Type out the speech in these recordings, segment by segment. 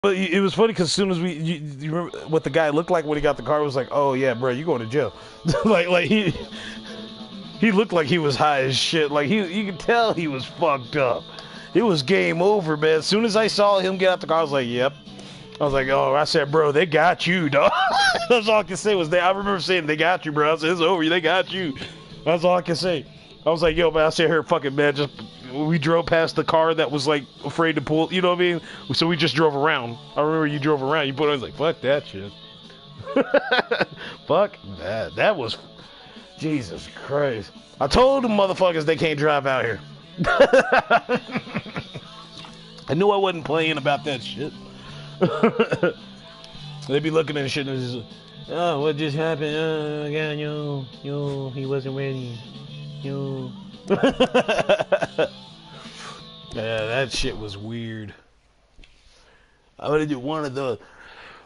But it was funny because as soon as you remember what the guy looked like when he got the car, it was like, oh yeah, bro, you going to jail. like he looked like he was high as shit. Like you could tell he was fucked up. It was game over, man. As soon as I saw him get out the car, I was like, yep. I was like, oh, I said, bro, they got you, dog. That's all I can say was I remember saying, they got you, bro. I said, it's over, they got you. That's all I can say. I was like, yo, man, I said, here, fucking man, we drove past the car that was like afraid to pull, you know what I mean? So we just drove around. I remember you drove around. You put on, I was like, fuck that shit. Fuck that. That was, Jesus Christ. I told them motherfuckers they can't drive out here. I knew I wasn't playing about that shit. They be looking at shit and it's just, oh, what just happened? Yeah, he wasn't ready. Yeah, that shit was weird. I would do one of the.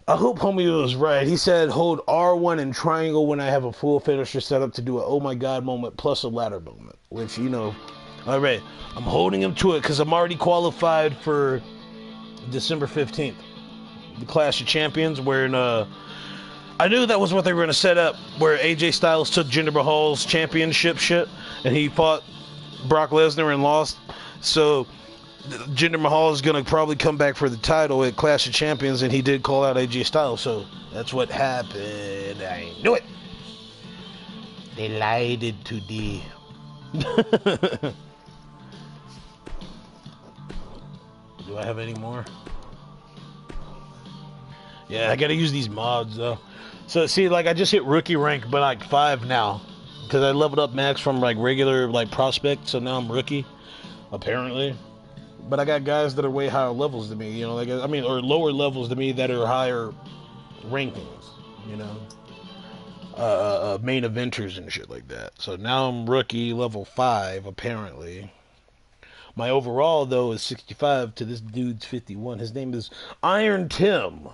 I hope homie was right. He said hold R1 and triangle when I have a full finisher set up to do an oh my god moment plus a ladder moment. Which, all right, I'm holding him to it because I'm already qualified for December 15th. The Clash of Champions, where I knew that was what they were going to set up, where AJ Styles took Jinder Mahal's championship shit, and he fought Brock Lesnar and lost. So Jinder Mahal is going to probably come back for the title at Clash of Champions, and he did call out AJ Styles, so that's what happened. I knew it. They lied it to D. Do I have any more? Yeah, I gotta use these mods though. So see, like I just hit rookie rank, but like 5 now, because I leveled up max from like regular like prospect, so now I'm rookie, apparently. But I got guys that are way higher levels than me, or lower levels than me that are higher rankings, main eventers and shit like that. So now I'm rookie level 5 apparently. My overall though is 65 to this dude's 51. His name is Iron Tim.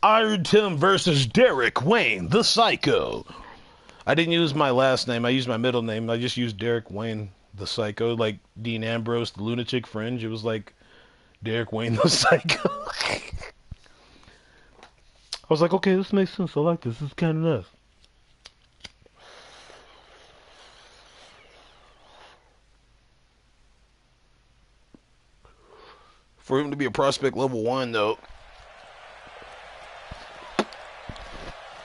Iron Tim versus Derek Wayne, the Psycho. I didn't use my last name. I used my middle name. I just used Derek Wayne, the Psycho, like Dean Ambrose, the Lunatic Fringe. It was like Derek Wayne, the Psycho. I was like, okay, this makes sense. I like this. This is kind of nice. For him to be a prospect level 1, though,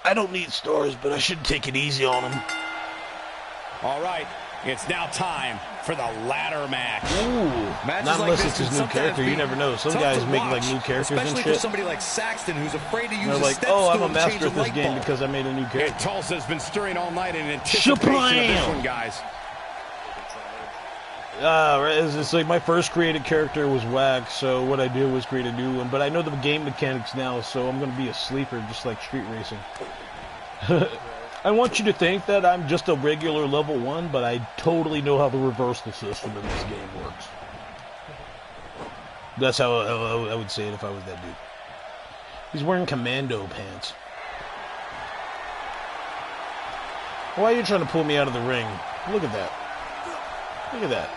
I don't need stars, but I should take it easy on him. All right, it's now time for the ladder match. Ooh, not unless it's his new character. You never know. Some guys make like new characters and shit. Especially for somebody like Saxton, who's afraid to use they're like, oh, I'm a master at this game because I made a new character. And Tulsa's been stirring all night in anticipation of this one, guys. It's like my first created character was whack, so what I did was create a new one. But I know the game mechanics now, so I'm going to be a sleeper, just like Street Racing. I want you to think that I'm just a regular level 1, but I totally know how the reversal system in this game works. That's how I would say it if I was that dude. He's wearing commando pants. Why are you trying to pull me out of the ring? Look at that. Look at that.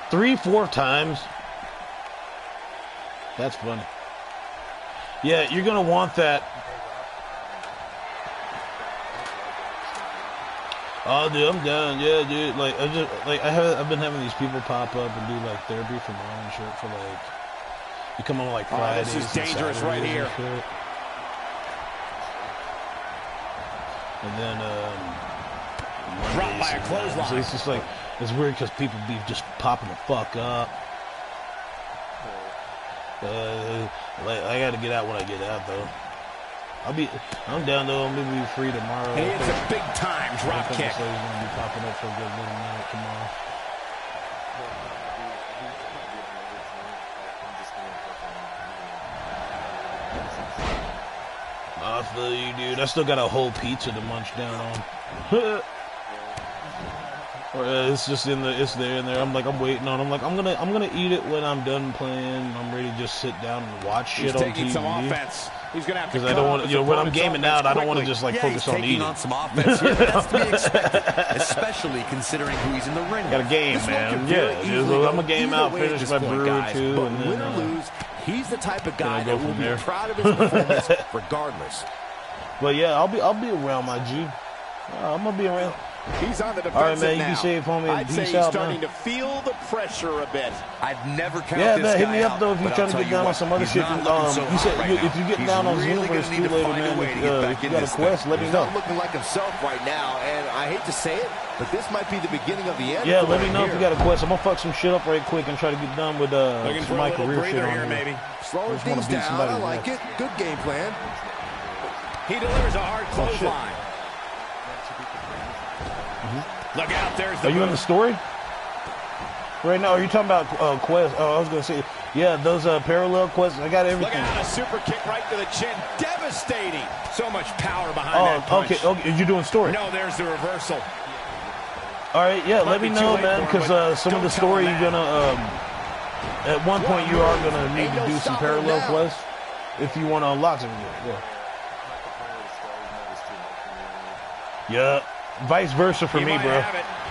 3-4 times. That's funny. Yeah, you're gonna want that. Oh, dude, I'm down. Yeah, dude. Like, I've been having these people pop up and do like therapy for my own shit for like. You come on like Fridays. This is dangerous right here. And then dropped by a clothesline. So it's just like. It's weird because people be just popping the fuck up. I gotta get out when I get out though. I'm down though. I'm gonna be free tomorrow. Hey, it's a big time drop kick. He's gonna be popping up for a good little minute tomorrow. I feel you, dude. I still got a whole pizza to munch down on. Or it's just it's there and there. I'm waiting on. I'm gonna eat it when I'm done playing. I'm ready to just sit down and watch shit on TV. Some offense. He's gonna have to. Because I don't want, when I'm gaming out, I don't want to just focus on eating. On some offense. Yeah, that's to be expected, especially considering who he's in the ring. Got a game, man. Yeah, I'm a game out, finish my brew or two, and then win or lose, he's the type of guy that will be proud of his performance regardless. But yeah, I'll be around, my G. I'm gonna be around. He's on the defensive. All right, man. You can save for me. I'd say he's starting to feel the pressure a bit. I've never counted this guy hit me up though if you're trying to get down on some other shit. You said if you get down on Xenoverse 2 later, man, if you got a quest, let me know. He's not looking like himself right now, and I hate to say it, but this might be the beginning of the end. Yeah, let me know if you got a quest. I'm gonna fuck some shit up right quick and try to get done with my career shit on here. Maybe slowing things down. I like it. Good game plan. He delivers a hard clothesline. Look out, there's the Are you in the story? Right now, are you talking about quests? Oh, I was going to say, yeah, those parallel quests, I got everything. Look out, a super kick right to the chin. Devastating. So much power behind that punch. Okay, you're doing story. No, there's the reversal. All right, yeah, let me know, man, because some of the story you're going to, at one point you are going to need to do some parallel quests if you want to unlock them. Yeah. Vice versa for me, bro.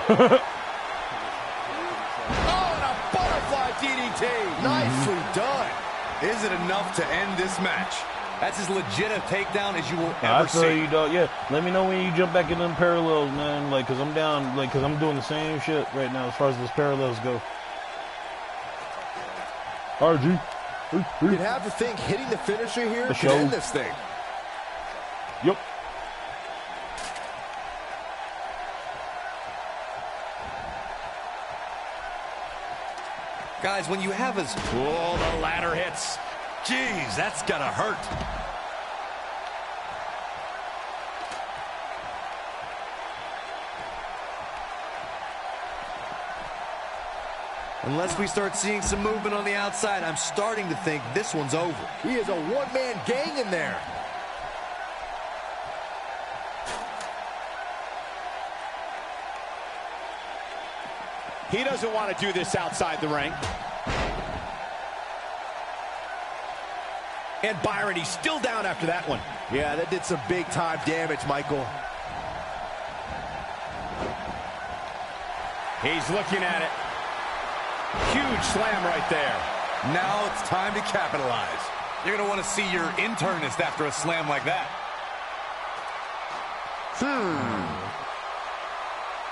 Oh, and a butterfly DDT. Nicely done. Is it enough to end this match? That's as legit a takedown as you will ever see. I feel you, dog. Yeah, let me know when you jump back in them parallels, man. Cause I'm down. Cause I'm doing the same shit right now as far as those parallels go. RG. You'd have to think hitting the finisher here could end this thing. Yep. Guys, when you have as... Oh, the ladder hits. Jeez, that's gotta hurt. Unless we start seeing some movement on the outside, I'm starting to think this one's over. He is a one-man gang in there. He doesn't want to do this outside the ring. And Byron, he's still down after that one. Yeah, that did some big-time damage, Michael. He's looking at it. Huge slam right there. Now it's time to capitalize. You're going to want to see your internist after a slam like that.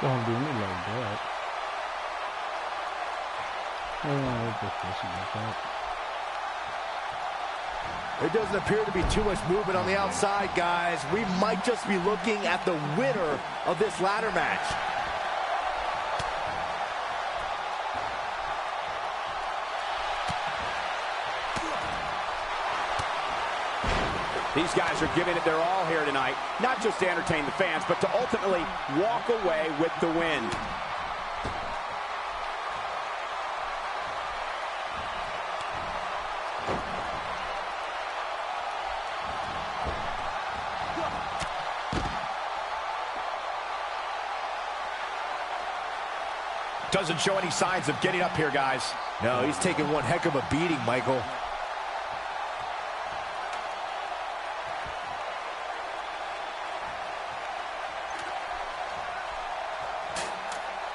Don't do me like that. There doesn't appear to be too much movement on the outside, guys. We might just be looking at the winner of this ladder match. These guys are giving it their all here tonight, not just to entertain the fans, but to ultimately walk away with the win. Doesn't show any signs of getting up here, guys. No, he's taking one heck of a beating, Michael.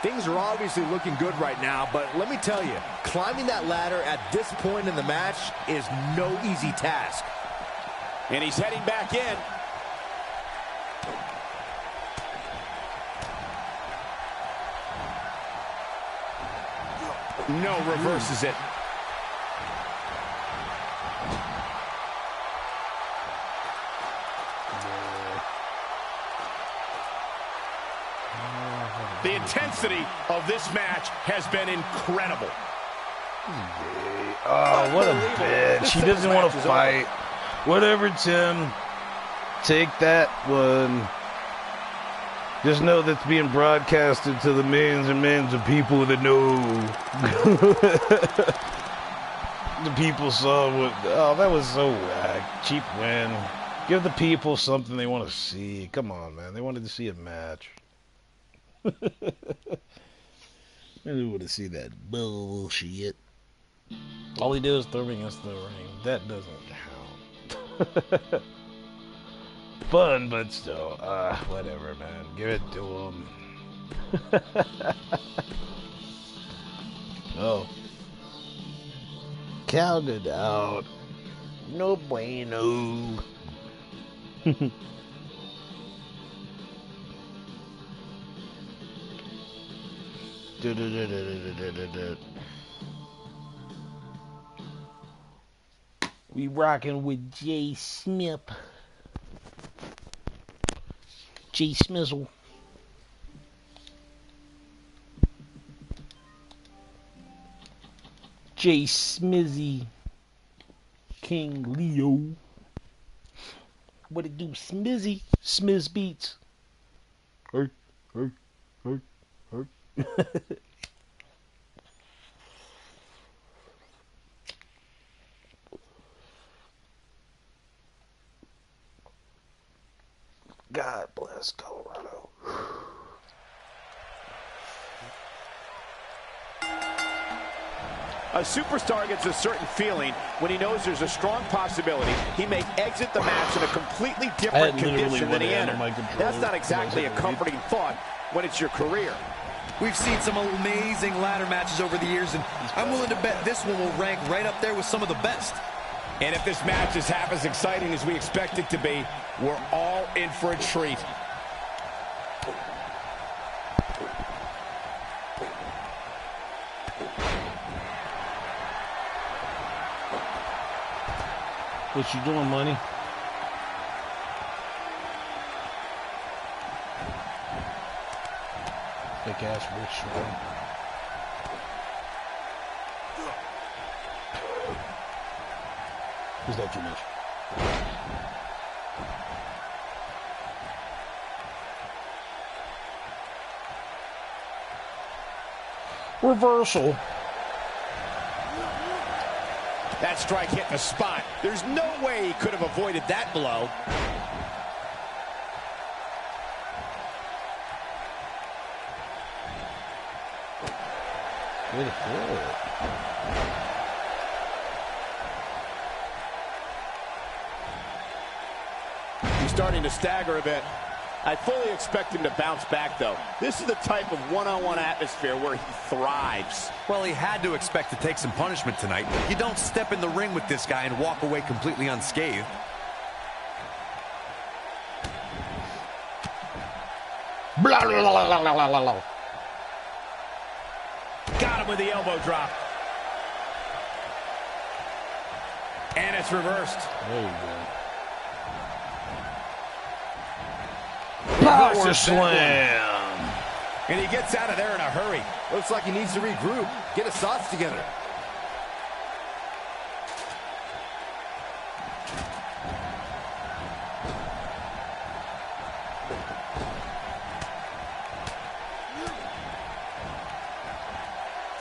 Things are obviously looking good right now, but let me tell you, climbing that ladder at this point in the match is no easy task. And he's heading back in. No, reverses it. The intensity of this match has been incredible. Oh, what a bitch. He doesn't want to fight. Whatever, Tim. Take that one. Just know that's being broadcasted to the millions and millions of people that know. The people saw what... Oh, that was so whack. Cheap win. Give the people something they want to see. Come on, man. They wanted to see a match. I didn't want to see that bullshit. All he did was throw me against the ring. That doesn't count. Fun, but still, whatever, man. Give it to him. Oh. Counted out. No bueno. We rocking with Jay Smith. Jay Smizzle. Jay Smizzy. King Leo. What it do, Smizzy? Smiz Beats. Hurt. God bless Colorado. A superstar gets a certain feeling when he knows there's a strong possibility he may exit the match in a completely different condition than he entered. That's not exactly a comforting thought when it's your career. We've seen some amazing ladder matches over the years, and I'm willing to bet this one will rank right up there with some of the best. And if this match is half as exciting as we expect it to be, we're all in for a treat. What you doing, money? Thick ass rich man. Is that too much? Reversal. That strike hit the spot. There's no way he could have avoided that blow. Good hit. He's starting to stagger a bit. I fully expect him to bounce back, though. This is the type of one-on-one atmosphere where he thrives. Well, he had to expect to take some punishment tonight. You don't step in the ring with this guy and walk away completely unscathed. Blah, blah, blah, blah, blah, blah, blah. Got him with the elbow drop. And it's reversed. There you go. Power slam. And he gets out of there in a hurry. Looks like he needs to regroup, get his thoughts together.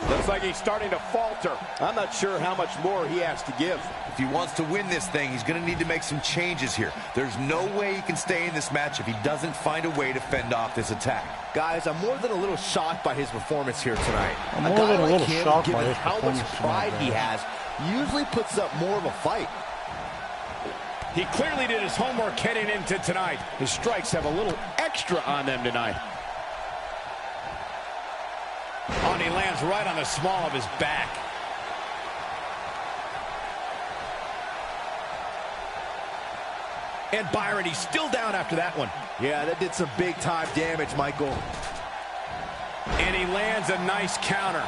Looks like he's starting to falter. I'm not sure how much more he has to give. If he wants to win this thing, he's going to need to make some changes here. There's no way he can stay in this match if he doesn't find a way to fend off this attack. Guys, I'm more than a little shocked by his performance here tonight. I'm more than a little shocked by his how much performance pride tonight, he man. has, usually puts up more of a fight. He clearly did his homework heading into tonight. His strikes have a little extra on them tonight. Oh, and he lands right on the small of his back. And Byron, he's still down after that one. Yeah, that did some big-time damage, Michael. And he lands a nice counter.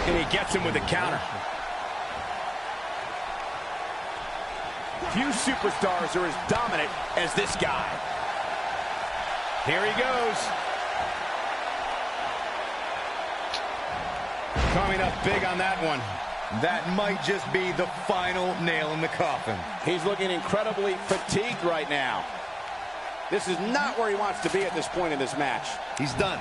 And he gets him with a counter. Few superstars are as dominant as this guy. Here he goes. Coming up big on that one. That might just be the final nail in the coffin. He's looking incredibly fatigued right now. This is not where he wants to be at this point in this match. He's done.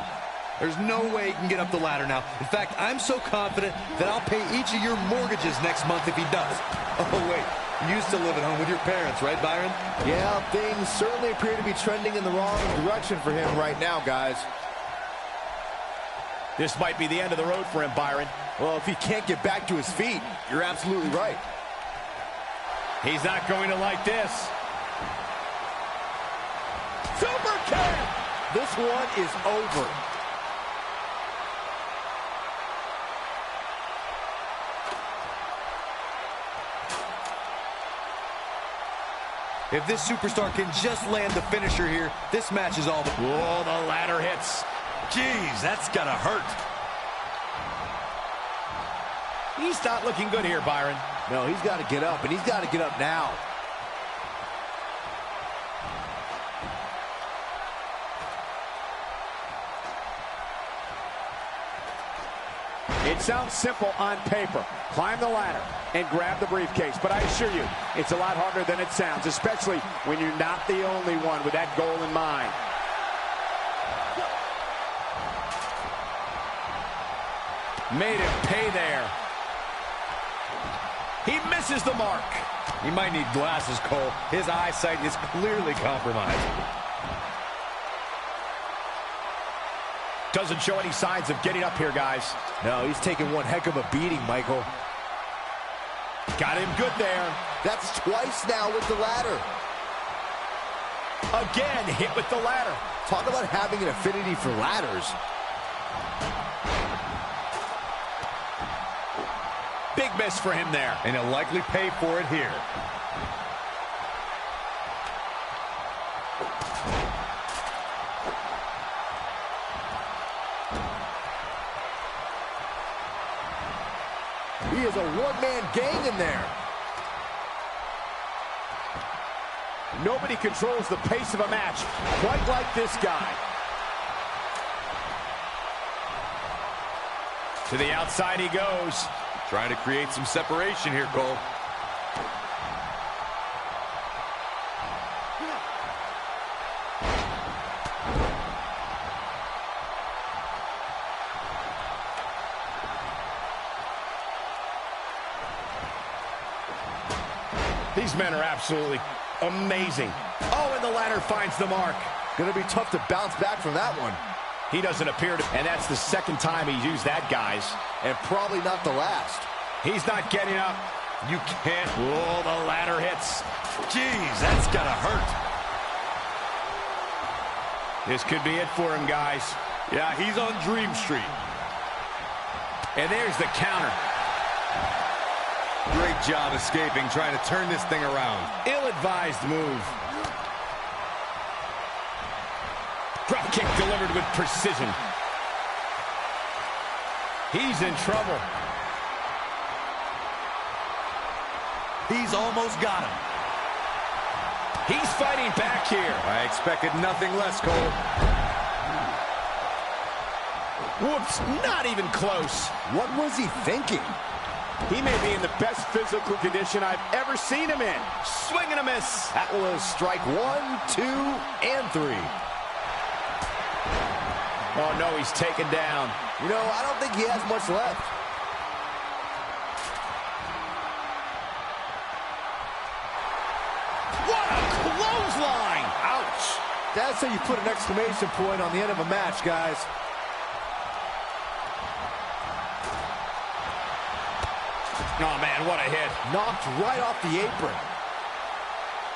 There's no way he can get up the ladder now. In fact, I'm so confident that I'll pay each of your mortgages next month if he does. Oh, wait. You used to live at home with your parents, right, Byron? Yeah, things certainly appear to be trending in the wrong direction for him right now, guys. This might be the end of the road for him, Byron. Well, if he can't get back to his feet, you're absolutely right. He's not going to like this. Super kick! This one is over. If this superstar can just land the finisher here, this match is all the... Whoa, the ladder hits. Jeez, that's gotta hurt. He's not looking good here, Byron. No, he's got to get up, and he's got to get up now. It sounds simple on paper. Climb the ladder and grab the briefcase. But I assure you, it's a lot harder than it sounds, especially when you're not the only one with that goal in mind. Made him pay there. He misses the mark. He might need glasses, Cole. His eyesight is clearly compromised. Doesn't show any signs of getting up here, guys. No, he's taking one heck of a beating, Michael. Got him good there. That's twice now with the ladder. Again, hit with the ladder. Talk about having an affinity for ladders. Big miss for him there. And he'll likely pay for it here. He is a one-man gang in there. Nobody controls the pace of a match quite like this guy. To the outside he goes. Trying to create some separation here, Cole. These men are absolutely amazing. Oh, and the ladder finds the mark. Gonna be tough to bounce back from that one. He doesn't appear to, and that's the second time he's used that, guys. And probably not the last. He's not getting up. You can't. Whoa, the ladder hits. Jeez, that's gotta hurt. This could be it for him, guys. Yeah, he's on Dream Street. And there's the counter. Great job escaping, trying to turn this thing around. Ill-advised move. Drop kick delivered with precision. He's in trouble. He's almost got him. He's fighting back here. I expected nothing less, Cole. Whoops, not even close. What was he thinking? He may be in the best physical condition I've ever seen him in. Swing and a miss. That was strike 1, 2, and 3. Oh, no, he's taken down. You know, I don't think he has much left. What a clothesline! Ouch! That's how you put an exclamation point on the end of a match, guys. Oh, man, what a hit. Knocked right off the apron.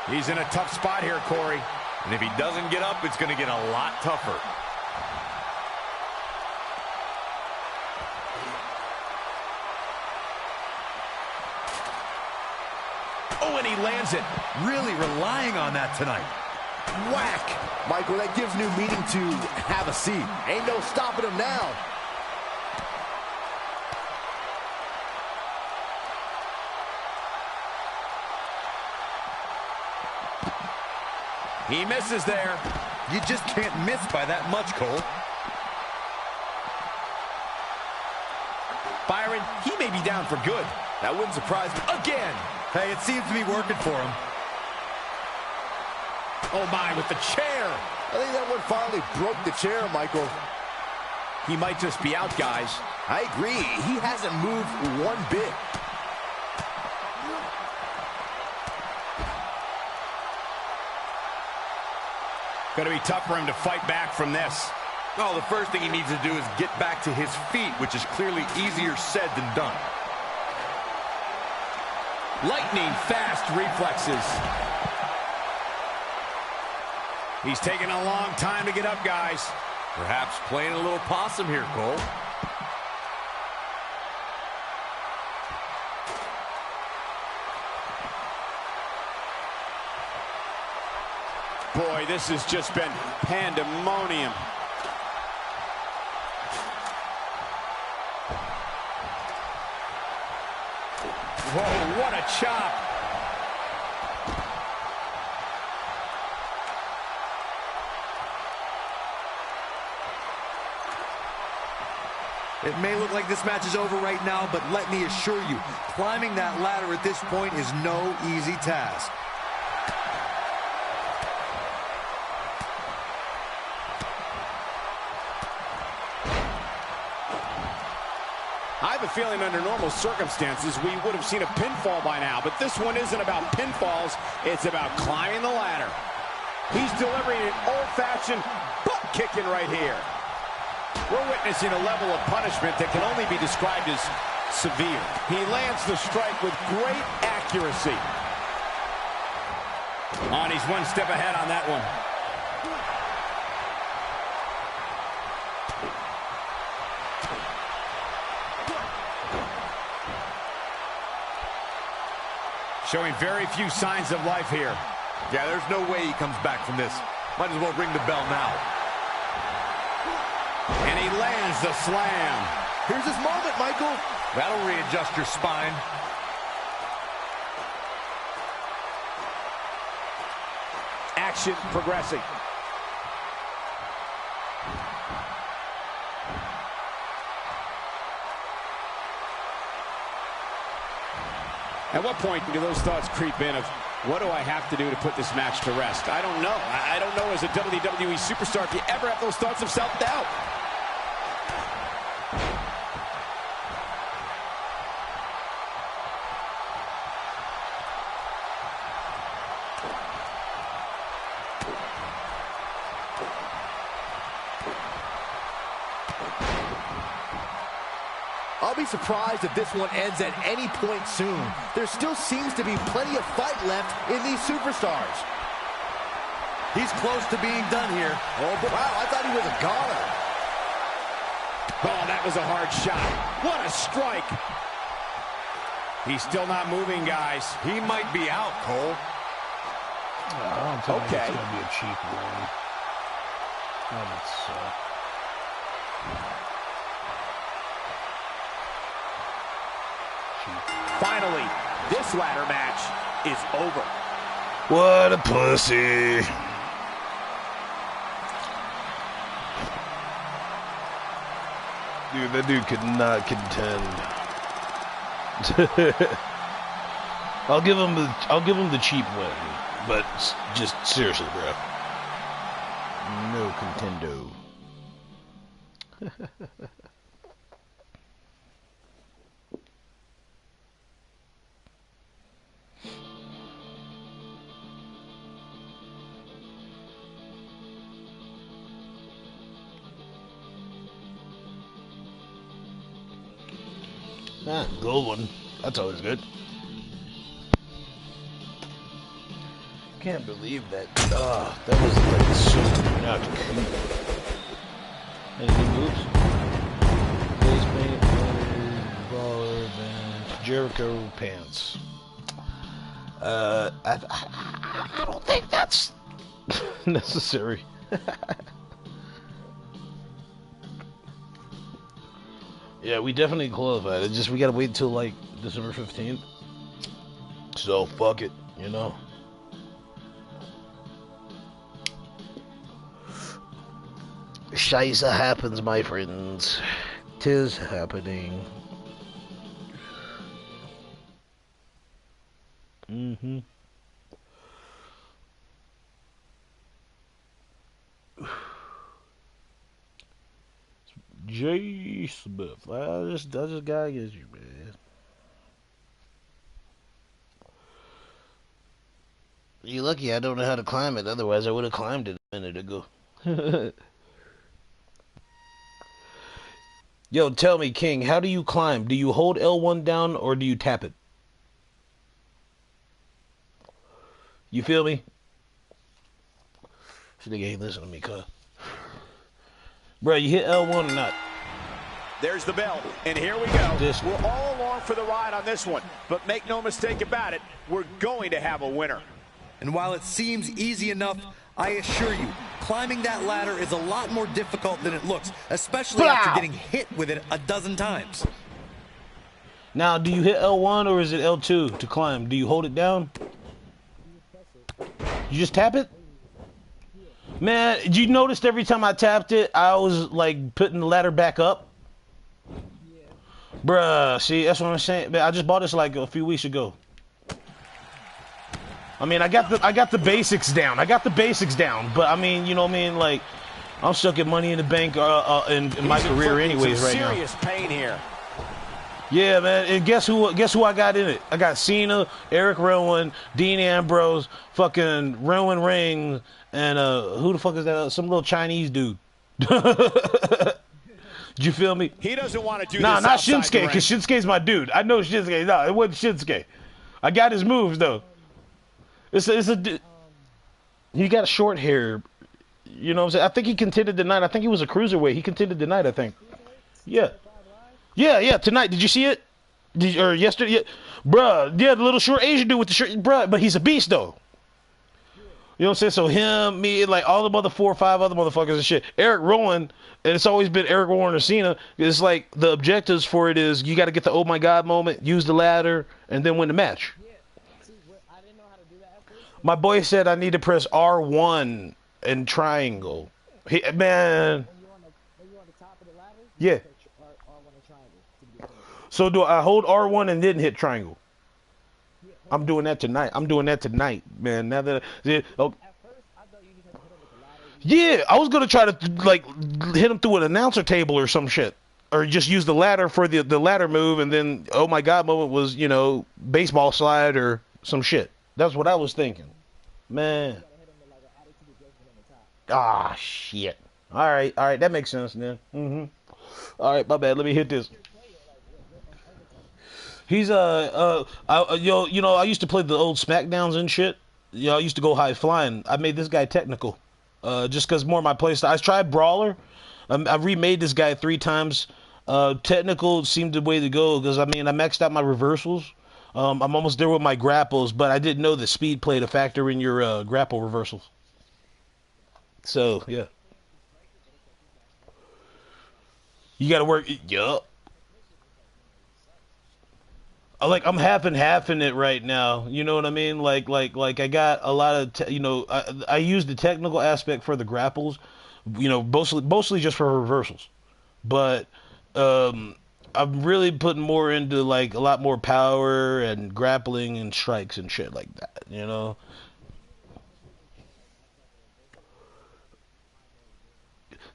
He's in a tough spot here, Corey. And if he doesn't get up, it's going to get a lot tougher. Oh, and he lands it. Really relying on that tonight. Whack! Michael, that gives new meaning to have a seat. Ain't no stopping him now. He misses there. You just can't miss by that much, Cole. Byron, he may be down for good. That wouldn't surprise me. Again! Hey, it seems to be working for him. Oh, my, with the chair. I think that one finally broke the chair, Michael. he might just be out, guys. I agree. He hasn't moved one bit. Going to be tough for him to fight back from this. Oh, the first thing he needs to do is get back to his feet, which is clearly easier said than done. Lightning fast reflexes. He's taking a long time to get up, guys. Perhaps playing a little possum here, Cole. Boy, this has just been pandemonium. Whoa, what a chop. It may look like this match is over right now, but let me assure you, climbing that ladder at this point is no easy task. I have a feeling under normal circumstances we would have seen a pinfall by now, but this one isn't about pinfalls, it's about climbing the ladder. He's delivering an old-fashioned butt kicking right here. We're witnessing a level of punishment that can only be described as severe. He lands the strike with great accuracy. And he's one step ahead on that one. Showing very few signs of life here. Yeah, there's no way he comes back from this. Might as well ring the bell now. And he lands the slam. Here's his moment, Michael. That'll readjust your spine. Action progressing. At what point do those thoughts creep in of, what do I have to do to put this match to rest? I don't know. I don't know as a WWE superstar if you ever have those thoughts of self-doubt. I'll be surprised if this one ends at any point soon. There still seems to be plenty of fight left in these superstars. He's close to being done here. Oh, but wow, I thought he was a goner. Oh, that was a hard shot. What a strike. He's still not moving, guys. He might be out, Cole. I don't think Okay. it's going to be a cheap one. That would suck. Finally, this ladder match is over. What a pussy. Dude, that dude could not contend. I'll give him the cheap win, but just seriously, bro. No contendo. Ah, gold one. That's always good. Can't believe that. That was like so not cool. Any moves? Face paint, baller, bench, Jericho pants. I don't think that's necessary. Yeah, we definitely qualified. It's just we gotta wait until like December 15th. So fuck it, you know. Scheisse happens, my friends. 'Tis happening. J. Smith. I just gotta get you, man. You lucky I don't know how to climb it. Otherwise, I would have climbed it a minute ago. Yo, tell me, King, how do you climb? Do you hold L1 down or do you tap it? You feel me? This nigga ain't listening to me, cuz. Bro, you hit L1 or not? There's the bell, and here we go. We're all along for the ride on this one, but make no mistake about it, we're going to have a winner. And while it seems easy enough, I assure you, climbing that ladder is a lot more difficult than it looks, especially after getting hit with it a dozen times. Now, do you hit L1 or is it L2 to climb? Do you hold it down? You just tap it? Man, you noticed every time I tapped it, I was like putting the ladder back up? Bruh, see, that's what I'm saying. Man, I just bought this like a few weeks ago. I mean, I got the basics down. But I mean, you know what I mean? Like, I'm stuck at Money in the Bank in my career anyways right now. Serious pain here. Yeah, man. And guess who I got in it? I got Cena, Eric Rowan, Dean Ambrose, fucking Rowan Reigns, and who the fuck is that? Some little Chinese dude. Did you feel me? He doesn't want to do this. Nah, not Shinsuke, because Shinsuke's my dude. I know Shinsuke. No, it wasn't Shinsuke. I got his moves though. It's a he got short hair. You know what I'm saying? I think he contended tonight. I think he was a cruiserweight. He contended tonight, I think. Yeah. Yeah, tonight. Did you see it? Or yesterday? Yeah. Bruh, yeah, the little short Asian dude with the shirt. Bruh, but he's a beast, though. You know what I'm saying? So him, me, like all the other 4 or 5 other motherfuckers and shit. Eric Rowan, and it's always been Eric Rowan or Cena. It's like the objectives for it is you got to get the oh my god moment, use the ladder, and then win the match. My boy said I need to press R1 and triangle. Man. Yeah. So do I hold R1 and then hit triangle? I'm doing that tonight. Man. Now that yeah, I was gonna try to like hit him through an announcer table or some shit, or just use the ladder for the ladder move, and then oh my god moment was baseball slide or some shit. That's what I was thinking. Man. Ah, shit. All right, that makes sense, man. All right, my bad. Let me hit this. He's I used to play the old SmackDowns and shit. I used to go high flying. I made this guy technical, just because more of my play style. I tried brawler. I remade this guy 3 times. Technical seemed the way to go because I maxed out my reversals. I'm almost there with my grapples, but I didn't know that speed played a factor in your grapple reversals. So yeah, you got to work. Yup. I'm half and half in it right now. You know what I mean? Like I got a lot of I use the technical aspect for the grapples. Mostly just for reversals, but I'm really putting more into like a lot more power and grappling and strikes and shit like that,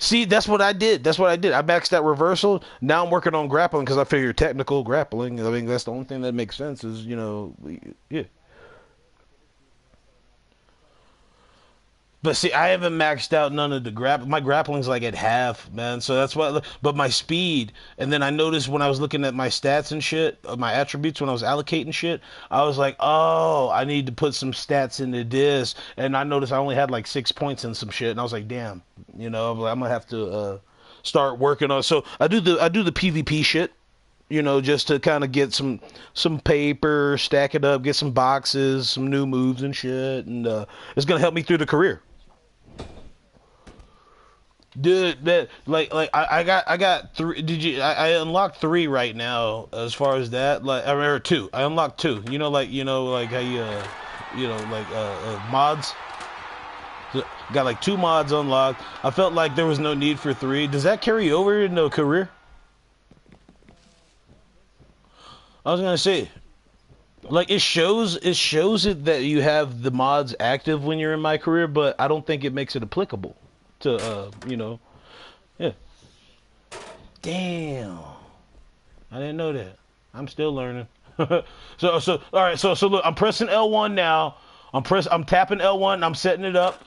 See, that's what I did. I maxed out reversal. Now I'm working on grappling because I figure technical grappling. That's the only thing that makes sense is, yeah. But see, I haven't maxed out none of the my grappling's like at half, man. So that's why. But my speed, and then I noticed when I was looking at my stats and shit, my attributes when I was allocating shit, I was like, oh, I need to put some stats into this, and I noticed I only had like 6 points in some shit, and I was like, damn, I'm gonna have to start working on. So I do the PvP shit, just to kind of get some paper, stack it up, get some boxes, some new moves and shit, and it's gonna help me through the career. Dude, that I got 3. I unlocked 3 right now as far as that, or 2. I unlocked 2. Like how you mods. Got like 2 mods unlocked. I felt like there was no need for 3. Does that carry over into a career? I was gonna say, like it shows it that you have the mods active when you're in my career, but I don't think it makes it applicable to yeah. Damn. I didn't know that. I'm still learning. So all right. So look, I'm pressing L1 now. I'm tapping L1. And I'm setting it up.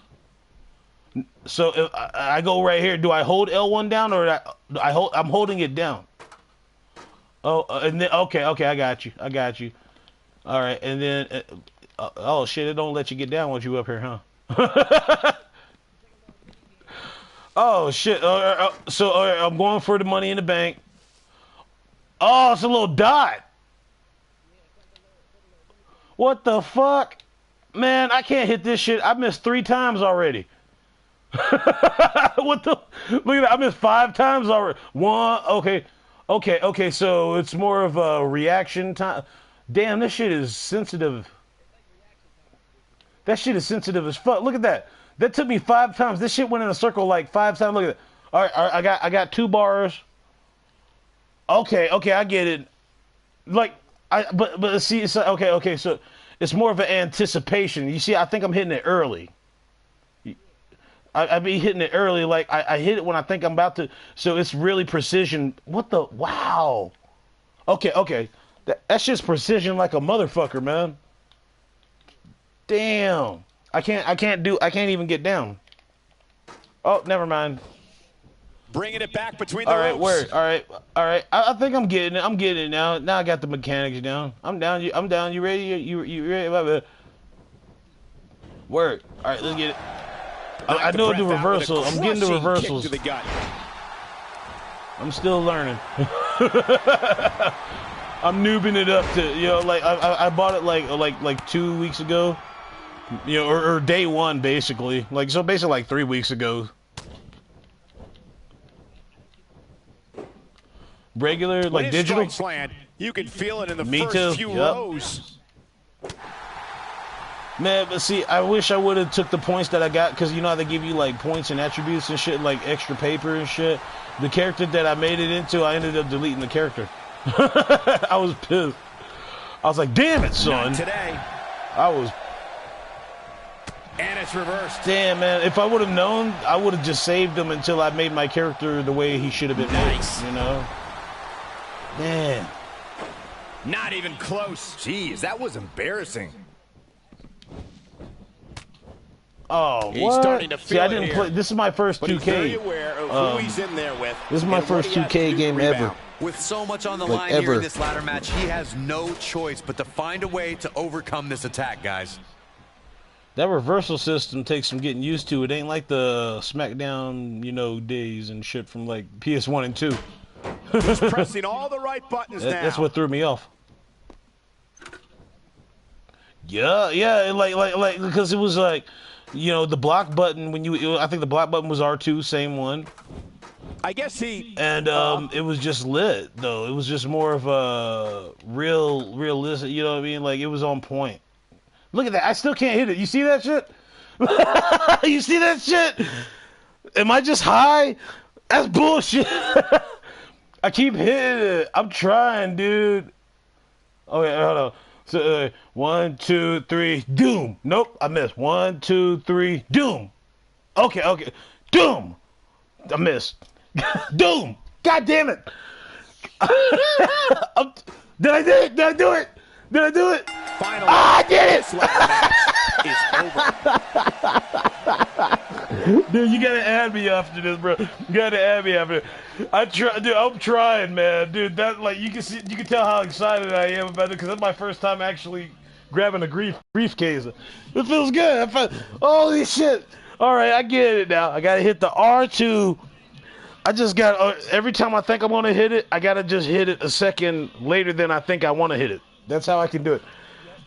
So if I go right here, do I hold L1 down or I'm holding it down? Oh, and then okay, I got you. All right, and then oh shit, it don't let you get down once you up here, huh? Oh shit. So all right, I'm going for the money in the bank. Oh, it's a little dot. What the fuck? Man, I can't hit this shit. I missed 3 times already. What the? Look at that. I missed 5 times already. One. Okay. So it's more of a reaction time. Damn, this shit is sensitive. That shit is sensitive as fuck. Look at that. That took me 5 times. This shit went in a circle like 5 times. Look at that. All right. I got 2 bars. Okay. I get it. Like but see, it's okay. So it's more of an anticipation. You see, I think I'm hitting it early. I be hitting it early, like I hit it when I think I'm about to. So it's really precision. What the? Wow. Okay. That's just precision like a motherfucker, man. Damn. I can't even get down. Oh, never mind. Bringing it back between the ropes. All right. I think I'm getting it. I'm getting it now. Now I got the mechanics down. I'm down. You ready? You ready? Word. All right, let's get it. I know the reversal. I'm getting the reversals. I'm still learning. I'm noobing it up to, like I bought it like 2 weeks ago, or day 1 basically. So basically like 3 weeks ago. Regular, like digital. Land, you can feel it in the first few rows. Man, but see, I wish I would have took the points that I got, because you know how they give you like points and attributes and shit, like extra paper and shit. The character that I made it into, I ended up deleting the character. I was pissed. I was like, damn it, son. Not today. I was. And it's reversed. Damn, man. If I would have known, I would have just saved him until I made my character the way he should have been made, you know? Man. Not even close. Jeez, that was embarrassing. Oh, he's starting to feel See, I didn't play. This is my first 2K. He's very aware of who he's in there with. This is my first 2K game ever. With so much on the line here in this ladder match, he has no choice but to find a way to overcome this attack, guys. That reversal system takes some getting used to. It ain't like the SmackDown, days and shit from like PS1 and 2. He's pressing all the right buttons now. That's what threw me off. Yeah, like because it was like, the block button I think the block button was R2, same one. I guess and it was just lit though. It was just more of a realistic, you know what I mean? Like it was on point. Look at that. I still can't hit it. You see that shit? You see that shit? Am I just high? That's bullshit. I keep hitting it. I'm trying, dude. Okay, hold on. So 1, 2, 3, doom. Nope, I missed. 1, 2, 3, doom. Okay, doom. I missed. Doom. God damn it. Did I do it? Finally, I did it. Dude, you gotta add me after this, bro. You gotta add me after. I'm trying, man, dude. That you can tell how excited I am about it because that's my first time actually grabbing a briefcase. It feels good. Holy shit! All right, I get it now. I gotta hit the R2. I just got every time I think I'm gonna hit it, I gotta just hit it a second later than I think I want to hit it. That's how I can do it.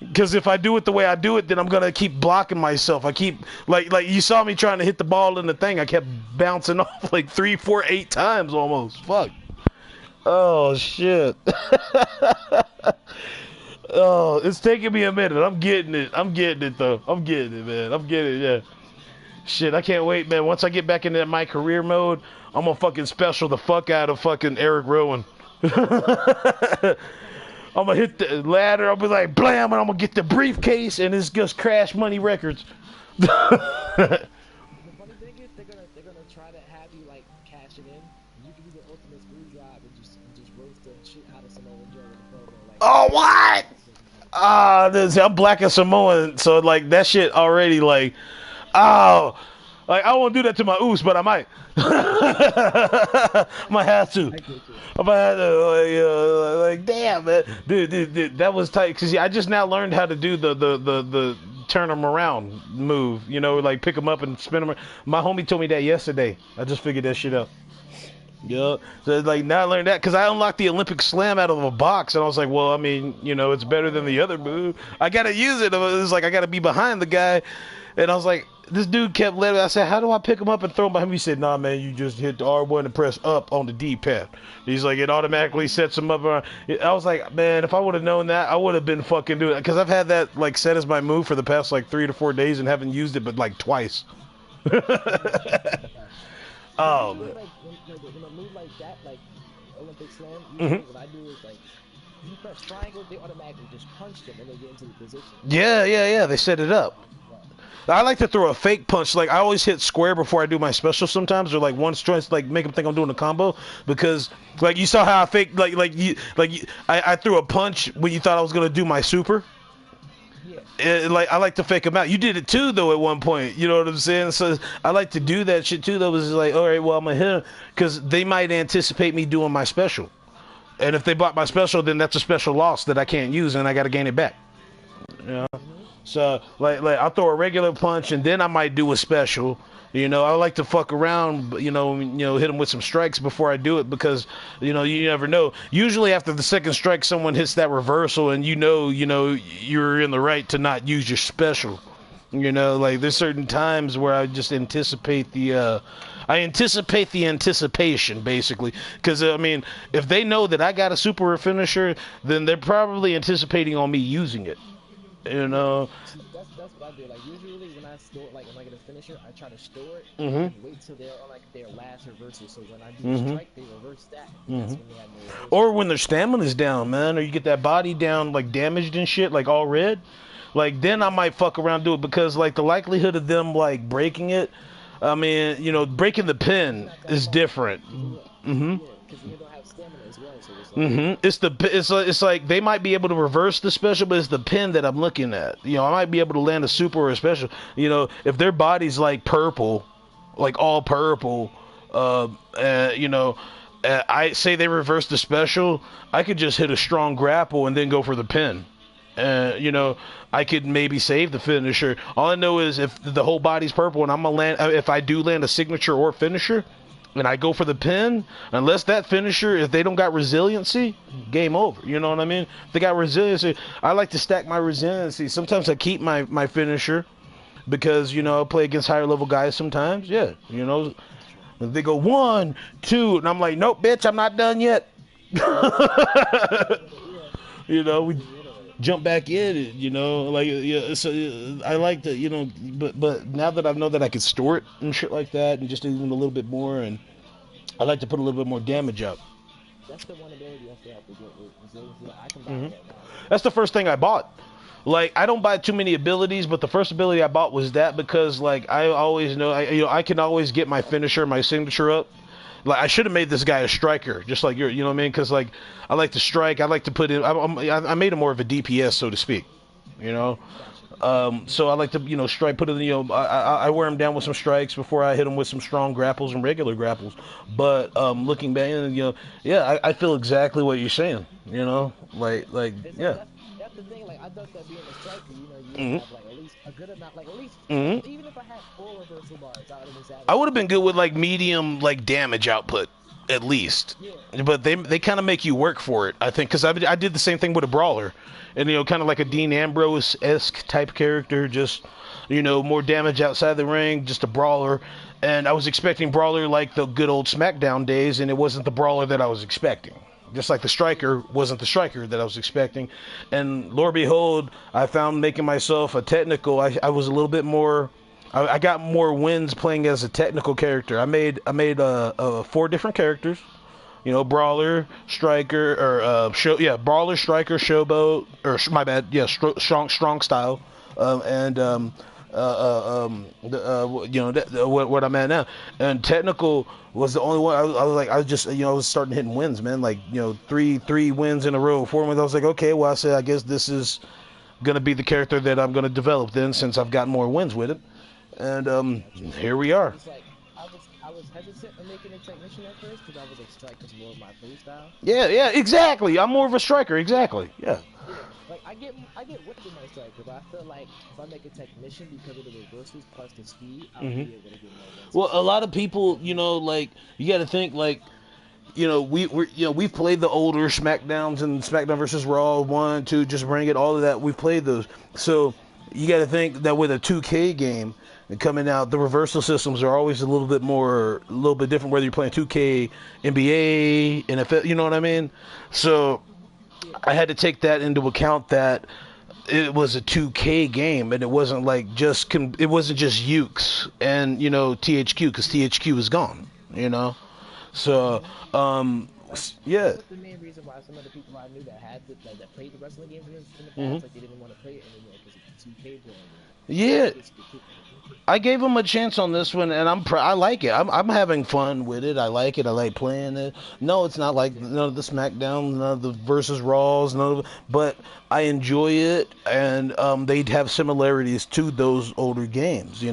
Because if I do it the way I do it, then I'm gonna keep blocking myself. I keep like you saw me trying to hit the ball in the thing. I kept bouncing off like 3, 4, 8 times almost. Fuck. Oh shit. Oh, it's taking me a minute. I'm getting it though. I'm getting it, man. I'm getting it. Yeah. Shit, I can't wait, man. Once I get back into my career mode, I'm gonna fucking special the fuck out of fucking Eric Rowan. I'm gonna hit the ladder. I'll be like, blam, and I'm gonna get the briefcase, and it's just Crash Money Records. The funny thing is, they're gonna try to have you like cash it in. You can do the ultimate screwdriver. Oh, what? I'm black and Samoan, so like that shit already like, oh, like I won't do that to my oos, but I might. I might have to. I might have to. Like damn, man, dude, that was tight. Cause I just now learned how to do the turn them around move. You know, like pick them up and spin them. My homie told me that yesterday. I just figured that shit out. Yeah, so like now I learned that because I unlocked the Olympic Slam out of a box, and I was like, well, I mean, you know, it's better than the other move. I gotta use it. It was like I gotta be behind the guy, and I was like, this dude kept letting. I said, how do I pick him up and throw him behind him? He said, nah, man, you just hit the R1 and press up on the D-pad. He's like, it automatically sets him up. I was like, man, if I would have known that, I would have been fucking doing it because I've had that like set as my move for the past like 3 to 4 days and haven't used it but like twice. Oh, man. When a move like that, like Olympic Slam, usually what I do is like, you press triangle, they automatically just punch them and they get into the position. Yeah. They set it up. I like to throw a fake punch. Like I always hit square before I do my special sometimes, or like one strength, like make them think I'm doing a combo. Because like you saw how I fake, I threw a punch when you thought I was gonna do my super. Like I like to fake them out. You did it too, though, at one point. You know what I'm saying? So I like to do that shit too. Though, was like, all right, well, I'm gonna hit them because they might anticipate me doing my special, and if they bought my special, then that's a special loss that I can't use, and I got to gain it back. You know? So like I'll throw a regular punch, and then I might do a special. You know, I like to fuck around, hit them with some strikes before I do it because, you never know. Usually after the second strike, someone hits that reversal and you're in the right to not use your special. Like there's certain times where I just anticipate the anticipation, basically. Because, if they know that I got a super or finisher, then they're probably anticipating on me using it. That's what I do. Like usually when I store, like when I get a finisher, I try to store it and wait till they're on like their last reversal. So when I do the strike, they reverse that. That's when they have no reversal. Or when their stamina's down, man, or you get that body down like damaged and shit, like all red. Like then I might fuck around and do it because like the likelihood of them like breaking it, breaking the pin is different. Because you don't have stamina as well, so it's like they might be able to reverse the special, but it's the pin that I'm looking at. I might be able to land a super or a special. If their body's like purple, like all purple, I say they reverse the special, I could just hit a strong grapple and then go for the pin. I could maybe save the finisher. All I know is if the whole body's purple and I'm gonna land, if I do land a signature or finisher, and I go for the pin, unless that finisher, if they don't got resiliency, game over. You know what I mean? If they got resiliency, I like to stack my resiliency. Sometimes I keep my finisher because, I play against higher level guys sometimes. Yeah, they go 1, 2, and I'm like, nope, bitch, I'm not done yet. We jump back in it, so I like to, but now that I know that I can store it and shit like that and just even a little bit more, and I like to put a little bit more damage out. That's the one ability I still have to get with resiliency. I can buy that now. That's the first thing I bought. Like, I don't buy too many abilities, but the first ability I bought was that because, like, I always know, I can always get my finisher, my signature up. Like, I should have made this guy a striker, just like you know what I mean? Because, like, I like to strike. I like to put in, I made him more of a DPS, so to speak, So I like to, strike, put it, I wear him down with some strikes before I hit him with some strong grapples and regular grapples. But looking back, I feel exactly what you're saying, like, yeah. That's the thing, like, I thought that being a striker, you have, like, at least a good amount, like, at least, even if I had 4 reversal bars, I would have been good with, like, medium, like, damage output, at least. Yeah. But they kind of make you work for it, I think, because I did the same thing with a brawler. And, kind of like a Dean Ambrose-esque type character, just, more damage outside the ring, just a brawler. And I was expecting brawler like the good old SmackDown days, and it wasn't the brawler that I was expecting. Just like the striker wasn't the striker that I was expecting. And Lord behold, I found making myself a technical, I was a little bit more, I got more wins playing as a technical character. I made 4 different characters. Brawler, striker, or brawler, striker, showboat, or my bad, strong style, and what I'm at now. And technical was the only one. I was just, I was starting hitting wins, man. Like, three wins in a row, 4 wins. I was like, okay, well, I said, I guess this is gonna be the character that I'm gonna develop then, since I've got more wins with it. And here we are. It's like I was hesitant on making a technician at first because I was like striker's more of my play style. Yeah, exactly. I'm more of a striker, exactly. Yeah. Yeah, like I get whipped with my striker, but I feel like if I make a technician because of the reversals plus the speed, I'll be able to get more wins. Well, a lot of people, like, you got to think, like, we've played the older SmackDowns and SmackDown versus Raw 1, 2, just bring it, all of that. We've played those. So you got to think that with a 2K game coming out, the reversal systems are always a little bit different, whether you're playing 2K, NBA, NFL, you know what I mean? So I had to take that into account, that it was a 2K game, and it wasn't like it wasn't just Ukes and THQ, because THQ is gone, So yeah. That's the main reason why some of the people I knew that that played the wrestling games in the past, like they didn't want to play it anymore because it's 2K going. Yeah. I gave him a chance on this one, and I like it. I'm having fun with it. I like it. I like playing it. No, it's not like none of the SmackDown, none of the versus Raws, but I enjoy it, and they have similarities to those older games.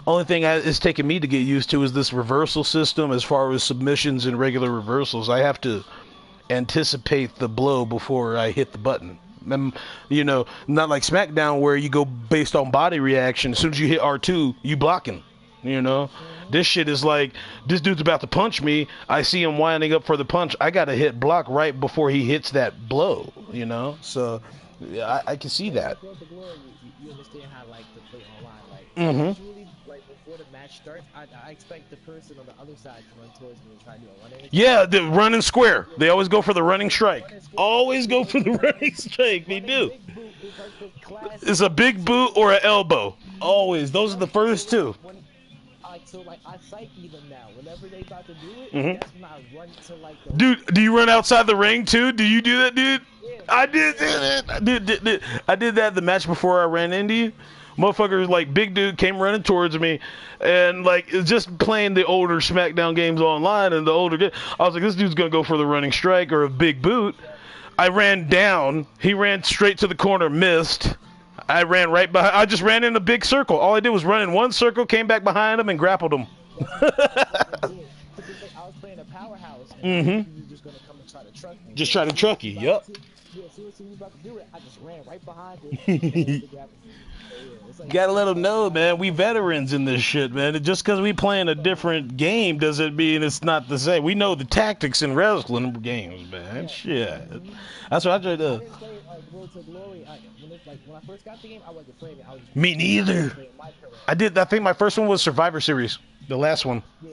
Only thing it's taken me to get used to is this reversal system. As far as submissions and regular reversals, I have to anticipate the blow before I hit the button. Not like SmackDown where you go based on body reaction. As soon as you hit R2, you blocking. This shit is like, this dude's about to punch me. I see him winding up for the punch. I gotta hit block right before he hits that blow. So yeah, I can see that. You understand how to play online. Usually, before the match starts, I expect the person on the other side to run towards me and try to do a running. Yeah, the running square. They always go for the running strike. Always go for the running strike. They do. It's a big boot or an elbow. Always. Those are the first two. I psyche them now. Whenever they about to do it, that's when I run to the... Dude, do you run outside the ring too? Do you do that, dude? Yeah. I did that. I did that the match before I ran into you. Motherfucker, big dude came running towards me, and just playing the older SmackDown games online, and I was like, this dude's gonna go for the running strike or a big boot. I ran down. He ran straight to the corner, missed. I ran right behind. I just ran in a big circle. All I did was run in one circle, came back behind him, and grappled him. I was playing a powerhouse, and he was just gonna come and try to truck me. Just try to truck you. Yep. Yeah, as soon as he was about to do it, I just ran right behind him. Gotta let them know, man. We veterans in this shit, man. Just because we playing a different game doesn't mean it's not the same. We know the tactics in wrestling games, man. Shit. That's what I tried to. I didn't play Road to Glory. When I first got the game, I wasn't playing it. I was just Me neither. I think my first one was Survivor Series, the last one. Yeah.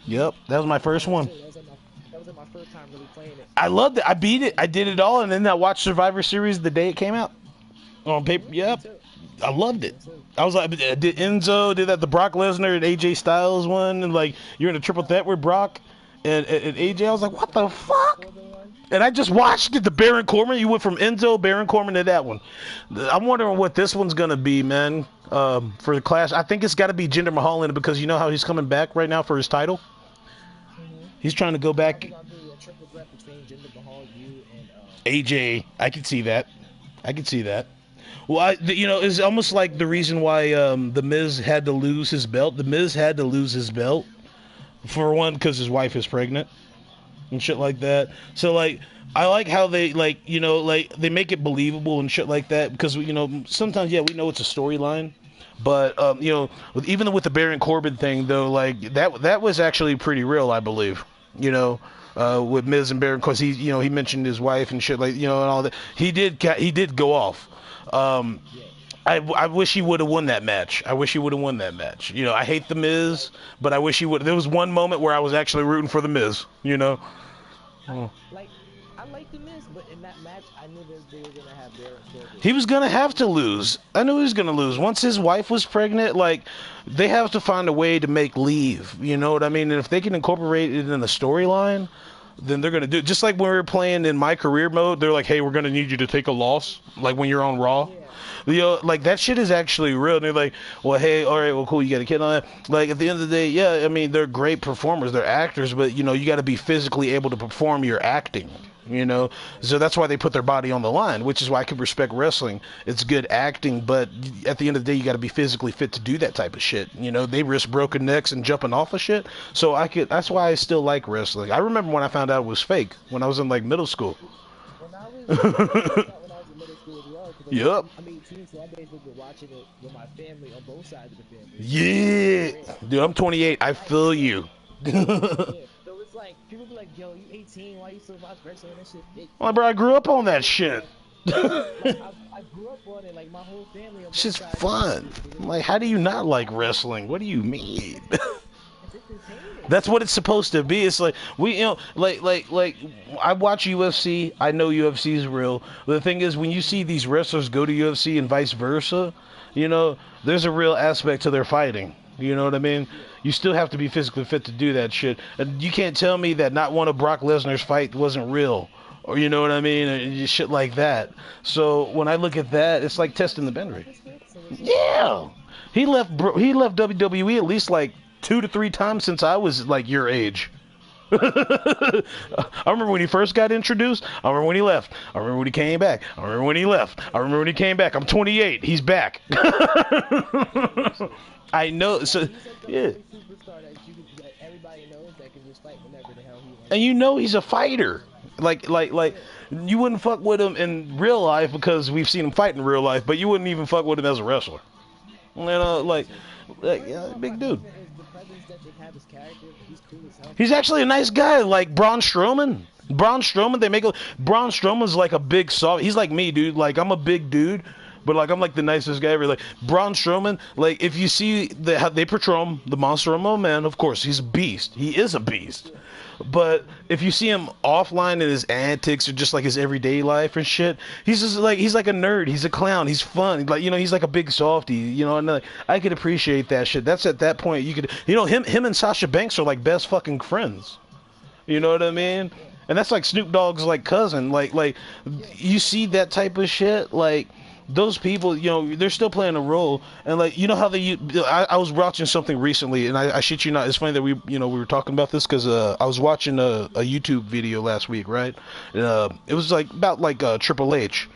Yep, that was my first one. That was my first time really playing it. I loved it. I beat it. I did it all, and then I watched Survivor Series the day it came out on paper. Yep. I loved it. I was like, I did Enzo, did that the Brock Lesnar and AJ Styles one, and you're in a triple threat with Brock and AJ. I was like, what the fuck? And I just watched it. The Baron Corbin. You went from Enzo, Baron Corbin to that one. I'm wondering what this one's gonna be, man. For the Clash, I think it's got to be Jinder Mahal in it, because you know how he's coming back right now for his title. He's trying to go back. AJ, I can see that. Well, it's almost like the reason why The Miz had to lose his belt. The Miz had to lose his belt, for one, because his wife is pregnant and shit like that. So, I like how they, they make it believable and shit like that, because, sometimes, we know it's a storyline. But, even with the Baron Corbin thing, though, that was actually pretty real, I believe. With Miz and Baron, because he mentioned his wife and shit, and all that. He did go off. I wish he would have won that match. I hate The Miz, but I wish he would. There was one moment where I was actually rooting for The Miz, I like The Miz, but in that match, I knew that they were going to have Baron Corbin. He was going to have to lose. I knew he was going to lose. Once his wife was pregnant, they have to find a way to make leave. You know what I mean? And if they can incorporate it in the storyline, then they're gonna do it. Just like when we were playing in my career mode, they're like, hey, we're gonna need you to take a loss, like when you're on Raw. You know, like that shit is actually real. And they're like, well, hey, all right, well, cool, you got a kid on that. Like at the end of the day, yeah, I mean, they're great performers, they're actors, but you know, you got to be physically able to perform your acting. You know, so that's why they put their body on the line, which is why I can respect wrestling. It's good acting, but at the end of the day, you got to be physically fit to do that type of shit. You know, they risk broken necks and jumping off of shit. So that's why I still like wrestling. I remember when I found out it was fake when I was in like middle school. When I was in middle school as well. Yep. I'm 18, so I basically been watching it with my family on both sides of the family. Yeah. Dude, I'm 28. I feel you. So it's like, people be like, yo, you 18, why you still watch wrestling? That shit fake. Well, bro, I grew up on that shit. Like, I grew up on it, like my whole family. On Shit's both sides fun. Like, how do you not like wrestling? What do you mean? It's entertaining. That's what it's supposed to be. It's like we, you know, like I watch UFC. I know UFC is real. But the thing is, when you see these wrestlers go to UFC and vice versa, you know, there's a real aspect to their fighting. You know what I mean? You still have to be physically fit to do that shit. And you can't tell me that not one of Brock Lesnar's fight wasn't real. Or you know what I mean? And shit like that. So when I look at that, it's like testing the Benry. Yeah. He left WWE at least like 2 to 3 times since I was like your age. I remember when he first got introduced. I remember when he left. I remember when he came back. I remember when he left. I remember when he came back. I'm 28. He's back. I know. So yeah. That everybody knows that can just fight whenever the hell he wants. And you know he's a fighter. Like you wouldn't fuck with him in real life because we've seen him fight in real life, but you wouldn't even fuck with him as a wrestler. You know, like yeah, big dude. The presence that they have his character, he's cool as hell. He's actually a nice guy, like Braun Strowman. Braun Strowman's like a big soft. He's like me, dude. Like I'm a big dude, but like I'm like the nicest guy ever. Like Braun Strowman, like if you see how they portray him, the Monster Among Men, of course he's a beast. He is a beast. But if you see him offline in his antics or just like his everyday life and shit, he's like a nerd. He's a clown. He's fun. Like, you know, he's like a big softy. You know, and like, I could appreciate that shit. That's at that point you could, you know, him and Sasha Banks are like best fucking friends. You know what I mean? And that's like Snoop Dogg's like cousin. Like you see that type of shit, like. Those people, you know, they're still playing a role, and like, you know how I was watching something recently, and I shit you not, it's funny that we were talking about this because I was watching a YouTube video last week, right? It was like about like Triple H,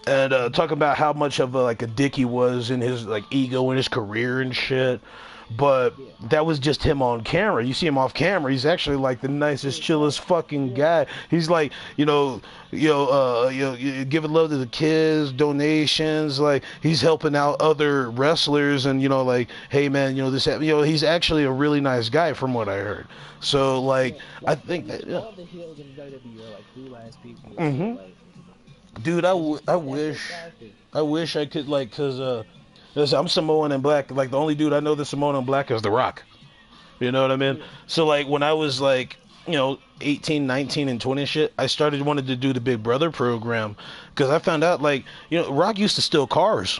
and talking about how much of like a dick he was in his like ego in his career and shit. But that was just him on camera. You see him off camera, he's actually like the nicest, chillest fucking guy. He's like, giving love to the kids, donations. Like he's helping out other wrestlers, and you know, like, hey man, you know this, you know, he's actually a really nice guy from what I heard. So like, I think that all the heels in WWE are like blue-eyes people. Mm-hmm. Like, dude, I wish I could like, cause listen, I'm Samoan and black. Like the only dude I know that's Samoan and black is The Rock. You know what I mean? So like when I was like, you know, 18, 19, and 20 and shit, I started wanting to do the Big Brother program because I found out like, you know, Rock used to steal cars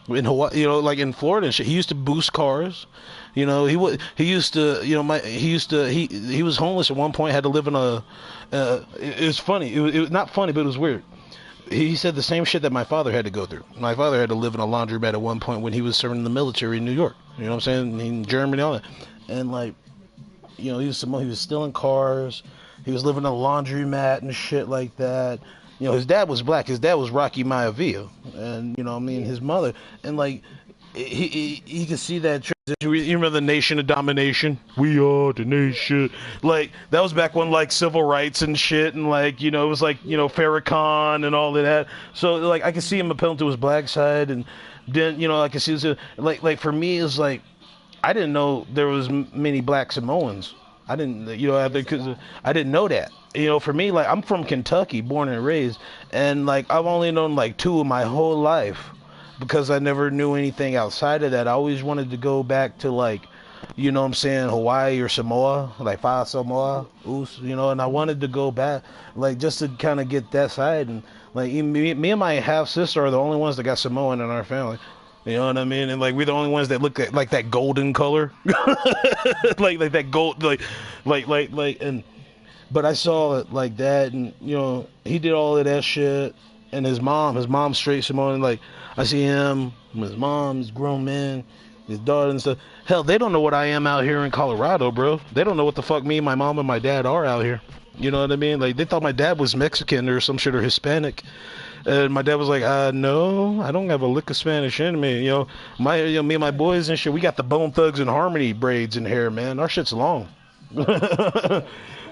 in Hawaii, you know, like in Florida and shit. He used to boost cars. You know, he used to, you know, he was homeless at one point, had to live in a, it was funny. It was not funny, but it was weird. He said the same shit that my father had to go through. My father had to live in a laundromat at one point when he was serving in the military in New York. You know what I'm saying? In Germany, all that. And like, you know, he was stealing cars. He was living in a laundromat and shit like that. You know, his dad was black. His dad was Rocky Maivia. And, you know what I mean? His mother. And like, he could see that transition. You remember the Nation of Domination? We are the nation. Like that was back when like civil rights and shit, and like, you know, it was like, you know, Farrakhan and all of that. So like I could see him appealing to his black side, and then, you know, I could see like for me it's like I didn't know there was many black Samoans. I didn't, you know, because I didn't know that. You know, for me, like I'm from Kentucky, born and raised, and like I've only known like 2 of my whole life. Because I never knew anything outside of that. I always wanted to go back to like, you know what I'm saying, Hawaii or Samoa, like Fa Samoa, you know, and I wanted to go back, like just to kind of get that side. And like me and my half sister are the only ones that got Samoan in our family. You know what I mean? And like we're the only ones that look at like that golden color, like that gold, like and. But I saw it like that, and you know, he did all of that shit. And his mom's straight Samoan. Like I see him, his mom, his grown man, his daughter and stuff. Hell, they don't know what I am out here in Colorado, bro. They don't know what the fuck me, my mom, and my dad are out here. You know what I mean? Like they thought my dad was Mexican or some shit or Hispanic. And my dad was like, no, I don't have a lick of Spanish in me. You know, me and my boys and shit, we got the Bone Thugs and Harmony braids in hair, man. Our shit's long.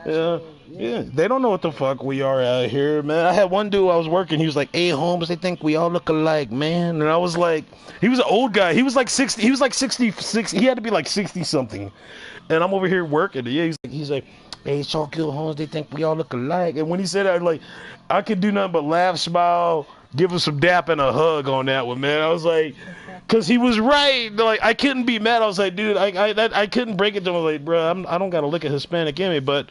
Yeah, yeah. They don't know what the fuck we are out here, man. I had one dude I was working. He was like, "Hey, Holmes, they think we all look alike, man." And I was like, he was an old guy. He was like 60. He was like 66. He had to be like 60 something. And I'm over here working. Yeah, he's like, "Hey, it's all good, Holmes. They think we all look alike." And when he said that, like, I could do nothing but laugh, smile, give him some dap and a hug on that one, man. I was like, cause he was right. Like I couldn't be mad. I was like, dude, I couldn't break it to him. I was like, bro, I don't got a lick of Hispanic in me, but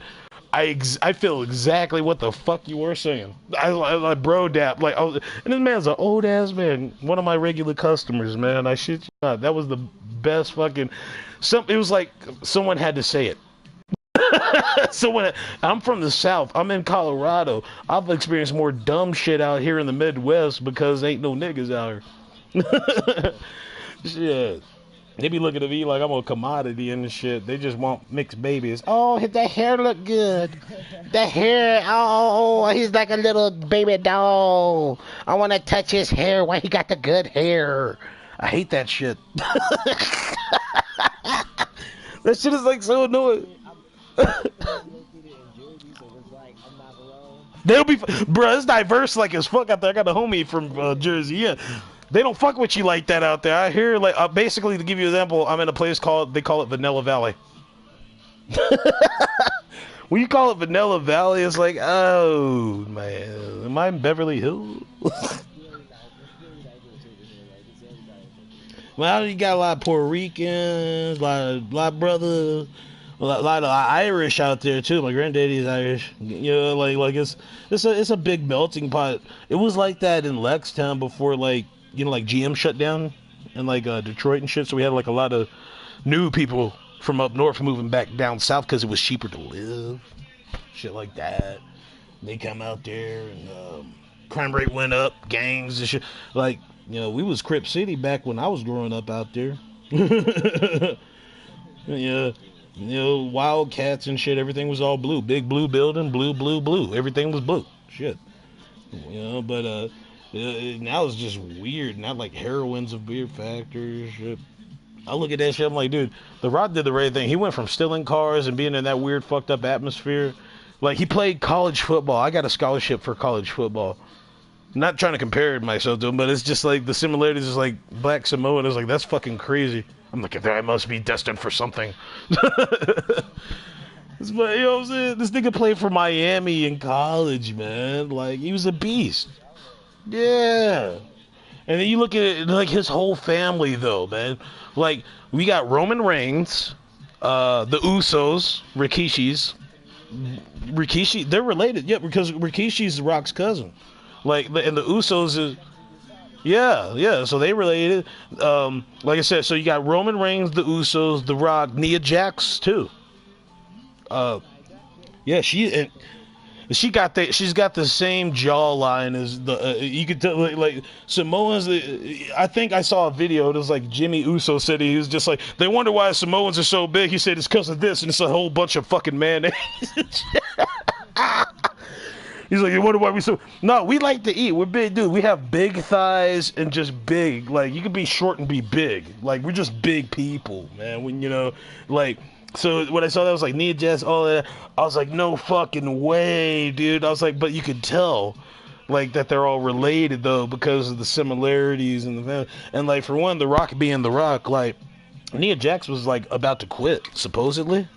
I feel exactly what the fuck you were saying. I bro dap like, and this man's an old ass man, one of my regular customers, man. I shit you not. That was the best fucking. It was like someone had to say it. I'm from the South. I'm in Colorado. I've experienced more dumb shit out here in the Midwest because ain't no niggas out here. Shit. They be looking at me like I'm a commodity and shit. They just want mixed babies. Oh, that hair look good. The hair, oh, he's like a little baby doll. I want to touch his hair. Why he got the good hair? I hate that shit. That shit is like so annoying. They'll be, bro, it's diverse like as fuck out there. I got a homie from Jersey, yeah. They don't fuck with you like that out there. I hear, like, basically, to give you an example, I'm in a place they call it Vanilla Valley. When you call it Vanilla Valley, it's like, oh, man, am I in Beverly Hills? Well, you got a lot of Puerto Ricans, a lot of brothers, a lot of Irish out there too. My granddaddy's Irish. You know, like it's a big melting pot. It was like that in Lextown before, like, you know, like GM shut down and like Detroit and shit. So we had like a lot of new people from up north moving back down south because it was cheaper to live. Shit like that. They come out there and crime rate went up, gangs and shit. Like, you know, we was Crip City back when I was growing up out there. Yeah, you know, Wildcats and shit. Everything was all blue. Big blue building, blue. Everything was blue. Shit. You know, but now it's just weird. Not like heroines of beer factors. Shit. I look at that shit. I'm like, dude, The Rock did the right thing. He went from stealing cars and being in that weird, fucked up atmosphere. Like, he played college football. I got a scholarship for college football. Not trying to compare myself to him, but it's just like the similarities is like Black Samoan. It's like, that's fucking crazy. I'm like, I must be destined for something. But, you know what I'm saying? This nigga played for Miami in college, man. Like, he was a beast. Yeah. And then you look at it, like, his whole family, though, man. Like, we got Roman Reigns, the Usos, Rikishi, they're related. Yeah, because Rikishi's The Rock's cousin. Like, and the Usos is... Yeah, so they related. Like I said, so you got Roman Reigns, the Usos, The Rock, Nia Jax, too. Yeah, she's got the same jawline as the you could tell, like Samoans. I think I saw a video. It was like Jimmy Uso said he was just like, they wonder why Samoans are so big. He said it's because of this, and it's a whole bunch of fucking mayonnaise. He's like, you wonder why we so... No, we like to eat. We're big, dude. We have big thighs and just big. Like, you can be short and be big. Like, we're just big people, man. When, you know, like... So, when I saw that, I was like, Nia Jax, all that. I was like, no fucking way, dude. I was like, but you could tell, like, that they're all related, though, because of the similarities and the family. And, like, for one, The Rock being The Rock, like, Nia Jax was, like, about to quit, supposedly.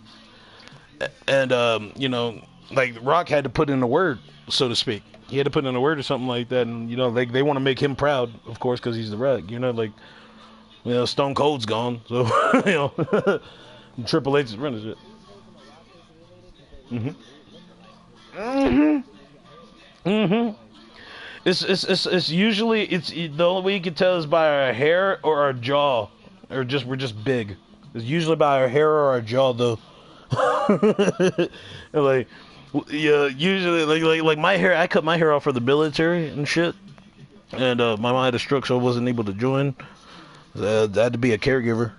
And, you know, like, The Rock had to put in a word, so to speak. He had to put in a word or something like that, and, you know, they want to make him proud, of course, because he's The Rock, you know, like, you know, Stone Cold's gone, so, you know, Triple H is running shit. It's usually, the only way you can tell is by our hair or our jaw, or just, we're just big. It's usually by our hair or our jaw, though. Like, Yeah, usually like my hair. I cut my hair off for the military and shit. And my mom had a stroke, so I wasn't able to join. I had to be a caregiver.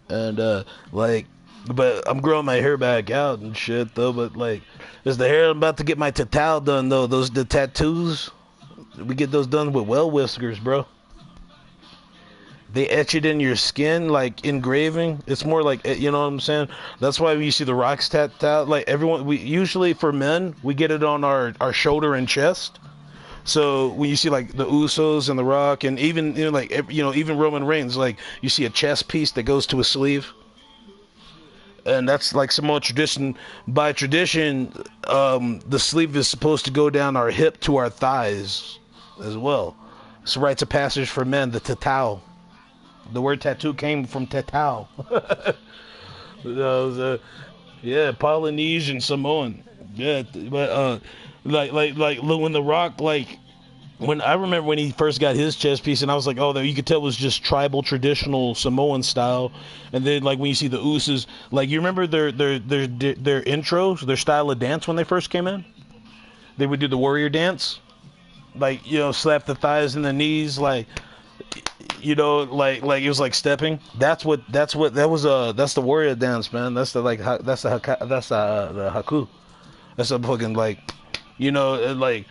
And like, but I'm growing my hair back out and shit though. But like, is the hair I'm about to get my tattoo done though? The tattoos, we get those done with well whiskers, bro. They etch it in your skin like engraving. It's more like, you know what I'm saying. That's why when you see the Rock's tattoo, like everyone, we usually for men we get it on our shoulder and chest. So when you see like the Usos and the Rock, and even like even Roman Reigns, like you see a chest piece that goes to a sleeve, and that's like Samoan tradition. By tradition, the sleeve is supposed to go down our hip to our thighs as well. It's a rites of passage for men. The tatau. The word tattoo came from tatau. Yeah, Polynesian Samoan. Yeah, but like when the Rock, like when I remember when he first got his chest piece, and I was like, oh, you could tell it was just tribal, traditional Samoan style. And then like when you see the Usos, like you remember their intros, their style of dance when they first came in. They would do the warrior dance, like slap the thighs and the knees, like like it was like stepping. That's the warrior dance, man. That's the the haku. That's a fucking like, like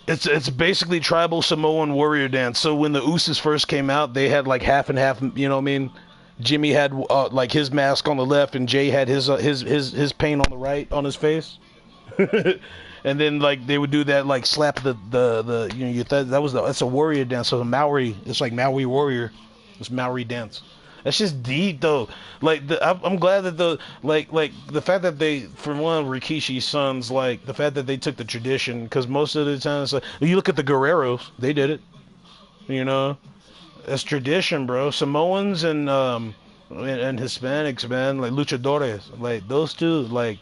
it's basically tribal Samoan warrior dance. So when the Usos first came out, they had like half and half. You know what I mean? Jimmy had like his mask on the left, and Jay had his paint on the right on his face. And then like they would do that, like slap that's a warrior dance. So the Maori, it's like Maori warrior, it's Maori dance. That's just deep though. Like I'm glad that the fact that they, for one, Rikishi's sons, like the fact that they took the tradition, because most of the time it's like you look at the Guerreros, they did it. It's tradition, bro. Samoans and Hispanics, man, like luchadores, like those two, like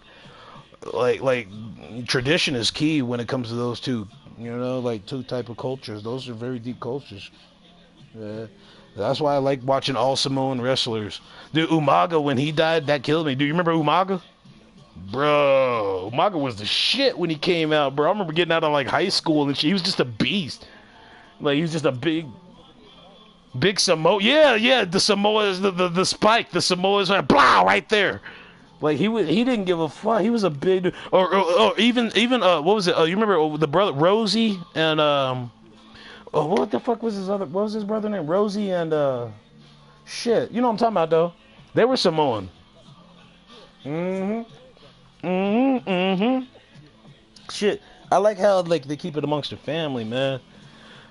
tradition is key when it comes to those two. Like two type of cultures. Those are very deep cultures. Yeah. That's why I like watching all Samoan wrestlers. Dude, Umaga, when he died, that killed me. Do you remember Umaga? Bro, Umaga was the shit when he came out, bro. I remember getting out of like high school and shit. He was just a beast. Like he was just a big Samoa. Yeah, the Samoas, the spike, the Samoas, blah, right there. Like he didn't give a fuck. He was a big dude. Or even what was it? You remember the brother Rosie and what the fuck was what was his brother name? Rosie and shit. You know what I'm talking about though. They were Samoan. Shit. I like how like they keep it amongst the family, man.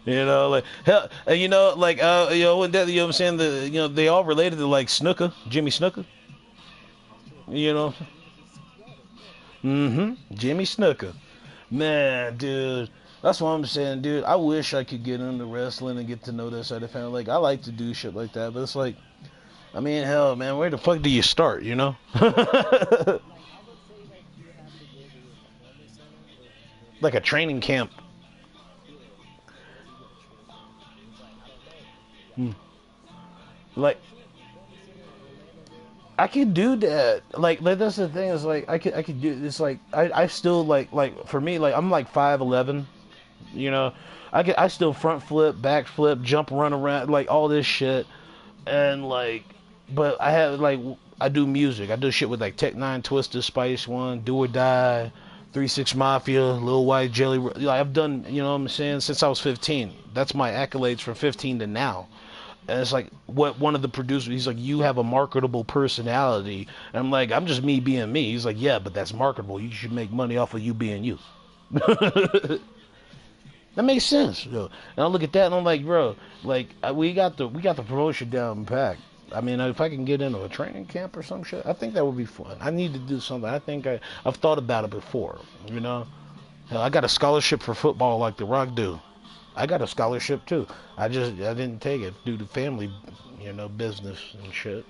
Like hell, like when that, what I'm saying, they all related to like Snuka, Jimmy Snuka. Jimmy Snuka. Man, dude. That's what I'm saying, dude. I wish I could get into wrestling and get to know that side of family. Like, I like to do shit like that, but it's like, I mean, hell, man, where the fuck do you start, Like a training camp. Like, I could do that. Like that's the thing, is like I could do this. Like I still like for me, like I'm like 5'11", I still front flip, back flip, jump, run around, like all this shit. And like, but I do music. I do shit with like Tech 9, Twisted, Spice One, Do or Die, 3-6 Mafia, Lil White, Jelly. Like I've done, what I'm saying, since I was 15. That's my accolades from 15 to now. And it's like what one of the producers, he's like, you have a marketable personality. And I'm like, I'm just me being me. He's like, yeah, but that's marketable. You should make money off of you being you. That makes sense. And I look at that and I'm like, bro, like we got the promotion down packed. I mean, if I can get into a training camp or some shit, I think that would be fun. I need to do something. I think I've thought about it before. Hell, I got a scholarship for football like The Rock do. I got a scholarship too. I didn't take it due to family, business and shit.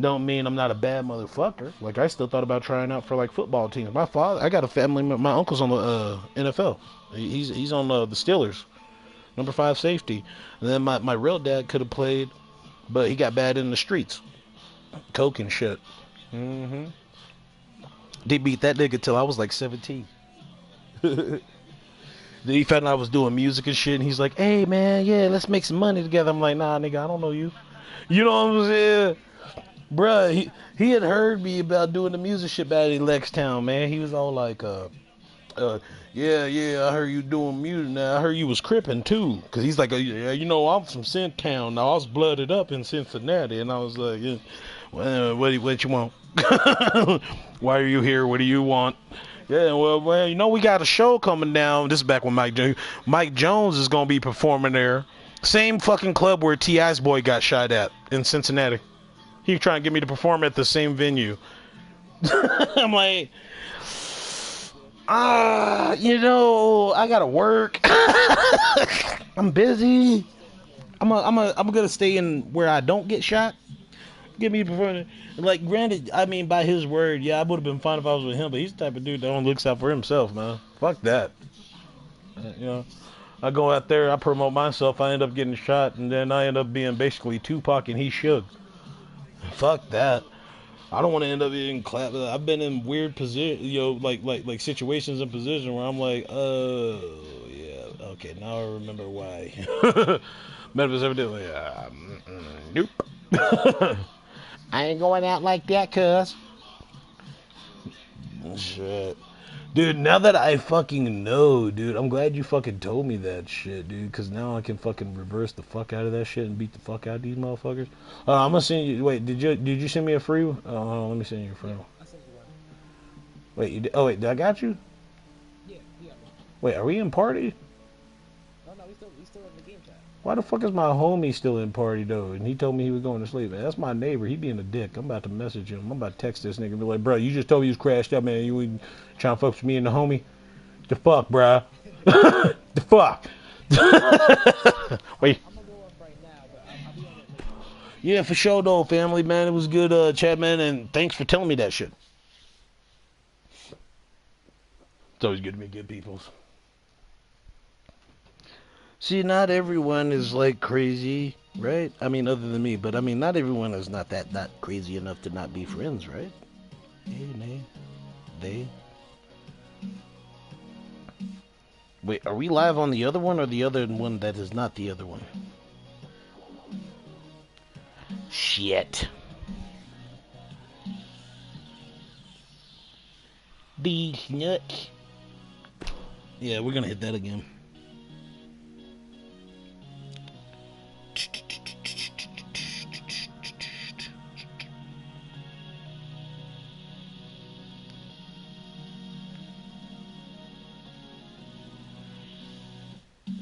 Don't mean I'm not a bad motherfucker. Like I still thought about trying out for like football teams. My father, I got a family. My uncle's on the NFL. He's on the Steelers, number 5 safety. And then my real dad could have played, but he got bad in the streets, coke and shit. They beat that nigga till I was like 17. Then he found out I was doing music and shit, and he's like, "Hey man, yeah, let's make some money together." I'm like, "Nah, nigga, I don't know you." You know what I'm saying? Bruh, he had heard me about doing the music shit back in Lextown, man. He was all like, yeah, I heard you doing music now. I heard you was crippin' too. Cause he's like, yeah, you know, I'm from Centtown. Now I was blooded up in Cincinnati. And I was like, yeah, well, what you want? Why are you here? What do you want? Yeah, well, you know, we got a show coming down. This is back when Mike Jones is gonna be performing there. Same fucking club where T.I.'s boy got shot at in Cincinnati. He trying to get me to perform at the same venue. I'm like, you know, I gotta work. I'm busy. I'm gonna stay in where I don't get shot. Give me performing. Like, granted, I mean, by his word, yeah, I would have been fine if I was with him, but he's the type of dude that only looks out for himself, man. Fuck that. You know, I go out there, I promote myself, I end up getting shot, and then I end up being basically Tupac and he Suge. Fuck that. I don't want to end up in clap. I've been in weird position, you know, like situations and positions where I'm like, oh yeah, okay, now I remember why. Memphis evidently, nope. I ain't going out like that, cuz. Shit. Dude, now that I fucking know, dude, I'm glad you fucking told me that shit, dude, because now I can fucking reverse the fuck out of that shit and beat the fuck out of these motherfuckers. I'm gonna send you, wait, did you send me a free one? Oh, hold on, let me send you a free one. I sent you one. Wait, you did, oh wait, did I got you? Yeah, yeah. Wait, are we in party? No, we still in the game chat. Why the fuck is my homie still in party though? And he told me he was going to sleep. Man, that's my neighbor. He being a dick. I'm about to message him. I'm about to text this nigga and be like, bro, you just told me you was crashed out, man. You ain't trying to fuck with me and the homie? The fuck, bro? The fuck? Wait. I'm gonna go up right now, but I'll be on it later. Yeah, for sure though, family, man. It was good, chat, man, and thanks for telling me that shit. It's always good to meet good people. See, not everyone is like crazy, right? I mean, other than me, but I mean, not everyone is not crazy enough to not be friends, right? Hey, nay, they. Wait, are we live on the other one or the other one that is not the other one? Shit. These nuts. Yeah, we're gonna hit that again.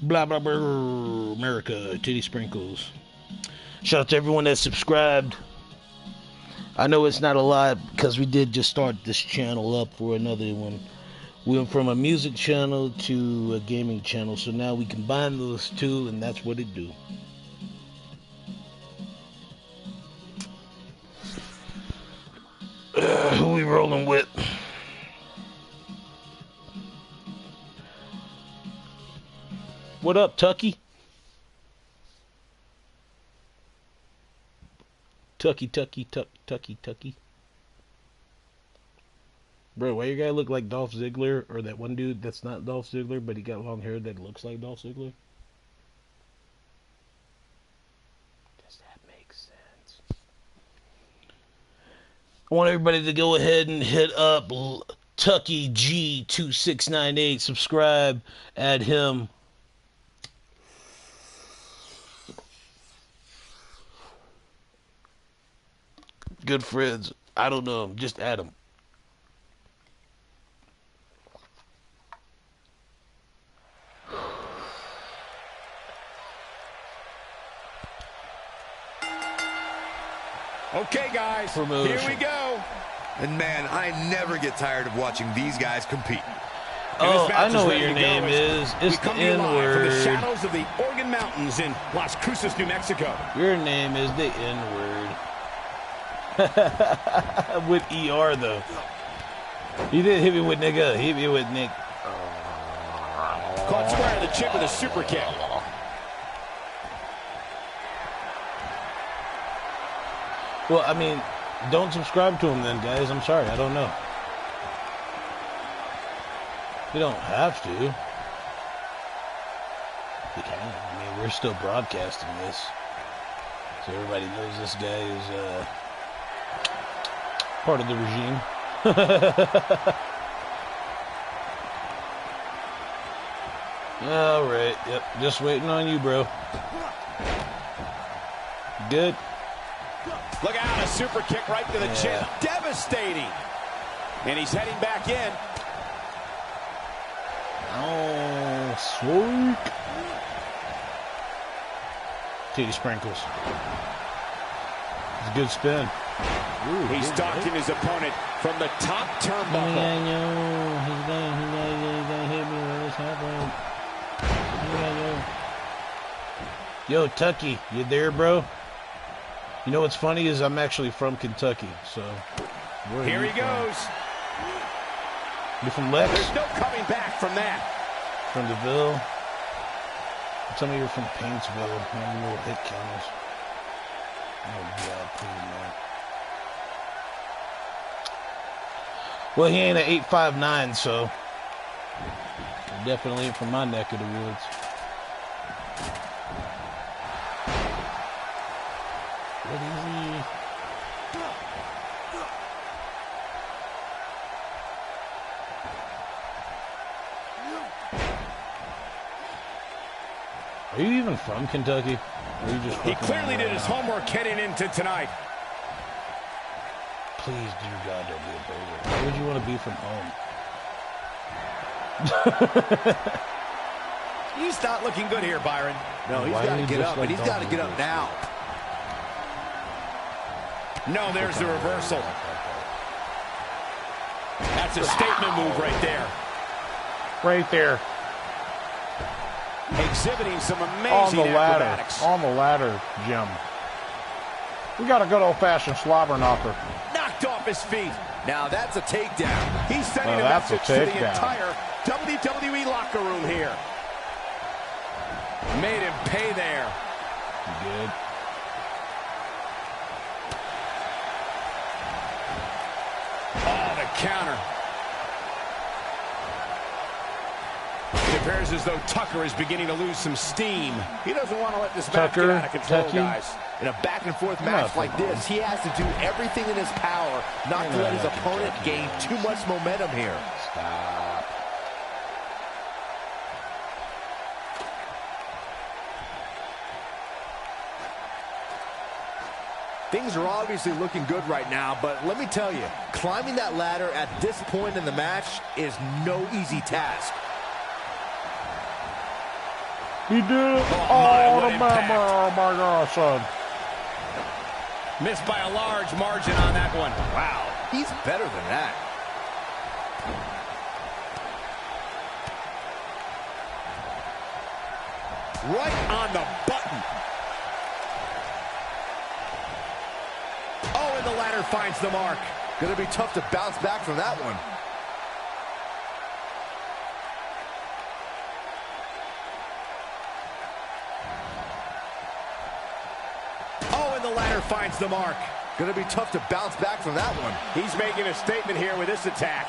Blah blah blah. America, titty sprinkles. Shout out to everyone that subscribed. I know it's not a lot because we did just start this channel up for another one. We went from a music channel to a gaming channel, so now we combine those two, and that's what it do. Who we rolling with? What up, Tucky? Tucky. Bro, why you guy look like Dolph Ziggler, or that one dude that's not Dolph Ziggler, but he got long hair that looks like Dolph Ziggler? Does that make sense? I want everybody to go ahead and hit up Tucky G2698, subscribe, add him. Good friends. I don't know him. Just add him. Okay, guys, Promotion. Here we go. And man, I never get tired of watching these guys compete. Oh, I know what your name is. It's the N-word. From the shadows of the Organ Mountains in Las Cruces, New Mexico. Your name is the N-word. With ER, though. He didn't hit me with nigga. He hit me with Nick. Caught square to the chin with a super kick. Well, I mean, don't subscribe to him then, guys. I'm sorry. I don't know. You don't have to. You can. I mean, we're still broadcasting this. So everybody knows this guy is part of the regime. All right. Yep. Just waiting on you, bro. Good. Look out, a super kick right to the chin. Devastating. And he's heading back in. Oh, sweet. Titty sprinkles. It's a good spin. Ooh, he's stalking his opponent from the top turnbuckle. Yeah, I know. He's gonna hit me with this happening. Yo, Tucky, you there, bro? You know what's funny is I'm actually from Kentucky, so. Here he goes. You from Lex? There's no coming back from that. From DeVille? Tell me you're from Paintsville. Man, little hit counters. Oh, God, please, man. Well, he ain't an 8'5'9", so. Definitely ain't from my neck of the woods. What is he? Are you even from Kentucky? Or are you just he clearly did his homework heading into tonight. Please, dear God, don't be a burger. Why would you want to be from home? He's not looking good here, Byron. No, he's got to get up, and he's got to get up now. No, there's the reversal. That's a statement move right there. Right there. Exhibiting some amazing acrobatics. On the ladder, Jim. We got a good old-fashioned slobber knocker. Knocked off his feet. Now that's a takedown. He's sending a that's message to the entire WWE locker room here. Made him pay there. Good. Oh, the counter. It appears as though Tucker is beginning to lose some steam. He doesn't want to let this match get out of control, guys. In a back-and-forth match like this, he has to do everything in his power not to let his opponent gain too much momentum here. Stop. Things are obviously looking good right now, but let me tell you, climbing that ladder at this point in the match is no easy task. He did it. Oh, the member. Oh, my God, son. Missed by a large margin on that one. Wow, he's better than that. Right on the button. Oh, and the ladder finds the mark. Gonna be tough to bounce back from that one. The ladder finds the mark. Gonna be tough to bounce back from that one. He's making a statement here with this attack.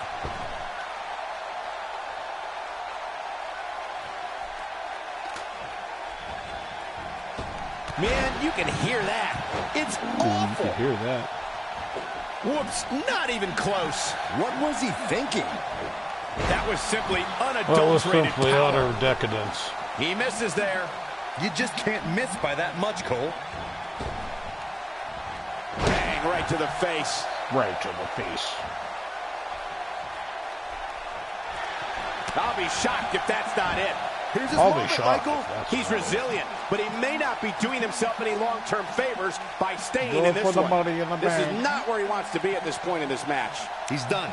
Man, you can hear that. It's awful. You can hear that. Whoops, not even close. What was he thinking? That was simply unadulterated power. Utter decadence. He misses there. You just can't miss by that much, Cole. Bang, right to the face. Right to the face. I'll be shocked if that's not it. Here's his moment, Michael. He's resilient, but he may not be doing himself any long-term favors by staying in this one. This is not where he wants to be at this point in this match. He's done.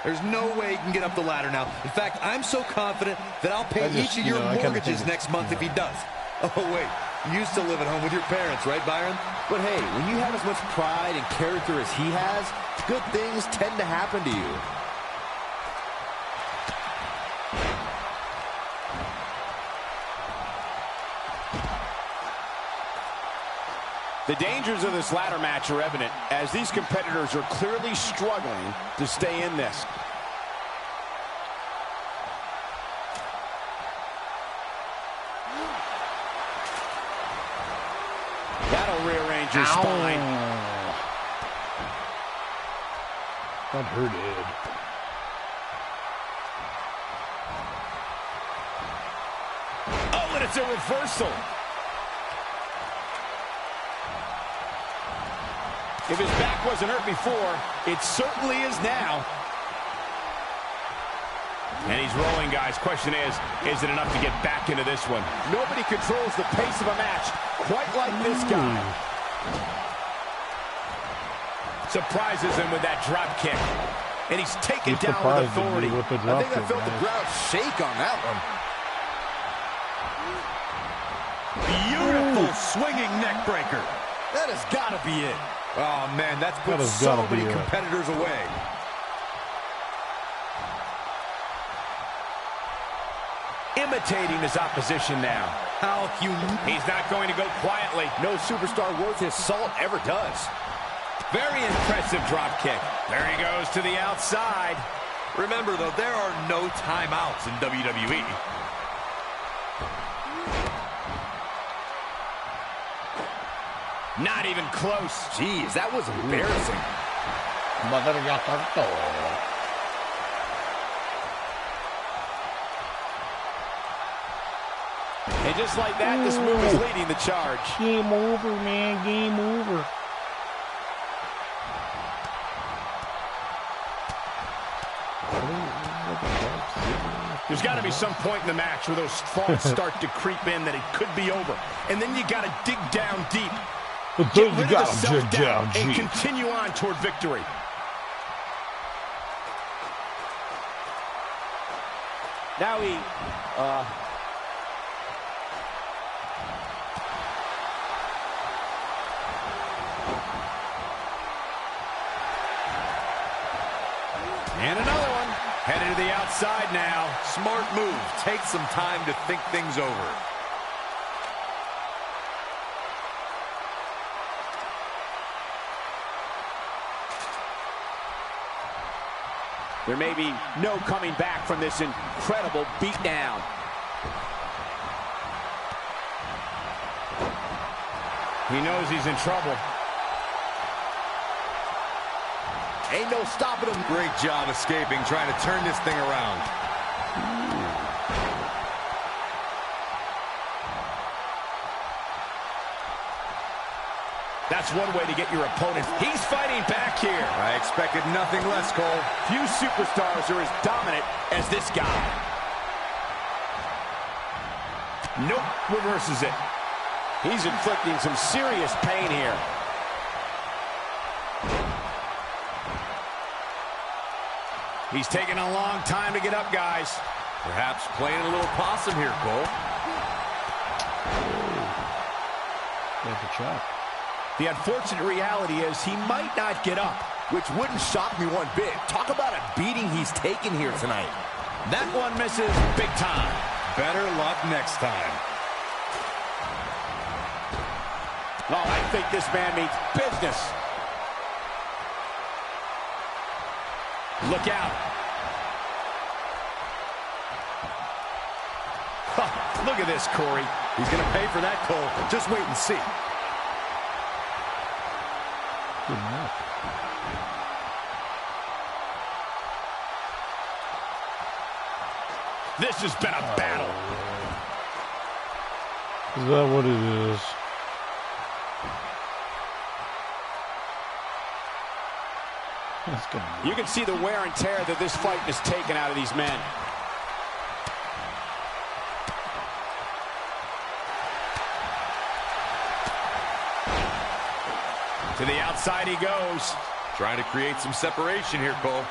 There's no way he can get up the ladder now. In fact, I'm so confident that I'll pay each of your mortgages next month if he does. Oh, wait. You used to live at home with your parents, right, Byron? But hey, when you have as much pride and character as he has, good things tend to happen to you. The dangers of this ladder match are evident, as these competitors are clearly struggling to stay in this. your spine. That hurted. Oh, and it's a reversal. If his back wasn't hurt before, it certainly is now. And he's rolling, guys. Question is it enough to get back into this one? Nobody controls the pace of a match quite like this guy. Surprises him with that drop kick. And he's taken down with authority. I think I felt the ground shake on that one. Beautiful swinging neck breaker. That has got to be it. Oh, man, that's put That so many competitors away. Imitating his opposition now. How unique. He's not going to go quietly. No superstar worth his salt ever does. Very impressive drop kick. There he goes to the outside. Remember, though, there are no timeouts in WWE. Not even close. Jeez, that was embarrassing. And just like that, this move is leading the charge. Game over, man. Game over. There's got to be some point in the match where those thoughts start to creep in that it could be over. And then you got to dig down deep. But Get then rid you of got the to dig down self-doubt and deep. continue on toward victory. Now he, and another one. Headed to the outside now. Smart move. Take some time to think things over. There may be no coming back from this incredible beatdown. He knows he's in trouble. Ain't no stopping him. Great job escaping, trying to turn this thing around. That's one way to get your opponent. He's fighting back here. I expected nothing less, Cole. Few superstars are as dominant as this guy. Nope, reverses it. He's inflicting some serious pain here. He's taking a long time to get up, guys. Perhaps playing a little possum here, Cole. Got the chop. The unfortunate reality is he might not get up. Which wouldn't shock me one bit. Talk about a beating he's taken here tonight. That one misses big time. Better luck next time. Oh, I think this man means business. Look out. Huh, look at this, Corey. He's going to pay for that, Cole. Just wait and see. Good enough. This has been a battle. Is that what it is? That's gonna be You can see the wear and tear that this fight has taken out of these men. To the outside he goes. Trying to create some separation here, Cole.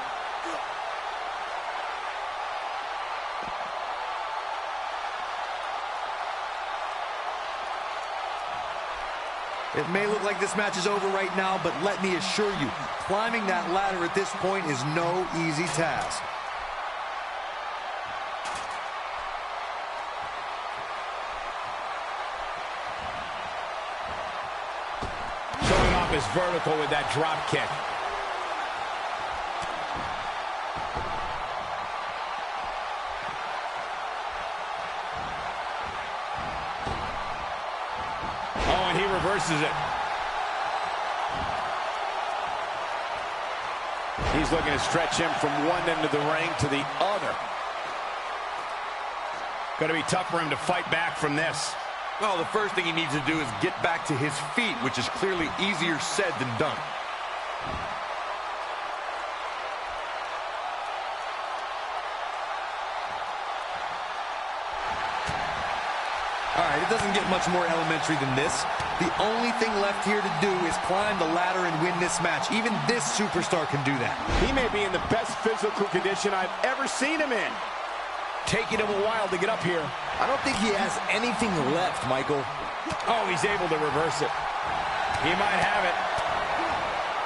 It may look like this match is over right now, but let me assure you, climbing that ladder at this point is no easy task. Showing off his vertical with that drop kick. Oh, and he reverses it. He's looking to stretch him from one end of the ring to the other. Going to be tough for him to fight back from this. Well, the first thing he needs to do is get back to his feet, which is clearly easier said than done. All right, it doesn't get much more elementary than this. The only thing left here to do is climb the ladder and win this match. Even this superstar can do that. He may be in the best physical condition I've ever seen him in. Taking him a while to get up here. I don't think he has anything left, Michael. Oh, he's able to reverse it. He might have it.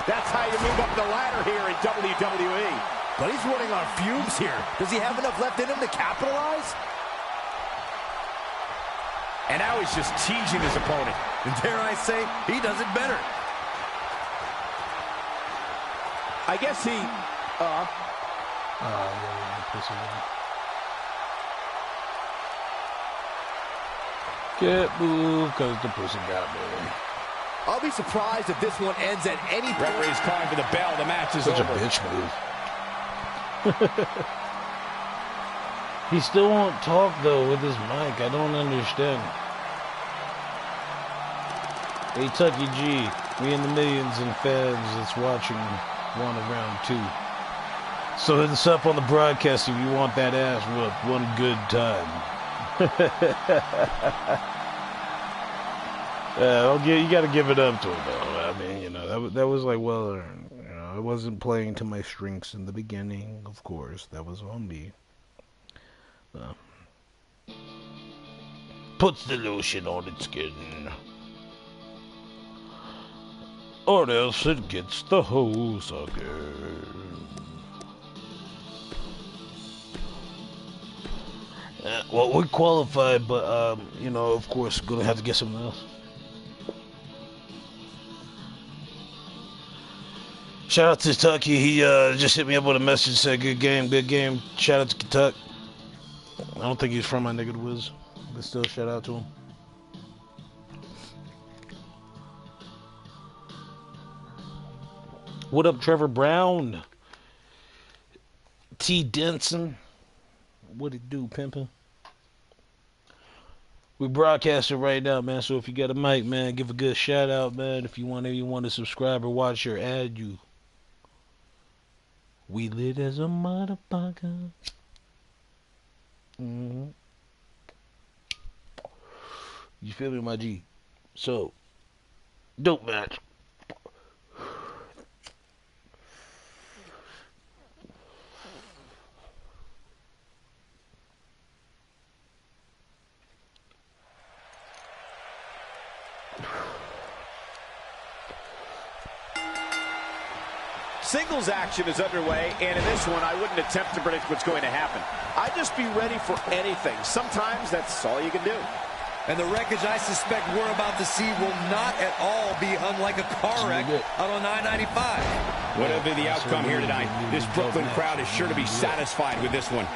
That's how you move up the ladder here in WWE. But he's running on fumes here. Does he have enough left in him to capitalize? And now he's just teasing his opponent. And dare I say, he does it better. I guess he, Get moved because the pussy got me. I'll be surprised if this one ends at any point. Referee's calling for the bell. The match is Such over. a bitch move. He still won't talk, though, with his mic. I don't understand. Hey, Tucky G, we in the millions and fans that's watching one around two. So hit us up on the broadcast if you want that ass whooped one good time. You got to give it up to him, though. I mean, you know, that was like well earned. You know, I wasn't playing to my strengths in the beginning, of course. That was on me. Puts the lotion on its skin, or else it gets the hose again. Well, we qualified, but you know, of course, gonna have to get something else. Shout out to Tucky. He just hit me up with a message, said good game, good game. Shout out to Kentucky. I don't think he's from my nigga Wiz, but still shout out to him. What up, Trevor Brown? T. Denson. What it do, pimpin'? We broadcasting right now, man. So if you got a mic, man, give a good shout out, man. If you want to subscribe or watch or add you. We lit as a motherfucker. Mm-hmm. You feel me, my G? So, dope match. Singles action is underway, and in this one, I wouldn't attempt to predict what's going to happen. I'd just be ready for anything. Sometimes that's all you can do. And the wreckage I suspect we're about to see will not at all be unlike a car wreck out on I-95. Whatever the outcome here tonight, this Brooklyn crowd is sure to be satisfied with this one.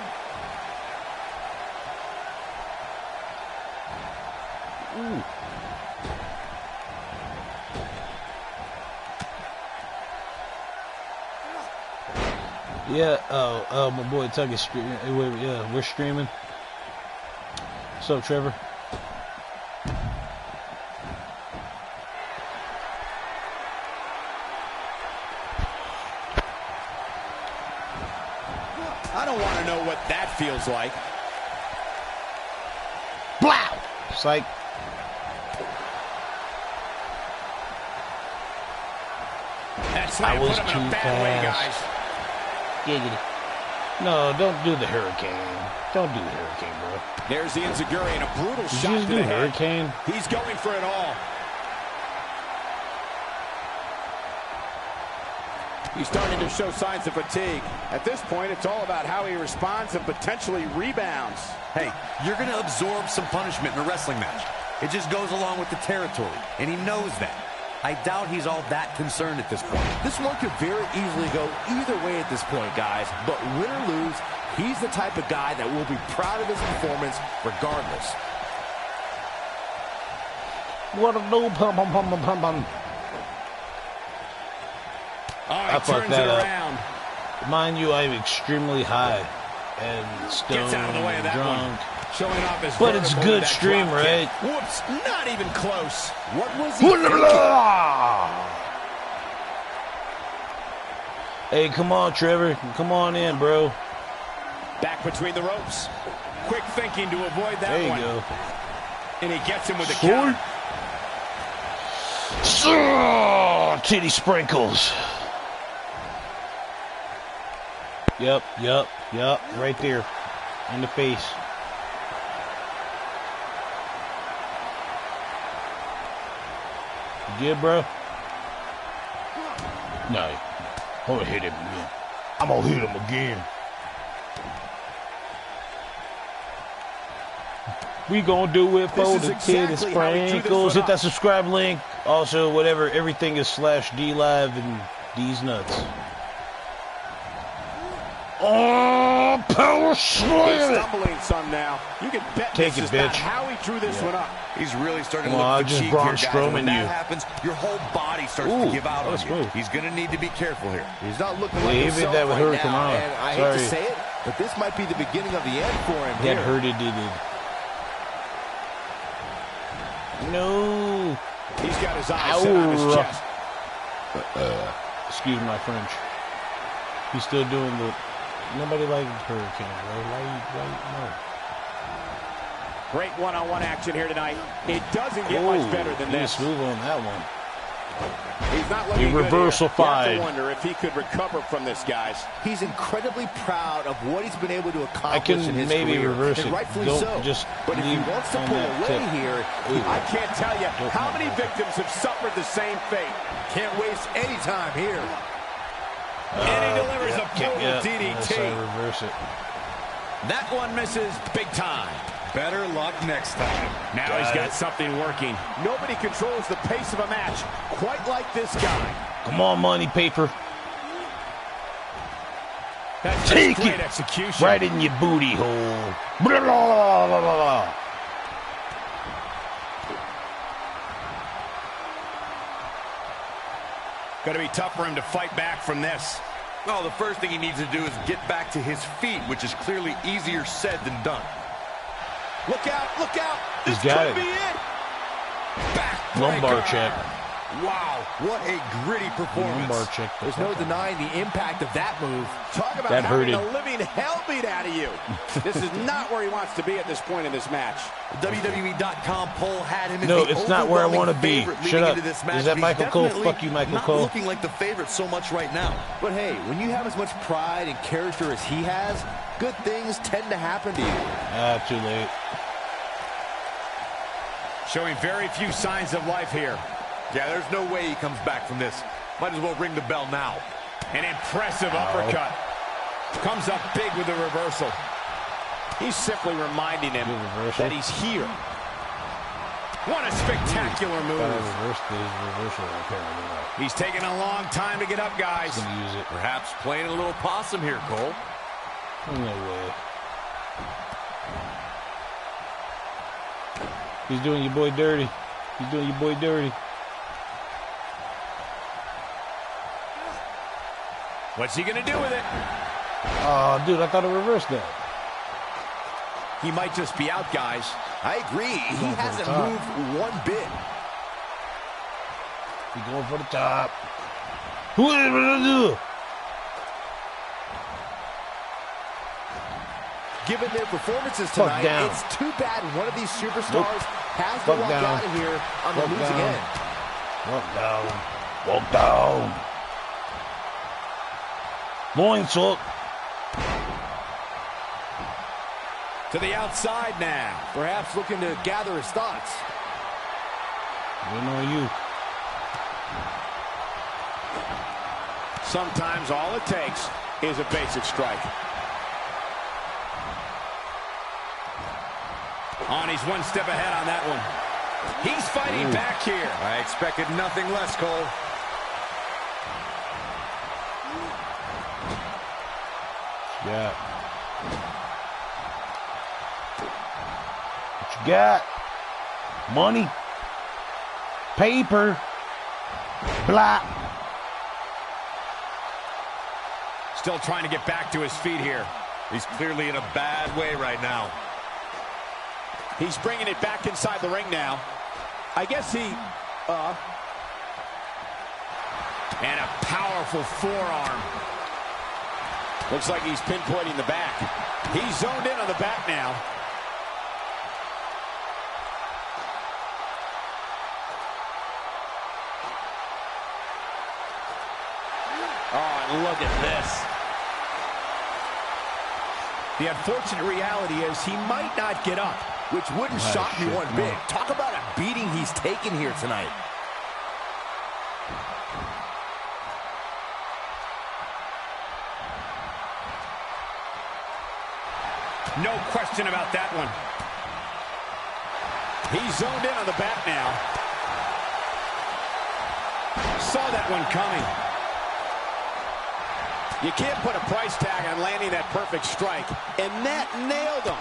Ooh. Yeah, my boy Tuggy's streaming. Yeah, we're streaming. What's up, Trevor? I don't want to know what that feels like. Blow! Psych. That's why I was put him in a bad way, guys. Giggity. No, don't do the hurricane. Don't do the hurricane, bro. There's the Enziguri and a brutal Did shot you just to do the head. hurricane? He's going for it all. He's starting to show signs of fatigue. At this point, it's all about how he responds and potentially rebounds. Hey, you're going to absorb some punishment in a wrestling match. It just goes along with the territory, and he knows that. I doubt he's all that concerned at this point. This one could very easily go either way at this point, guys. But win or lose, he's the type of guy that will be proud of his performance regardless. What a no pum pum pum pum pum. Oh, he turns it around. Mind you, I'm extremely high and stoned Gets out of the way of and that drunk. one. Showing off his But it's vertical good with that stream, drop right? kick. Whoops, not even close. What was he thinking? Hey, come on, Trevor. Come on in, bro. Back between the ropes. Quick thinking to avoid that There you one. go. And he gets him with the count. Titty sprinkles. Yep. Right there. In the face. You good, bro? No. I'm gonna hit him again. I'm gonna hit him again. We gonna do it for the titty sprinkles. Hit that subscribe link. Also, whatever, everything is /D-Lyve and D's nuts. Oh, power slam! He's stumbling some now. You can bet Take this it, is bitch. not how he drew this one up. He's really starting to Come on, look just fatigued Braun here, guys. And when Strowman that you. happens, your whole body starts to give out on you. He's going to need to be careful here. He's not looking Yeah, like he did himself that with right Hurricane now, Rana. and I hate to Sorry. say it, but this might be the beginning of the end for him That here. hurted it. No. He's got his eyes set on his Ow. chest. Excuse my French. He's still doing the. Nobody likes Hurricane, bro. No. Great one-on-one action here tonight. It doesn't get much better than he this. was smooth on that one. He's not looking He good here. reversified. You have to wonder if he could recover from this, guys. He's incredibly proud of what he's been able to I accomplish can in his maybe career. reverse and it. rightfully Don't so. just But if he leave wants to on pull that away tip. here, I can't tell you Don't how mind many that. victims have suffered the same fate. Can't waste any time here. And he delivers a brutal Yes, I DDT. reverse it. That one misses big time. Better luck next time. Now he's got something working. Nobody controls the pace of a match quite like this guy. Come on, money paper. That's just Take great it execution. right in your booty hole. Blah, blah, blah, blah, blah. Going to be tough for him to fight back from this. Well, the first thing he needs to do is get back to his feet, which is clearly easier said than done. Look out, look out. He's This got could it. be it. Lumbar Backbreaker. check. Wow, what a gritty performance. Lumbar check. there's no denying the impact of that move. Talk about That having hurted. the living hell beat out of you. This is not where he wants to be at this point in this match. The WWE.com poll had him as No, the it's not where I overwhelming wanna be. favorite Shut leading up. into this match, Is that but he's Michael Cole? definitely Fuck you, Michael not Cole. looking like the favorite so much right now. But hey, when you have as much pride and character as he has, good things tend to happen to you. Too late. Showing very few signs of life here. Yeah, there's no way he comes back from this. Might as well ring the bell now. An impressive uppercut. Comes up big with the reversal. He's simply reminding him Good reversal. that he's here. What a spectacular Gotta move. reverse his reversal apparently. He's taking a long time to get up, guys. He's gonna use it. Perhaps playing a little possum here, Cole. No way. He's doing your boy dirty. He's doing your boy dirty. What's he going to do with it? Oh, dude, I thought I reversed that. He might just be out, guys. I agree. He going for the hasn't top. moved one bit. He's going for the top. What are you gonna do? Given their performances Fuck tonight, down. it's too bad one of these superstars Nope. has to Fuck walk down. out of here on the Fuck losing down. end. Walk down. Walk down. Loinsult. To the outside now. Perhaps looking to gather his thoughts. Waiting on you. Sometimes all it takes is a basic strike. On, he's one step ahead on that one. He's fighting back here. I expected nothing less, Cole. Yeah. What you got? Money? Paper? Blah. still trying to get back to his feet here. He's clearly in a bad way right now. He's bringing it back inside the ring now. I guess he... And a powerful forearm. Looks like he's pinpointing the back. He's zoned in on the back now. Oh, and look at this. The unfortunate reality is he might not get up. Which wouldn't shock me one bit. Talk about a beating he's taken here tonight. No question about that one. He's zoned in on the back now. Saw that one coming. You can't put a price tag on landing that perfect strike, and that nailed him.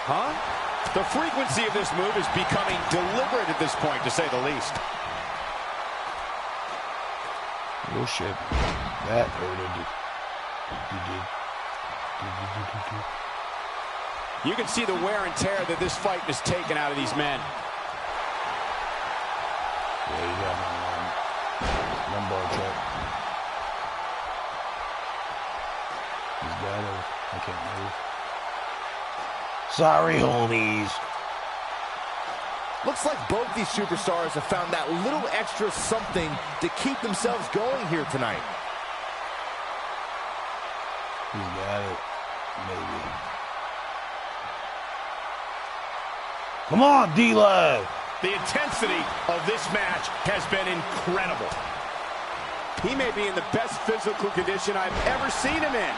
Huh? The frequency of this move is becoming deliberate at this point, to say the least. Oh shit. That hurted. You can see the wear and tear that this fight has taken out of these men. Yeah, you got my lumbar check. He's got it. I can't move. Sorry, homies. Looks like both these superstars have found that little extra something to keep themselves going here tonight. He's got it. Maybe. Come on, D-Lyve. The intensity of this match has been incredible. He may be in the best physical condition I've ever seen him in.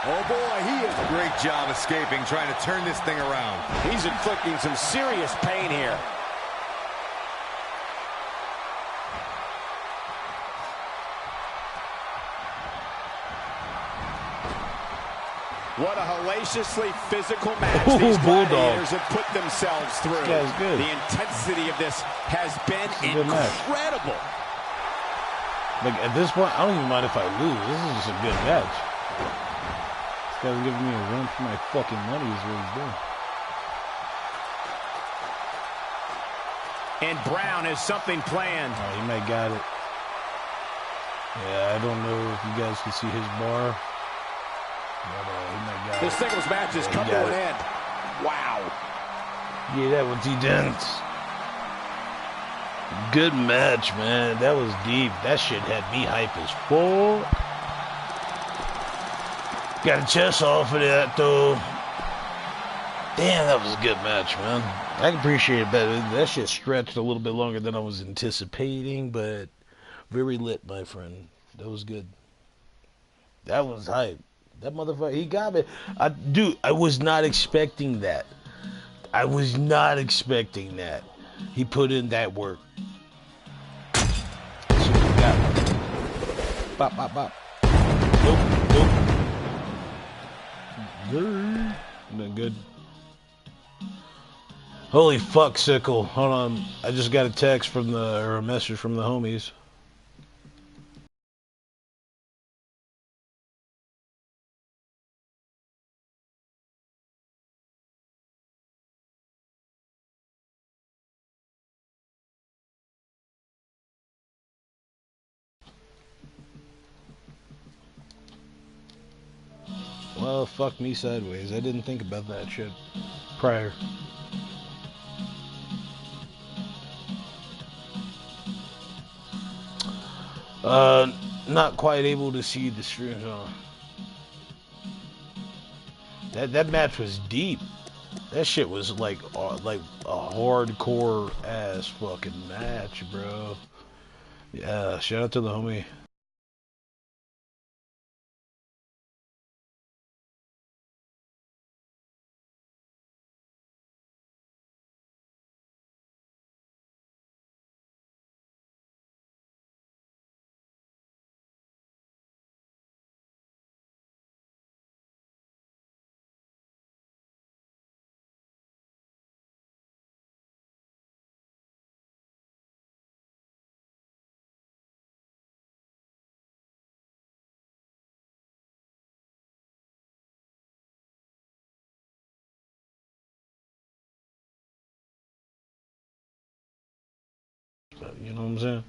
Oh boy, he is a great job escaping, trying to turn this thing around. He's inflicting some serious pain here. What a hellaciously physical match these gladiators have put themselves through. This guy's good. The intensity of this has been incredible. Like, at this point, I don't even mind if I lose. This is just a good match. This guy's giving me a run for my fucking money is what he's doing. And Brown has something planned. Oh, he might got it. Yeah, I don't know if you guys can see his bar. But, he might got this it. singles match has come to an end. Wow. Yeah, that was dense. Good match, man. That was deep. That shit had me hype as fuck. Got a chest off of that, though. Damn, that was a good match, man. I can appreciate it better. That shit stretched a little bit longer than I was anticipating, but very lit, my friend. That was good. That was hype. That motherfucker, he got me. Dude, I was not expecting that. I was not expecting that. He put in that work. So he got me. Bop, bop, bop. Nope, nope. Been good. Holy fuck, Sickle. Hold on. I just got a text from or a message from the homies. Well, fuck me sideways. I didn't think about that shit prior. Not quite able to see the stream. That match was deep. That shit was like a hardcore ass fucking match, bro. Yeah, shout out to the homie. You know what I'm saying?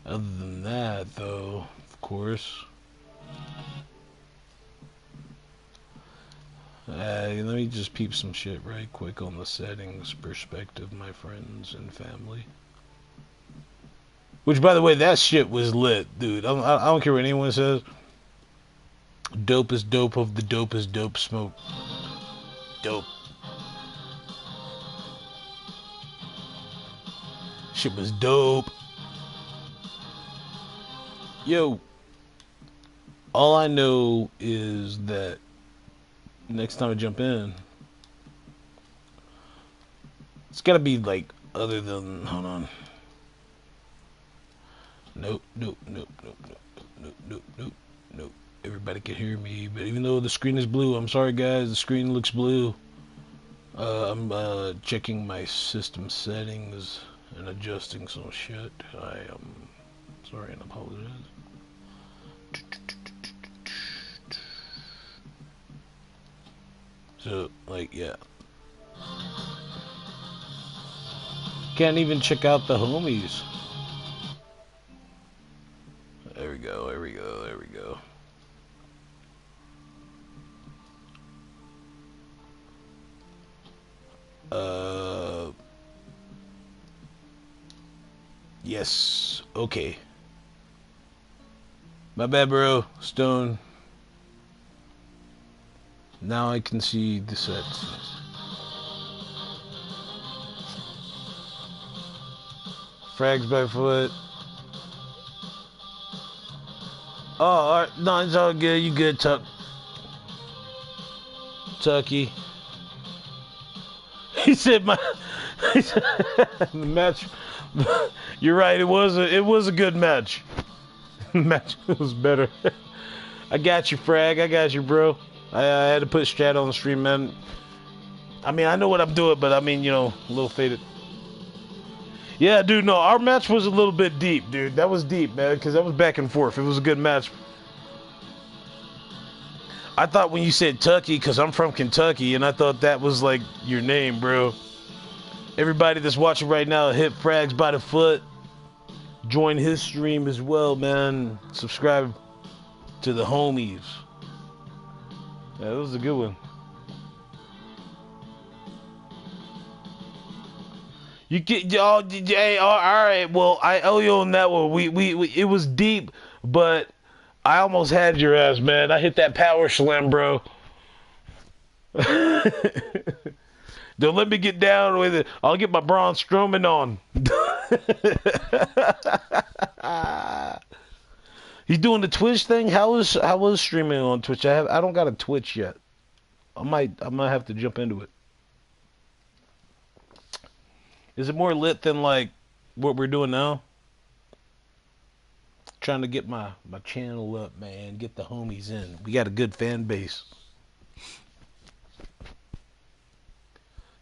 Other than that, though, of course. Let me just peep some shit right quick on the settings perspective, my friends and family. Which, by the way, that shit was lit, dude. I don't care what anyone says. Dope is dope of the dope is dope smoke. Dope. Shit was dope. Yo. All I know is that next time I jump in, it's gotta be like other than, hold on. Nope, nope, nope, nope, nope, nope, nope, nope, nope. Everybody can hear me, but even though the screen is blue, I'm sorry guys, the screen looks blue. I'm checking my system settings and adjusting some shit. I am sorry and apologize. So, like, yeah. Can't even check out the homies. There we go, there we go, there we go. Yes, okay. My bad, bro. Stone. Now I can see the sets. Frags by foot. Oh, all right. No, it's all good. You good, Tucky. He said the match. You're right. It was a good match. The match was better. I got you, Frag. I got you, bro. I had to put Strat on the stream, man. I mean, I know what I'm doing, but I mean, you know, a little faded. Yeah, dude, no, our match was a little bit deep, dude. That was deep, man, because that was back and forth. It was a good match. I thought when you said Tucky, because I'm from Kentucky, and I thought that was like your name, bro. Everybody that's watching right now, hit Frags by the foot. Join his stream as well, man. Subscribe to the homies. Yeah, that was a good one. You get y'all. Hey, all right. Well, I owe you on that one. We it was deep, but I almost had your ass, man. I hit that power slam, bro. Don't let me get down with it. I'll get my Braun Strowman on. He's doing the Twitch thing. How was streaming on Twitch? I don't got a Twitch yet. I might have to jump into it. Is it more lit than like what we're doing now? Trying to get my channel up, man. Get the homies in. We got a good fan base.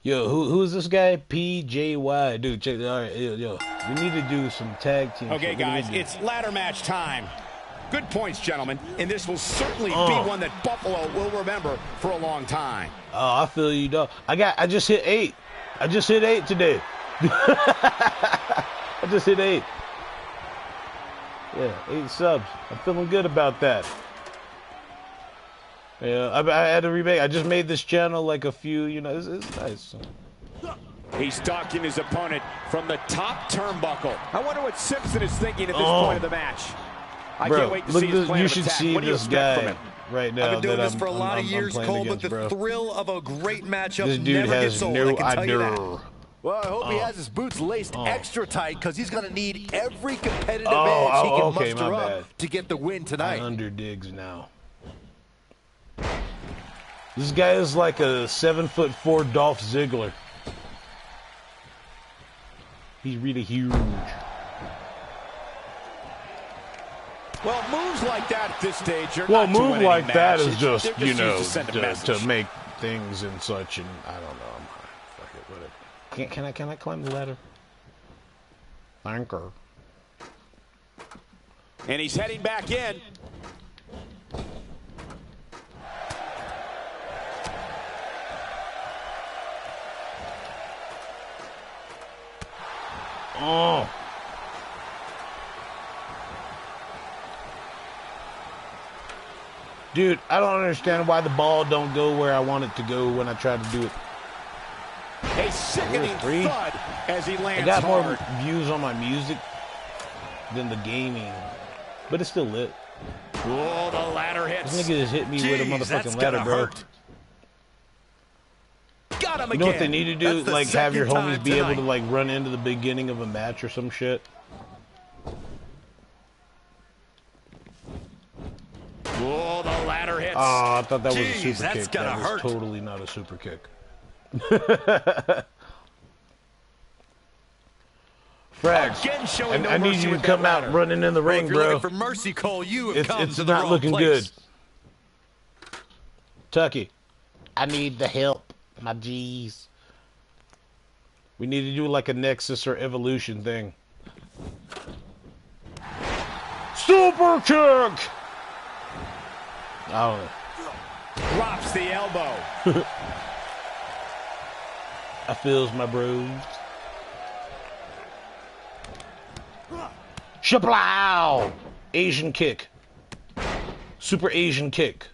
Yo, who is this guy? PJY, dude. Check. All right, yo, we need to do some tag team. Okay, guys, it's ladder match time. Good points, gentlemen, and this will certainly be one that Buffalo will remember for a long time. Oh, I feel you, dog. I just hit 8. I just hit 8 today. I just hit 8. Yeah, 8 subs. I'm feeling good about that. Yeah, I had to remake. I just made this channel like a few, you know, it's nice. He's stalking his opponent from the top turnbuckle. I wonder what Simpson is thinking at this point of the match. I can't wait to see his plan of attack. You should see this guy right now. I've been doing this for a lot of years, Cole, but the thrill of a great matchup this dude never has gets old. no I can tell you idea. that. Well, I hope he has his boots laced extra tight because he's going to need every competitive edge he can muster up to get the win tonight. Underdigs now. This guy is like a 7'4" Dolph Ziggler. He's really huge. Well, moves like that at this stage are well, not to move win like any that match. is just, you know, to to make things and such, and I don't know. Fuck it, whatever. Can I climb the ladder? Anchor. And he's heading back in. Oh. Dude, I don't understand why the ball don't go where I want it to go when I try to do it. A sickening thud as he lands I got more hard. views on my music than the gaming, but it's still lit. Oh, the ladder hits. This nigga just hit me with a motherfucking ladder, bro. Hurt. Got him You know what they again. need to do? That's Like the have your second homies time be able to tonight. like run into the beginning of a match or some shit. Oh, the ladder hits. Oh, I thought that was a Jeez, super that's kick. gotta That was hurt. totally not a super kick. Frags, Again showing no I need mercy you to with that come out ladder. running in the Well, ring, if you're bro. looking for mercy, Cole, you have come It's to the not wrong looking place. good. Tucky, I need the help, my G's. We need to do like a Nexus or Evolution thing. Super kick! Oh, Drops the elbow. I feels my bros. Shablow! Asian kick. Super Asian kick.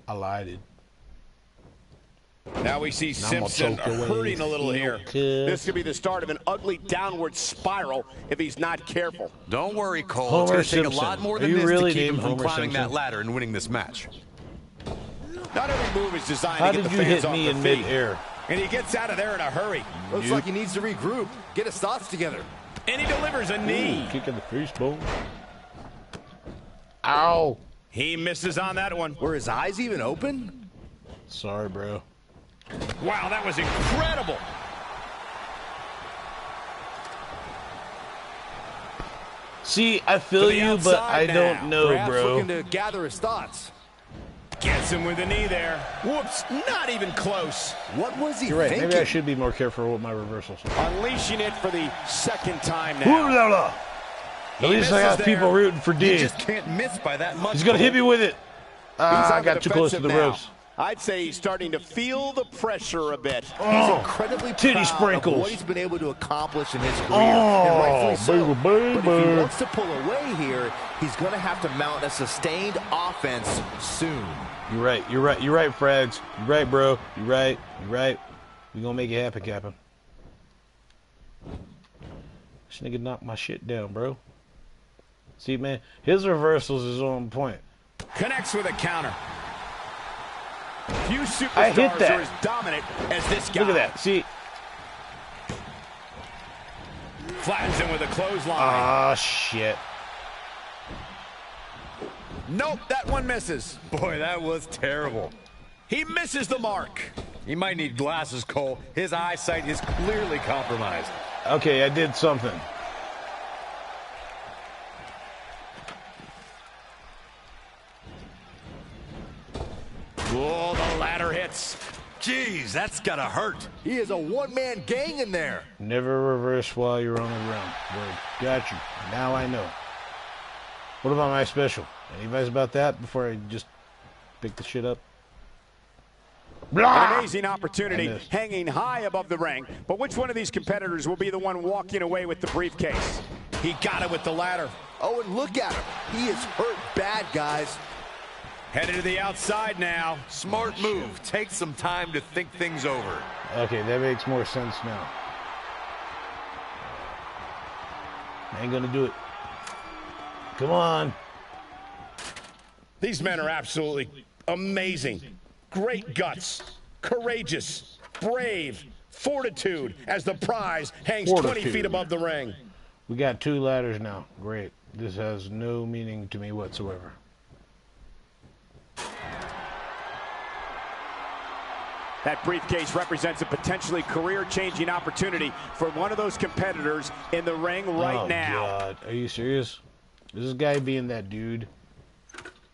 I lied it. Now we see I'm gonna Simpson choke your hurting ways. a little here. Okay. This could be the start of an ugly downward spiral if he's not careful. Don't worry, Cole. Homer it's going to take Simpson. a lot more Are than you this really to keep him named from Homer climbing Simpson? that ladder and winning this match. Not every move is designed How to get did the you fans hit off me their in feet. mid-air? And he gets out of there in a hurry. Looks Nope. like he needs to regroup, get his thoughts together. And he delivers a knee. Kick in the face, boy. Ow! He misses on that one. Were his eyes even open? Sorry, bro. Wow, that was incredible. See, I feel To the you, but outside I now. don't know, Perhaps bro. looking to gather his thoughts. Gets him with the knee there. Whoops, not even close. What was he You're right. thinking? Maybe I should be more careful with my reversals. Unleashing it for the second time Ooh now. la la. At least I got misses people there. rooting for You D. just can't miss by that much. He's gonna hit me with it. He's I on got too close to the defensive now. ropes. I'd say he's starting to feel the pressure a bit. He's Oh, incredibly titty proud sprinkles. of what he's been able to accomplish in his career. Oh, and rightfully so. baby, But if he baby. wants to pull away here, he's going to have to mount a sustained offense soon. You're right. You're right. You're right, Frags. You're right, bro. You're right. You're right. We gonna make it happen, Captain. This nigga knocked my shit down, bro. See, man, his reversals is on point. Connects with a counter. Few I hit superstars that. are as dominant as this guy. Look at that. See? Flattens him with a clothesline. Ah, shit. Nope, that one misses. Boy, that was terrible. He misses the mark. He might need glasses, Cole. His eyesight is clearly compromised. Okay, I did something. Oh, the ladder hits. Jeez, that's got to hurt. He is a one-man gang in there. Never reverse while you're on the ground. Word. Got you. Now I know. What about my special? Any advice about that before I just pick the shit up? An Blah! amazing opportunity I missed. hanging high above the ring. But which one of these competitors will be the one walking away with the briefcase? He got it with the ladder. Oh, and look at him. He is hurt bad, guys. Headed to the outside now. Smart move. Take some time to think things over. Okay, that makes more sense now. I ain't gonna do it. Come on. These men are absolutely amazing. Great guts, courageous, brave, fortitude as the prize hangs 20 Fortitude. feet above the ring. We got 2 ladders now. Great. This has no meaning to me whatsoever. That briefcase represents a potentially career-changing opportunity for one of those competitors in the ring right Oh, now. God. Are you serious? Is this guy being that dude?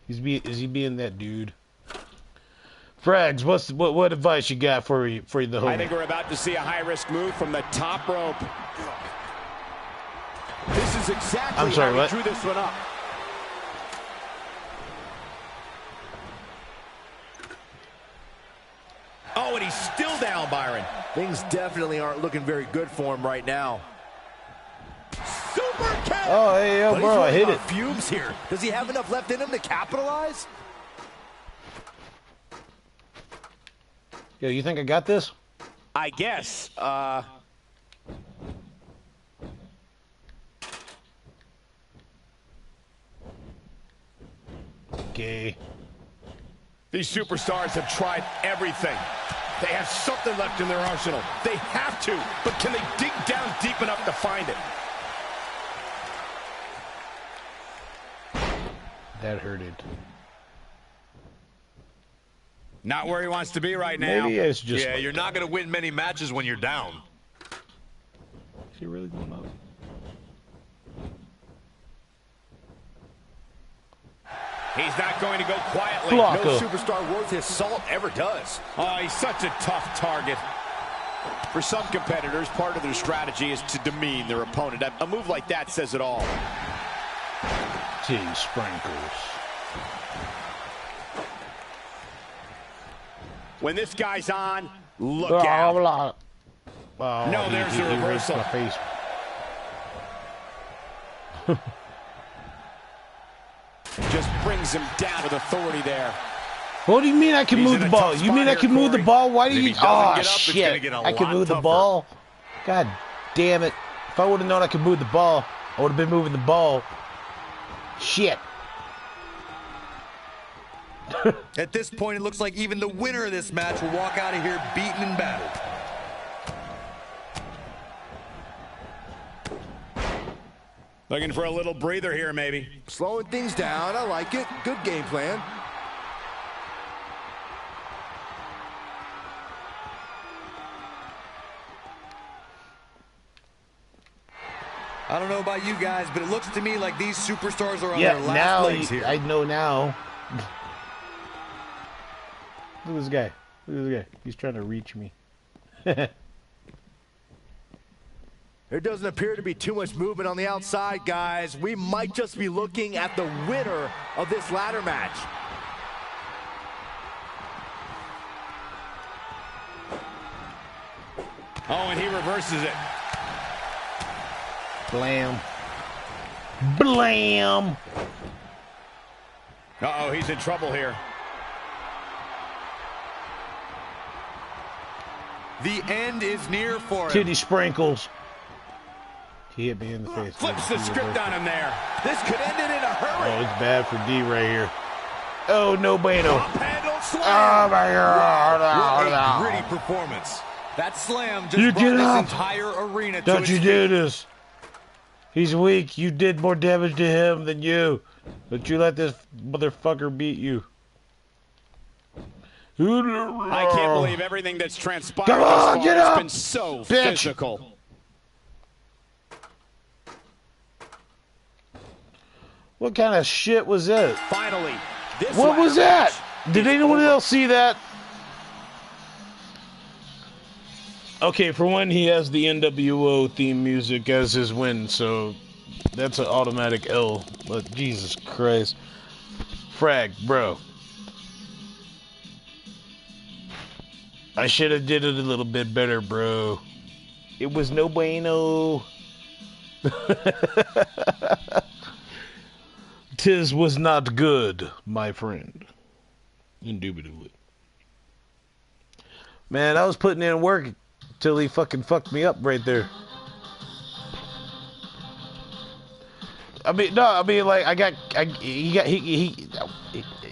Is he being that dude? Frags, what advice you got for the I homie? think we're about to see a high-risk move from the top rope. This is exactly I'm sorry, how what? he drew this one up. Oh, and he he's still down, Byron. Things definitely aren't looking very good for him right now. Super kick! Oh, hey, yo, But bro, I he's hit running it. on fumes here. Does he have enough left in him to capitalize? Yo, you think I got this? I guess. Okay. These superstars have tried everything. They have something left in their arsenal. They have to, but can they dig down deep enough to find it? That hurted. Not where he wants to be right now. Maybe it's just. Yeah, like you're not going to win many matches when you're down. Is he really going up? He's not going to go quietly. Block No up. superstar worth his salt ever does. Oh, he's such a tough target. For some competitors, part of their strategy is to demean their opponent. A move like that says it all. Tea sprinkles. When this guy's on, look out. Oh, No, there's the he raised reversal. my face. Just brings him down with authority there. What do you mean I can He's move in the a ball? tough You mean spot I can here, move the Corey. ball? Why do If you? he doesn't Oh get up, it's gonna shit! get a I can lot move the tougher. ball. God damn it! If I would have known I could move the ball, I would have been moving the ball. Shit! At this point, it looks like even the winner of this match will walk out of here beaten and battered. Looking for a little breather here, maybe. Slowing things down. I like it. Good game plan. I don't know about you guys, but it looks to me like these superstars are on Yeah, their last now legs here. I know now. Look at this guy. Look at this guy. He's trying to reach me. There doesn't appear to be too much movement on the outside, guys. We might just be looking at the winner of this ladder match. Oh, and he reverses it. Blam. Blam. Uh-oh, he's in trouble here. The end is near for him. Titty sprinkles. He hit me in the face. Flips the He script reversed on it. him there. This could end it in a hurry. Oh, it's bad for D right here. Oh, no bueno. Top handle slam. Oh, my God. What a gritty performance. That slam just You brought get this up. entire arena to Don't its you feet. do this. He's weak. You did more damage to him than you. Don't you let this motherfucker beat you. I can't believe everything that's transpired Come thus on, far get has up, been so bitch. physical. What kind of shit was that? Finally, this What was ladder that? match Did is anyone over. else see that? Okay, for one, he has the NWO theme music as his win, so that's an automatic L. But Jesus Christ. Frag, bro. I should have did it a little bit better, bro. It was no bueno. Tis was not good, my friend. Indubitably. Man, I was putting in work till he fucking fucked me up right there. I mean, no, I mean, like,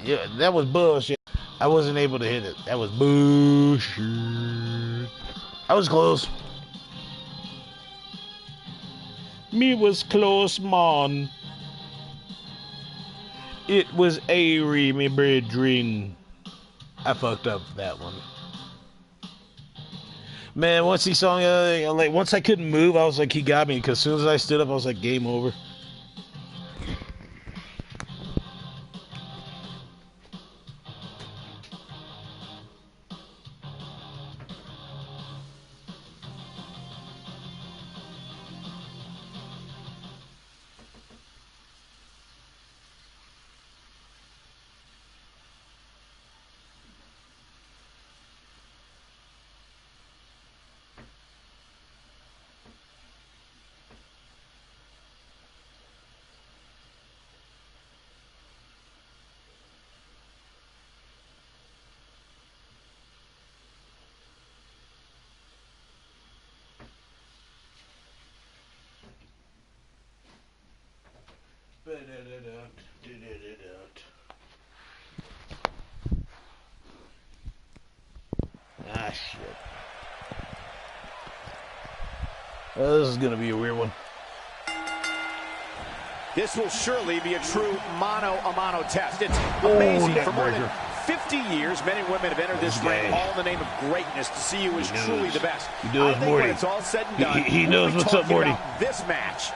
yeah, that was bullshit. I wasn't able to hit it. That was bullshit. I was close. Me was close, man. It was airy, me brethren. I fucked up that one. Man, once he saw me, like, once I couldn't move, I was like, he got me. Because as soon as I stood up, I was like, game over. Ah, shit. This is going to be a weird one. This will surely be a true mano-a-mano test. It's amazing. For more than 50 years, men and women have entered this ring all in the name of greatness to see who is truly the best. He knows, I think Morty. when it's all said and done, He knows what's up, Morty. This match.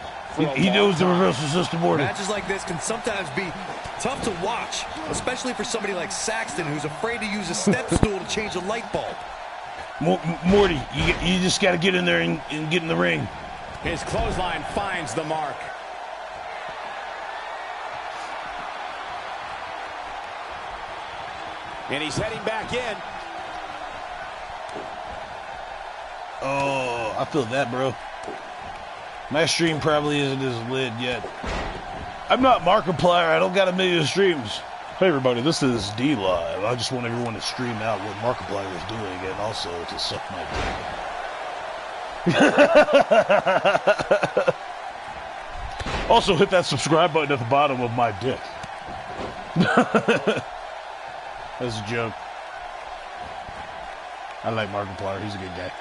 He knows the reversal system, Morty. Matches like this can sometimes be tough to watch, especially for somebody like Saxton, who's afraid to use a step stool to change a light bulb. Morty, you just got to get in there and get in the ring. His clothesline finds the mark. And he's heading back in. Oh, I feel that, bro. My stream probably isn't as lit yet. I'm not Markiplier. I don't got a million streams. Hey, everybody, this is D-Lyve. I just want everyone to stream out what Markiplier is doing and also to suck my dick. Also, hit that subscribe button at the bottom of my dick. That's a joke. I like Markiplier. He's a good guy.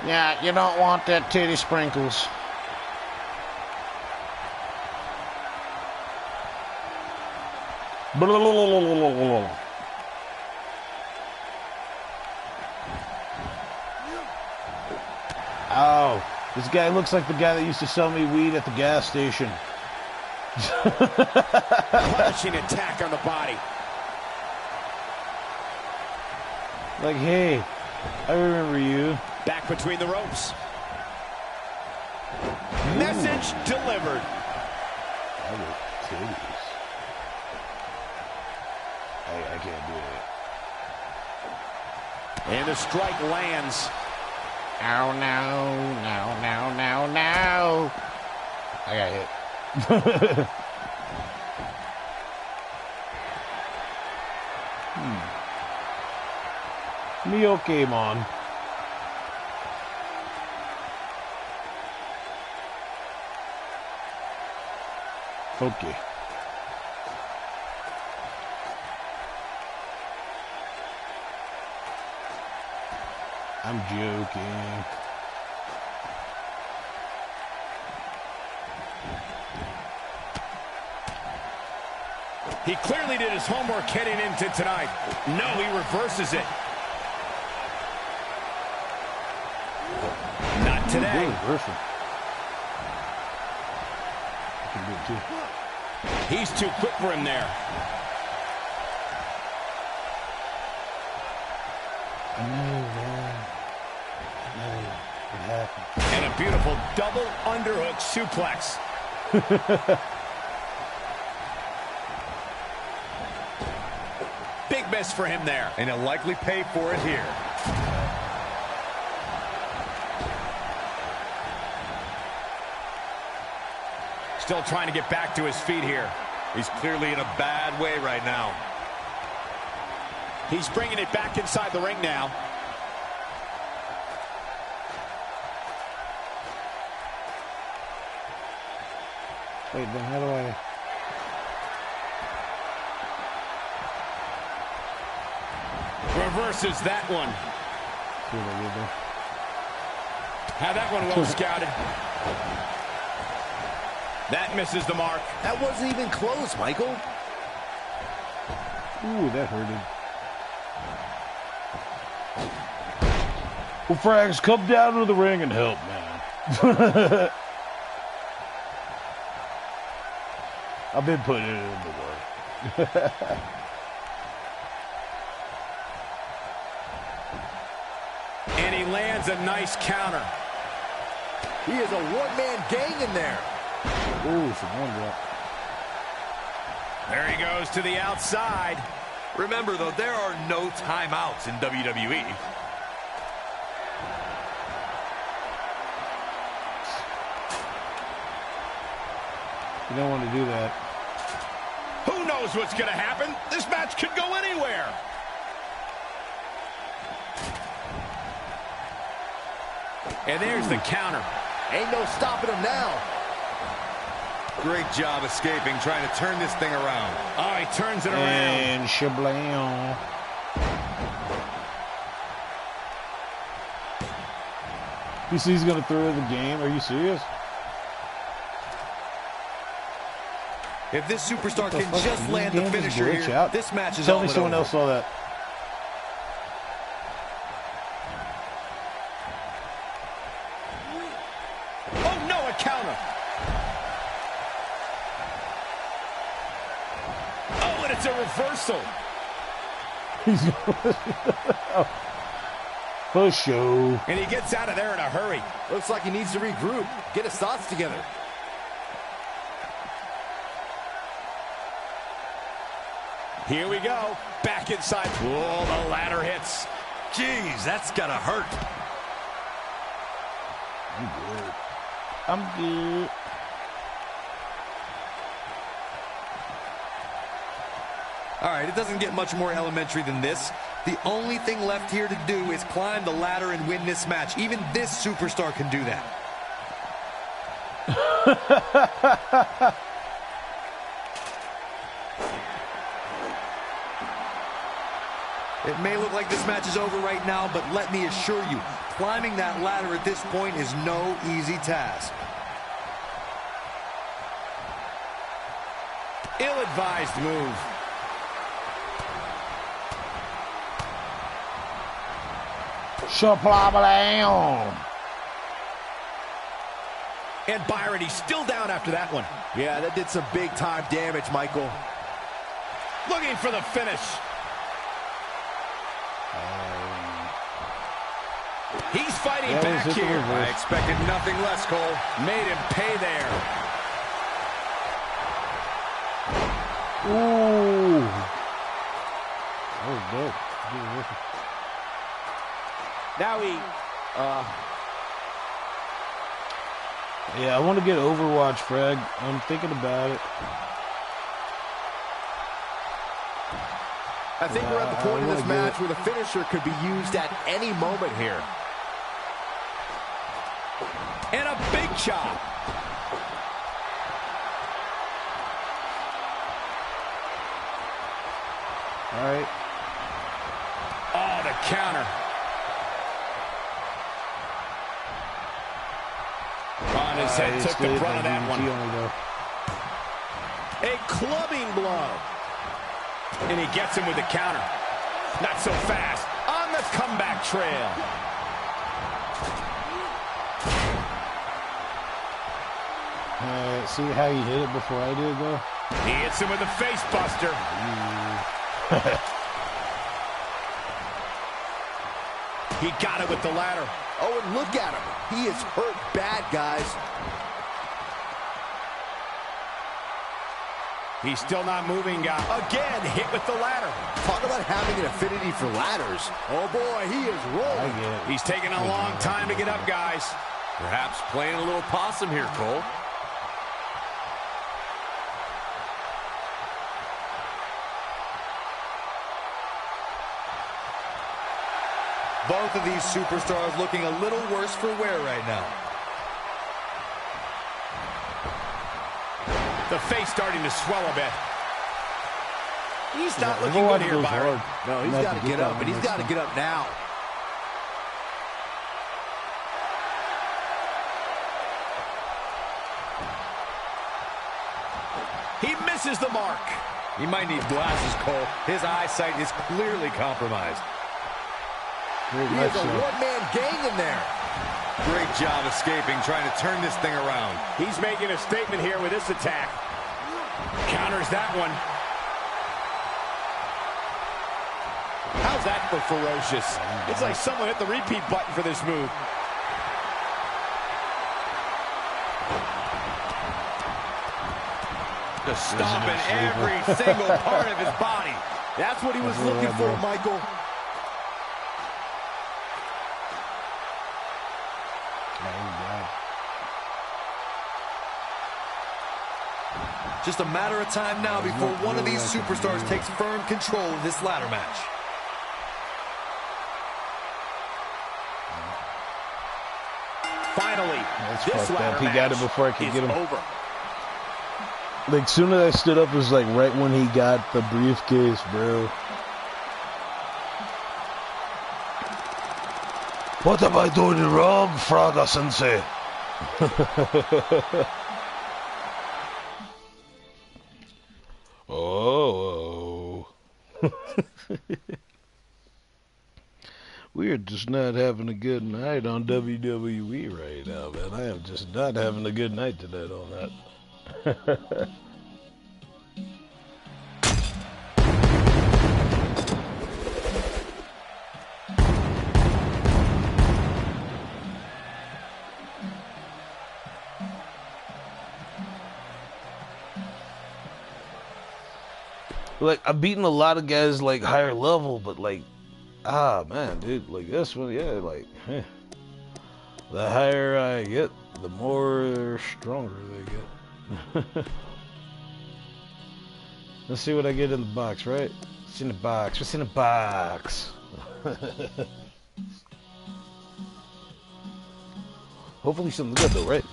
Yeah, you don't want that titty sprinkles. Oh, this guy looks like the guy that used to sell me weed at the gas station. Punishing attack on the body. Like, hey, I remember you. Back between the ropes. Message delivered. I look titties. I can't do it. And the strike lands. Oh, no. I got hit. Mio came on. Okay. I'm joking. He clearly did his homework heading into tonight. No, he reverses it. Not today. Reversal. I can do it too. He's too quick for him there. I know, man. I know what happened. And a beautiful double underhook suplex. Big miss for him there. And he'll likely pay for it here. Still trying to get back to his feet here. He's clearly in a bad way right now. He's bringing it back inside the ring now. Wait, then how do I... Reverses that one. See what I did there? Had that one well scouted. That misses the mark. That wasn't even close, Michael. Ooh, that hurted. Well, Frags, come down to the ring and help, man. I've been putting it in the work. And he lands a nice counter. He is a one-man gang in there. Ooh, some one drop. There he goes to the outside. Remember, though, there are no timeouts in WWE. You don't want to do that. Who knows what's going to happen? This match could go anywhere. And there's the counter. Ain't no stopping him now. Great job escaping, trying to turn this thing around. Oh, he turns it around. And shablam. You see he's going to throw the game? Are you serious? If this superstar can just land the finisher here, this match is Tell all me but someone over. else saw that. Oh, no, a counter. Oh, and it's a reversal. For show. And he gets out of there in a hurry. Looks like he needs to regroup, get his thoughts together. Here we go. Back inside. Whoa, the ladder hits. Jeez, that's gotta hurt. I'm good. All right, it doesn't get much more elementary than this. The only thing left here to do is climb the ladder and win this match. Even this superstar can do that. It may look like this match is over right now, but let me assure you, climbing that ladder at this point is no easy task. Ill-advised move. Shaplablam. And Byron, he's still down after that one. Yeah, that did some big-time damage, Michael. Looking for the finish. He's fighting back here. I expected nothing less, Cole. Made him pay there. Ooh. Oh, good. Now he, Yeah, I want to get Overwatch, Fred. I'm thinking about it. I think we're at the point in this match where the finisher could be used at any moment here. and a big chop. All right. Oh, the counter. On his head, took the brunt of that one. A clubbing blow. And he gets him with the counter. Not so fast. On the comeback trail. See how he hit it before I did, though? He hits him with a face buster. He got it with the ladder. Oh, and look at him. He is hurt bad, guys. He's still not moving, guys. Again, hit with the ladder. Talk about having an affinity for ladders. Oh, boy, he is rolling. I get it. He's taking a long time to get up, guys. Perhaps playing a little possum here, Cole. Both of these superstars looking a little worse for wear right now. The face starting to swell a bit. He's not looking Overwatch good here, goes Byron. hard. No, he's Not got to to get get up, that and he's one got to next get up now. He misses the mark. He might need glasses, Cole. His eyesight is clearly compromised. He is a one-man gang in there. Great job escaping, trying to turn this thing around. He's making a statement here with this attack. Counters that one. How's that for ferocious? It's like someone hit the repeat button for this move. Just stomping every single part of his body. That's what he was looking for, Michael. Just a matter of time now before one of these superstars takes firm control of this ladder match. Finally, That's this fucked ladder up. He got it match before I could is get him. over. Like, soon as I stood up, it was like right when he got the briefcase, bro. What am I doing wrong, Fraga-sensei? Oh. We are just not having a good night on WWE right now, man. I am just not having a good night tonight on that. Like, I've beaten a lot of guys, like, higher level, but, like, man, dude, like, this one, yeah, like, the higher I get, the more stronger they get. Let's see what I get in the box, right? What's in the box? What's in the box? Hopefully something good, though, right?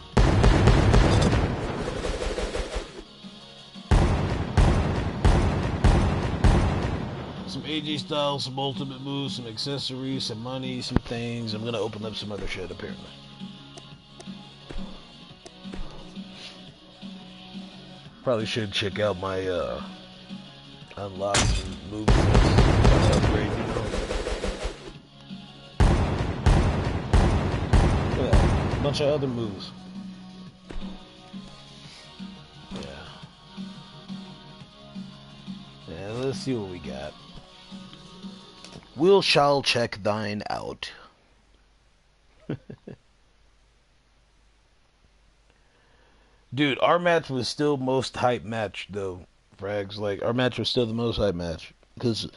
Some AJ Styles, some ultimate moves, some accessories, some money, some things. I'm gonna open up some other shit, apparently. Probably should check out my, unlock some moves that upgrade, you know? Look at that. A bunch of other moves. Yeah, let's see what we got. We shall check thine out. Dude, our match was still most hype match though, Frags. Like, our match was still the most hype match. Because,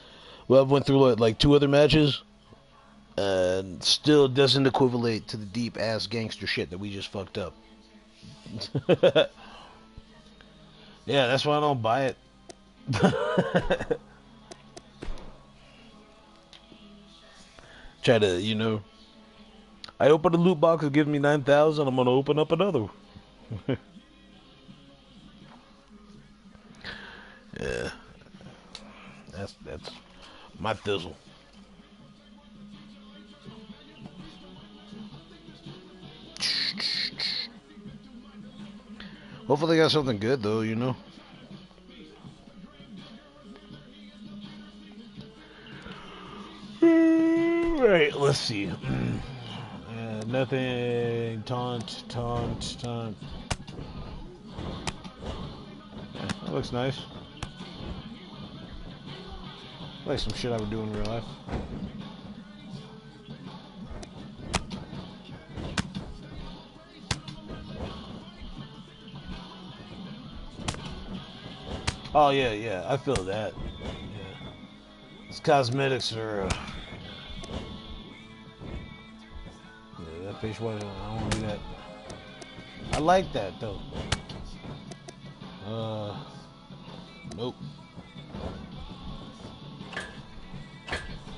well, I went through like 2 other matches, and still doesn't equivalent to the deep ass gangster shit that we just fucked up. Yeah, that's why I don't buy it. Try to, you know. I opened a loot box, it gives me 9,000. I'm gonna open up another. Yeah, that's my thizzle. Hopefully, they got something good though, you know. Right, let's see. Nothing. Taunt. Yeah, that looks nice. Like some shit I would do in real life. Oh yeah, I feel that. Yeah, these cosmetics are. Yeah, that fish was. I don't want to do that. I like that though. Nope.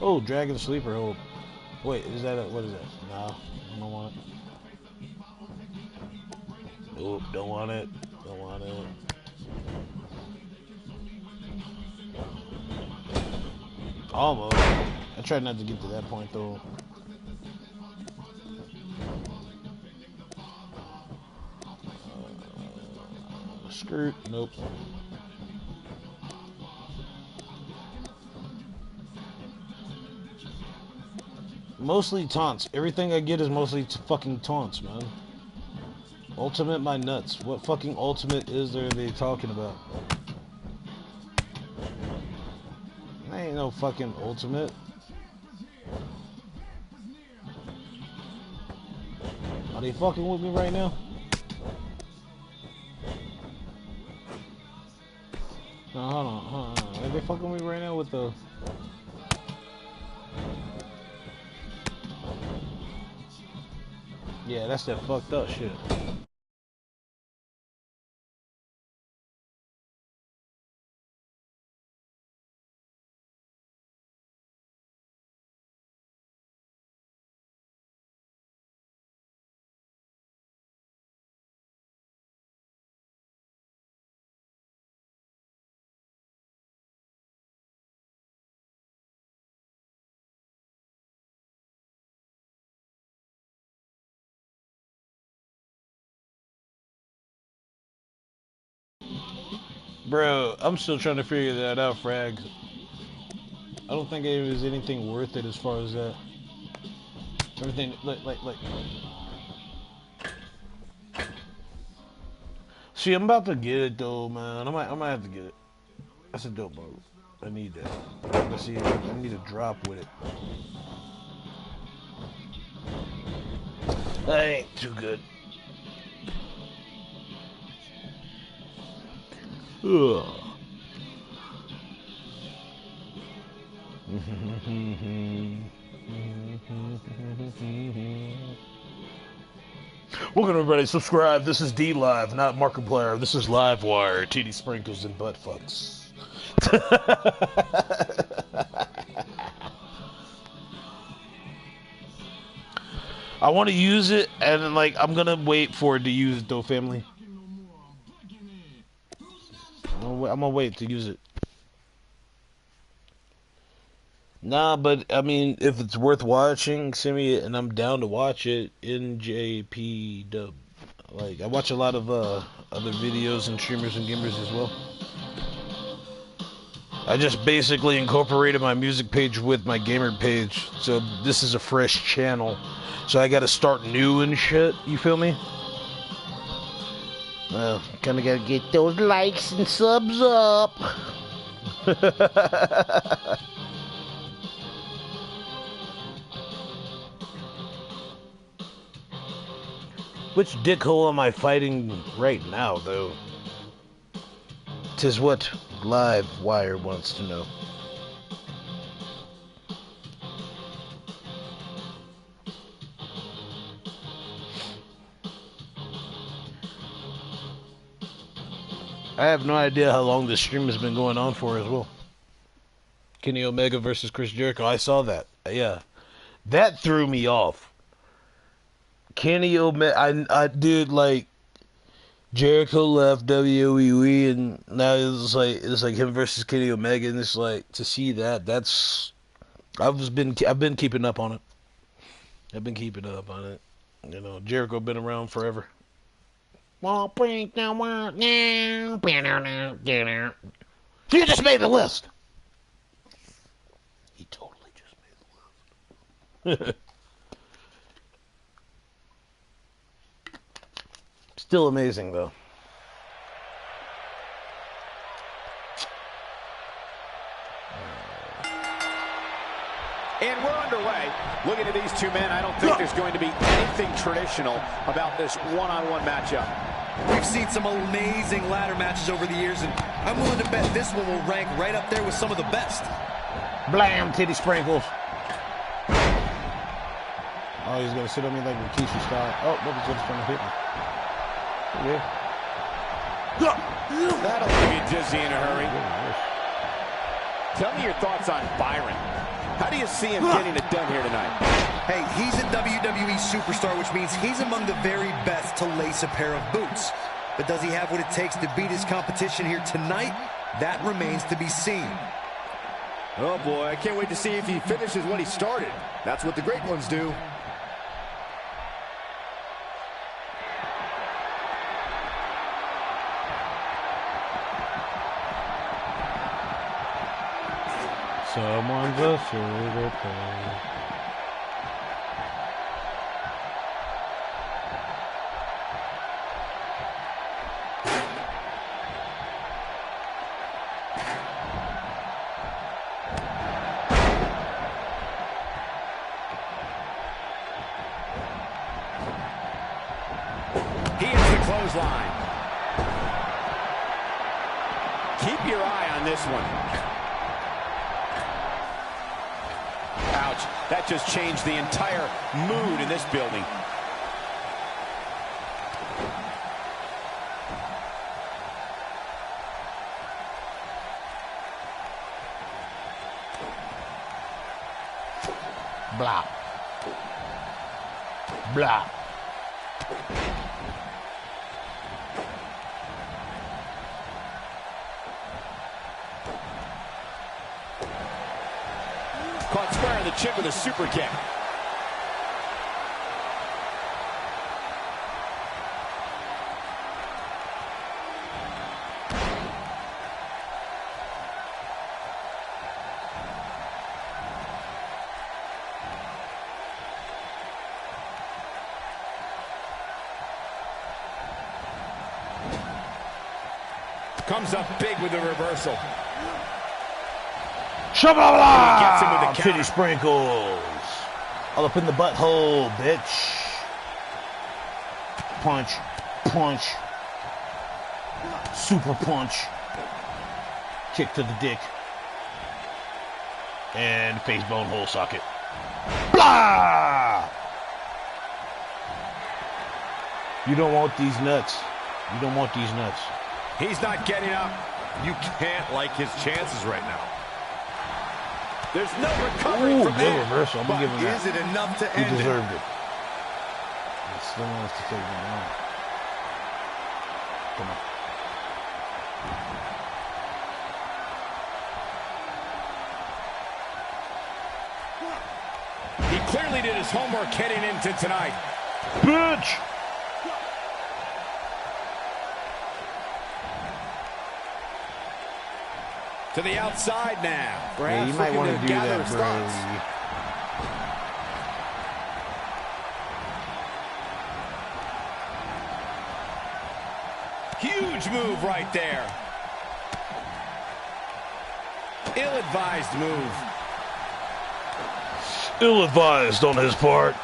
Oh, Dragon Sleeper Hold. Wait, is that what is that? No, I don't want it. Nope, don't want it. Don't want it. Almost. I tried not to get to that point though. Skirt. Nope. Mostly taunts. Everything I get is mostly fucking taunts, man. Ultimate my nuts. What fucking ultimate is there they talking about? There ain't no fucking ultimate. Are they fucking with me right now? No, hold on. Are they fucking with me right now with the... Yeah, that's that fucked up shit. Bro, I'm still trying to figure that out, Frag. I don't think it was anything worth it as far as that. Everything, like. See, I'm about to get it though, man. I might have to get it. That's a dope mode. I need that. Let's see. I need a drop with it. That ain't too good. Ugh. Welcome everybody, subscribe. This is D-Lyve, not Markiplier. This is Livewire, TD Sprinkles and butt fucks. I want to use it, and then, like, I'm gonna wait for it to use it though, family. I'm gonna wait to use it. Nah, but I mean, if it's worth watching, send me it, and I'm down to watch it. NJP dub. Like, I watch a lot of other videos and streamers and gamers as well. I just basically incorporated my music page with my gamer page, so this is a fresh channel. So I got to start new and shit. You feel me? Well, kind of got to get those likes and subs up. Which dickhole am I fighting right now, though? 'Tis what Livewire wants to know. I have no idea how long this stream has been going on for as well. Kenny Omega versus Chris Jericho. I saw that. Yeah. That threw me off. Kenny Omega, I did, like, Jericho left WWE, and now it's like him versus Kenny Omega, and it's like, to see that's I've been keeping up on it. I've been keeping up on it. You know, Jericho been around forever. You just made the list. He totally just made the list. Still amazing, though. And we're underway. Looking at these two men, I don't think there's going to be anything traditional about this one-on-one matchup. We've seen some amazing ladder matches over the years, and I'm willing to bet this one will rank right up there with some of the best. Blam, titty sprinkles. Oh, he's gonna sit on me like Rikishi style. Oh, nobody's just gonna hit me. Yeah. That'll leave you dizzy in a hurry. Tell me your thoughts on Byron. How do you see him getting it done here tonight? Hey, he's a WWE superstar, which means he's among the very best to lace a pair of boots. But does he have what it takes to beat his competition here tonight? That remains to be seen. Oh boy, I can't wait to see if he finishes what he started. That's what the great ones do. Someone's a sugar plane. He hits the clothesline. Keep your eye on this one. Ouch. That just changed the entire mood in this building. Blah. Blah. Caught square in the chin with a super kick. Comes up big with the reversal. Shabba-la! Gets him with the counter. Titty sprinkles. All up in the butthole, bitch. Punch. Punch. Super punch. Kick to the dick. And face bone hole socket. Blah! You don't want these nuts. You don't want these nuts. He's not getting up. You can't like his chances right now. There's no recovery Ooh, from good that. reversal. I'm But giving that. is it enough to He end it? deserved it. He still wants to take it down. Come on. He clearly did his homework heading into tonight. Bitch! To the outside now. Yeah, Perhaps you might want to looking do gather that, his bro. thoughts. Huge move right there. Ill-advised move. Ill-advised on his part.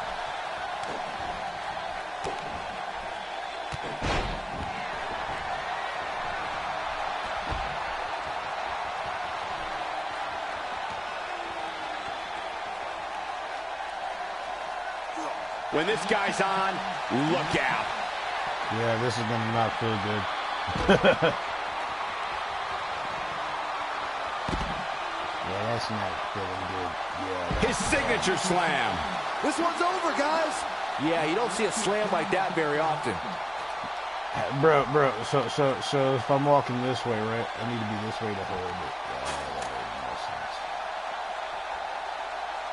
When this guy's on, look out. Yeah, this is gonna not feel good. Yeah, that's not feeling good. Yeah. His signature slam. This one's over, guys. Yeah, you don't see a slam like that very often. Bro, so if I'm walking this way, right, I need to be this way to hold it.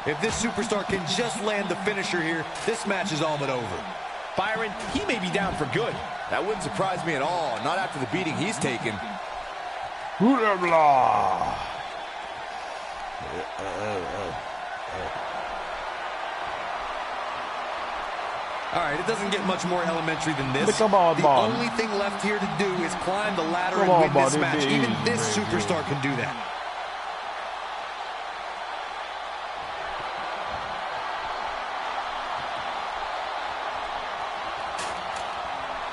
If this superstar can just land the finisher here, this match is all but over. Byron, he may be down for good. That wouldn't surprise me at all, not after the beating he's taken. Blah, blah. All right, it doesn't get much more elementary than this. Come on, the Bob. only thing left here to do is climb the ladder Come and on, win this Bob. match. Easy, Even this baby. superstar can do that.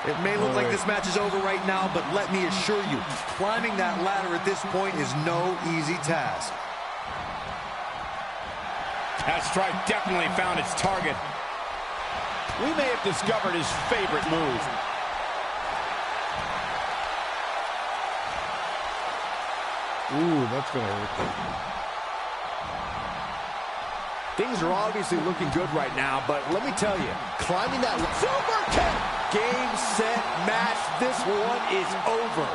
It may look like this match is over right now, but let me assure you, climbing that ladder at this point is no easy task. That strike definitely found its target. We may have discovered his favorite move. Ooh, that's gonna hurt. Things are obviously looking good right now, but let me tell you, climbing that super kick, game, set, match, this one is over.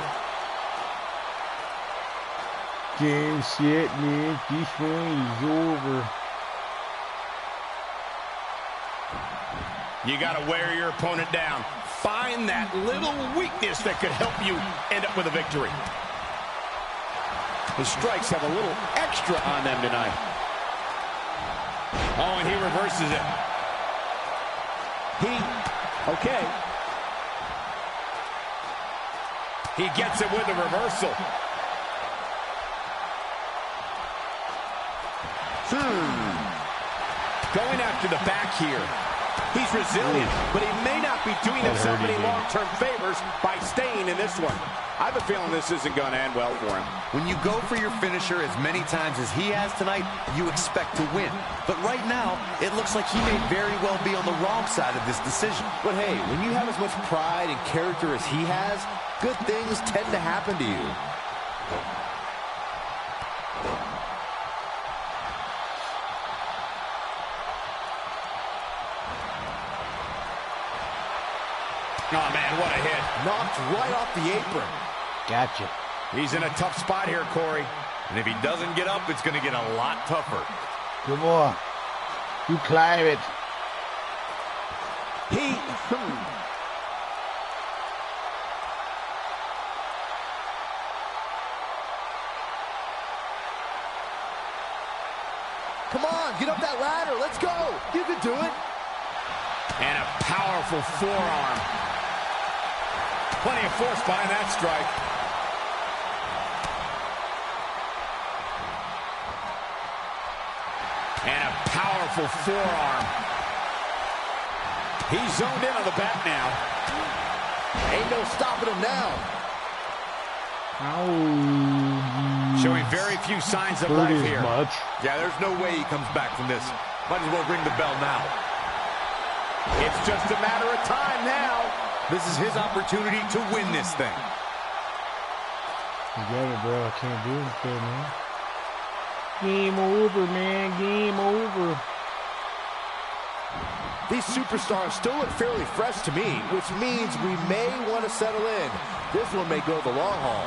Game, set, man. This one is over. You got to wear your opponent down. Find that little weakness that could help you end up with a victory. The strikes have a little extra on them tonight. Oh, and he reverses it. Okay. He gets it with a reversal. Going after the back here. He's resilient, but he may not be doing himself any long-term favors by staying in this one. I have a feeling this isn't going to end well for him. When you go for your finisher as many times as he has tonight, you expect to win. But right now, it looks like he may very well be on the wrong side of this decision. But hey, when you have as much pride and character as he has, good things tend to happen to you. Oh, man, what a hit. Knocked right off the apron. Gotcha. He's in a tough spot here, Corey. And if he doesn't get up, it's going to get a lot tougher. Come on. You climb it. Come on, get up that ladder. Let's go. You can do it. And a powerful forearm. Plenty of force behind that strike. powerful forearm. He's zoned in on the back now. Ain't no stopping him now. Ow. Showing very few signs of life here. Much. Yeah, there's no way he comes back from this. Might as well ring the bell now. It's just a matter of time now. This is his opportunity to win this thing. You got it, bro. I can't do anything, man. Game over, man. Game over. These superstars still look fairly fresh to me, which means we may want to settle in. This one may go the long haul.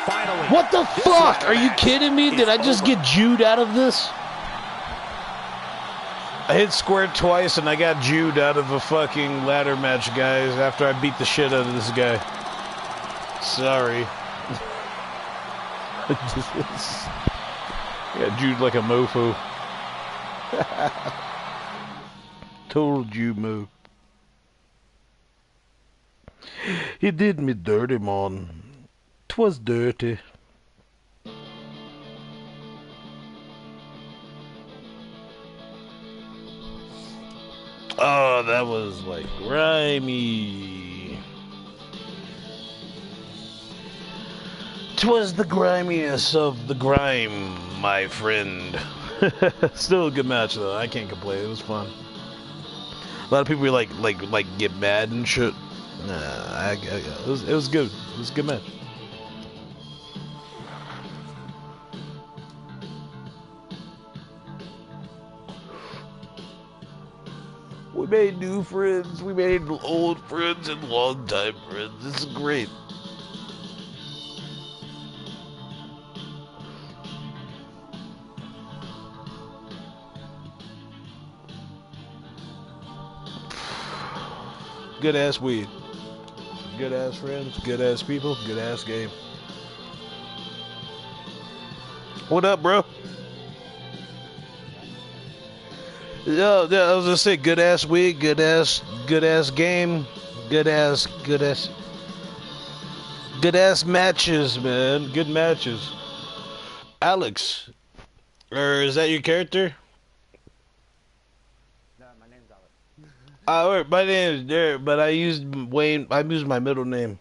Finally. What the fuck? Are you kidding me? Did I just get Jewed out of this? I hit square twice and I got Jewed out of a fucking ladder match, guys, after I beat the shit out of this guy. Sorry. I got Jewed like a mofo. Total Jew move. He did me dirty, man. 'Twas dirty. Oh, that was like grimy. 'Twas the grimiest of the grime, my friend. Still a good match though. I can't complain. It was fun. A lot of people like get mad and shit. Nah, it was good. It was a good match. We made new friends. We made old friends and long-time friends. This is great. Good ass weed. Good ass friends. Good ass people. Good ass game. What up, bro? Yeah, I was gonna say good ass weed, good ass game, good ass matches, man. Good matches. Alex, or is that your character? No, my name's Alex. My name is Derek, but I used Wayne. I used my middle name.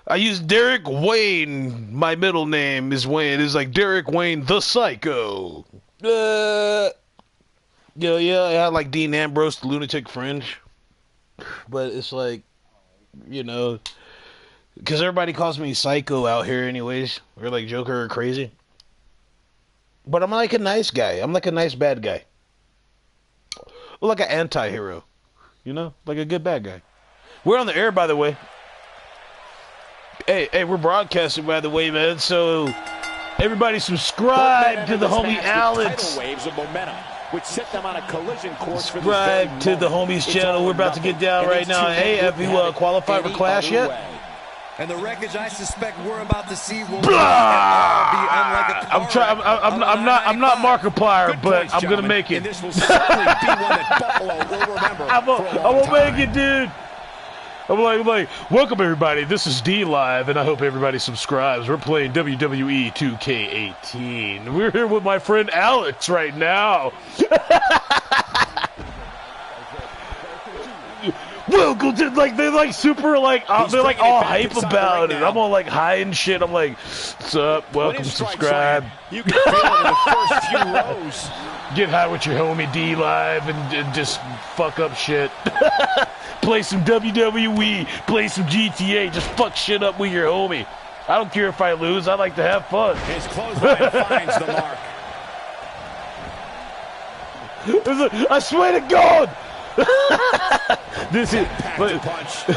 I used Derek Wayne. My middle name is Wayne. It's like Derek Wayne the Psycho. Yeah, I had like Dean Ambrose, the Lunatic Fringe. But it's like, you know, because everybody calls me Psycho out here anyways. Or like Joker or Crazy. But I'm like a nice guy. I'm like a nice bad guy. Like an anti-hero. You know? Like a good bad guy. We're on the air, by the way. Hey, we're broadcasting, by the way, man. So, everybody subscribe to the homie Alex. Tidal waves of momentum, which set them on a collision course for this Subscribe to the moment. homie's channel. We're about to get down right now. Hey, have you qualified for Clash yet? And the wreckage I suspect we're about to see will Blah! be unlike a car I'm not Markiplier, but I'm gonna make it. And this will certainly be one that Buffalo will remember. I will make it, dude. I'm like, welcome everybody. This is D-Lyve, and I hope everybody subscribes. We're playing WWE 2K18. We're here with my friend Alex right now. Welcome to, like, they're like super like they're like all hype about it. I'm all like high and shit. I'm like, what's up? Welcome, subscribe. You can feel it in the first few rows. Get high with your homie D-Lyve and just fuck up shit. Play some WWE, play some GTA, just fuck shit up with your homie. I don't care if I lose, I like to have fun. His clothesline finds the mark. I swear to God! This is... Punch.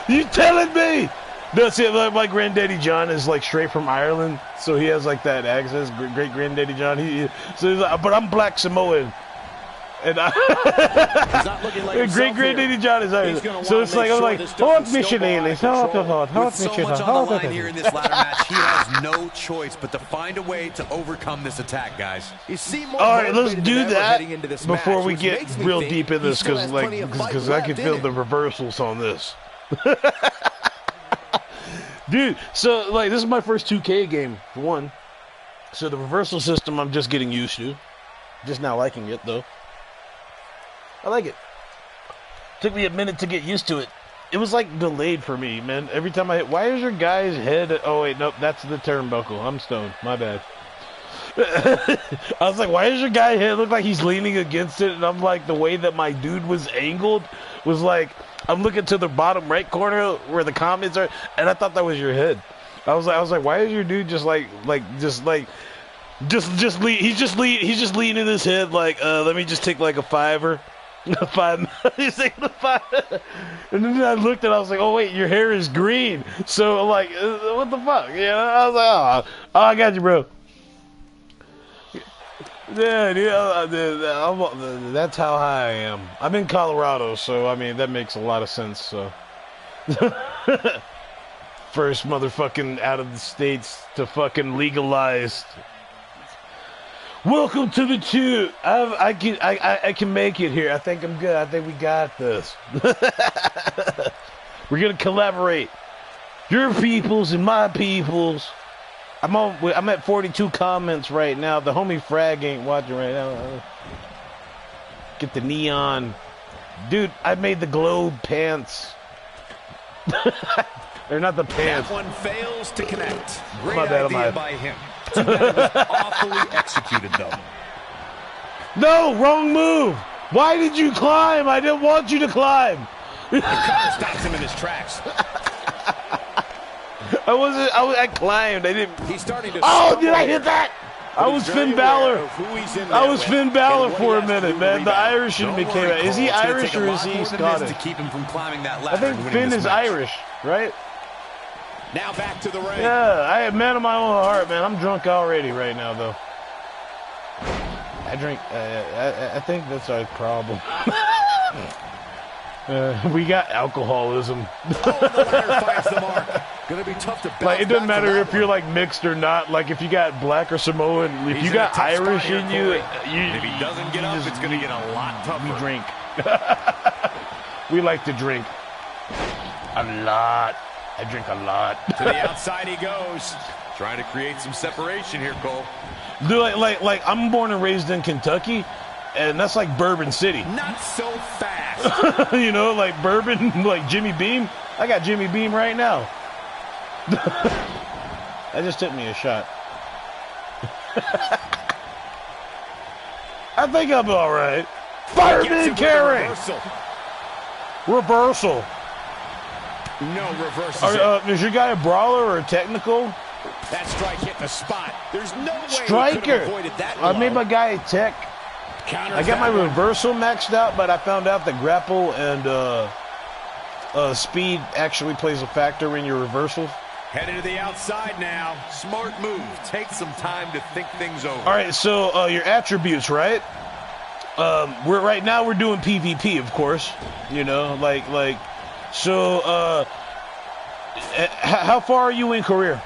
You telling me? That's it. My granddaddy John is like straight from Ireland, so he has like that accent. Great granddaddy John. So he's like, but I'm black Samoan, and He's not looking like great granddaddy John is Irish. So it's like I'm like, hot Michelin, hot. With so much on the line here in this ladder match, he has no choice but to find a way to overcome this attack, guys. You seem more All right, let's motivated do than ever that heading into this before match, we which get makes me real think deep in he this, still because has plenty of fight I can left in feel him. the reversals on this. Dude, so, like, this is my first 2K game, for one. So the reversal system I'm just getting used to. Just now liking it, though. I like it. Took me a minute to get used to it. It was, like, delayed for me, man. Every time I hit... Why is your guy's head... Oh, wait, nope, that's the turnbuckle. I'm stoned. My bad. I was like, why does your guy head look like he's leaning against it? And I'm like, the way that my dude was angled was like... I'm looking to the bottom right corner where the comments are, and I thought that was your head. I was like, why is your dude just he's leaning his head like, let me just take like a $5. He's taking a $5. And then I looked and I was like, oh wait, your hair is green. So I'm like, what the fuck? Yeah, I was like, oh, I got you, bro. Yeah, dude, that's how high I am. I'm in Colorado, so, I mean, that makes a lot of sense, so. First motherfucking out of the states to fucking legalize. Welcome to the tube. I can make it here. I think I'm good. I think we got this. We're gonna collaborate. Your peoples and my peoples. I'm at 42 comments right now. The homie Frag ain't watching right now. Get the neon. Dude, I made the globe pants. They're not the pants. That one fails to connect. Great idea by him. Too bad it was awfully executed, though. No, wrong move. Why did you climb? I didn't want you to climb. The cover stops him in his tracks. I climbed. I didn't. He's starting to. Oh, did I hit that? I was Finn Balor. I was Finn Balor for a minute, man. The Irishman became. Is he Irish or is he Scottish? To keep him from climbing that ladder. I think Finn is Irish, right? Now back to the ring. Yeah, I am man of my own heart, man. I'm drunk already right now, though. I drink. I think that's our problem. We got alcoholism. Oh, the ladder finds the mark. Gonna be tough to bounce like it doesn't back matter from if you're like mixed or not. Like if you got black or Samoan, if you got Irish in you, if he doesn't get up, it's gonna get a lot tougher. We drink. We like to drink a lot. I drink a lot. To the outside he goes. Trying to create some separation here, Cole. Dude, like I'm born and raised in Kentucky, and that's like Bourbon City. Not so fast. You know, like bourbon, like Jimmy Beam. I got Jimmy Beam right now. That just took me a shot. I think I'm all right. Fireman carry. Reversal. No reversal. Is your guy a brawler or a technical? That strike hit the spot. There's no way Striker. he could have avoided that I made my guy a tech. Counters I got my that one. reversal maxed out, but I found out that grapple and speed actually plays a factor in your reversals. Headed to the outside now. Smart move. Take some time to think things over. All right, so your attributes, right? Right now we're doing PvP, of course. You know, like so. How far are you in career?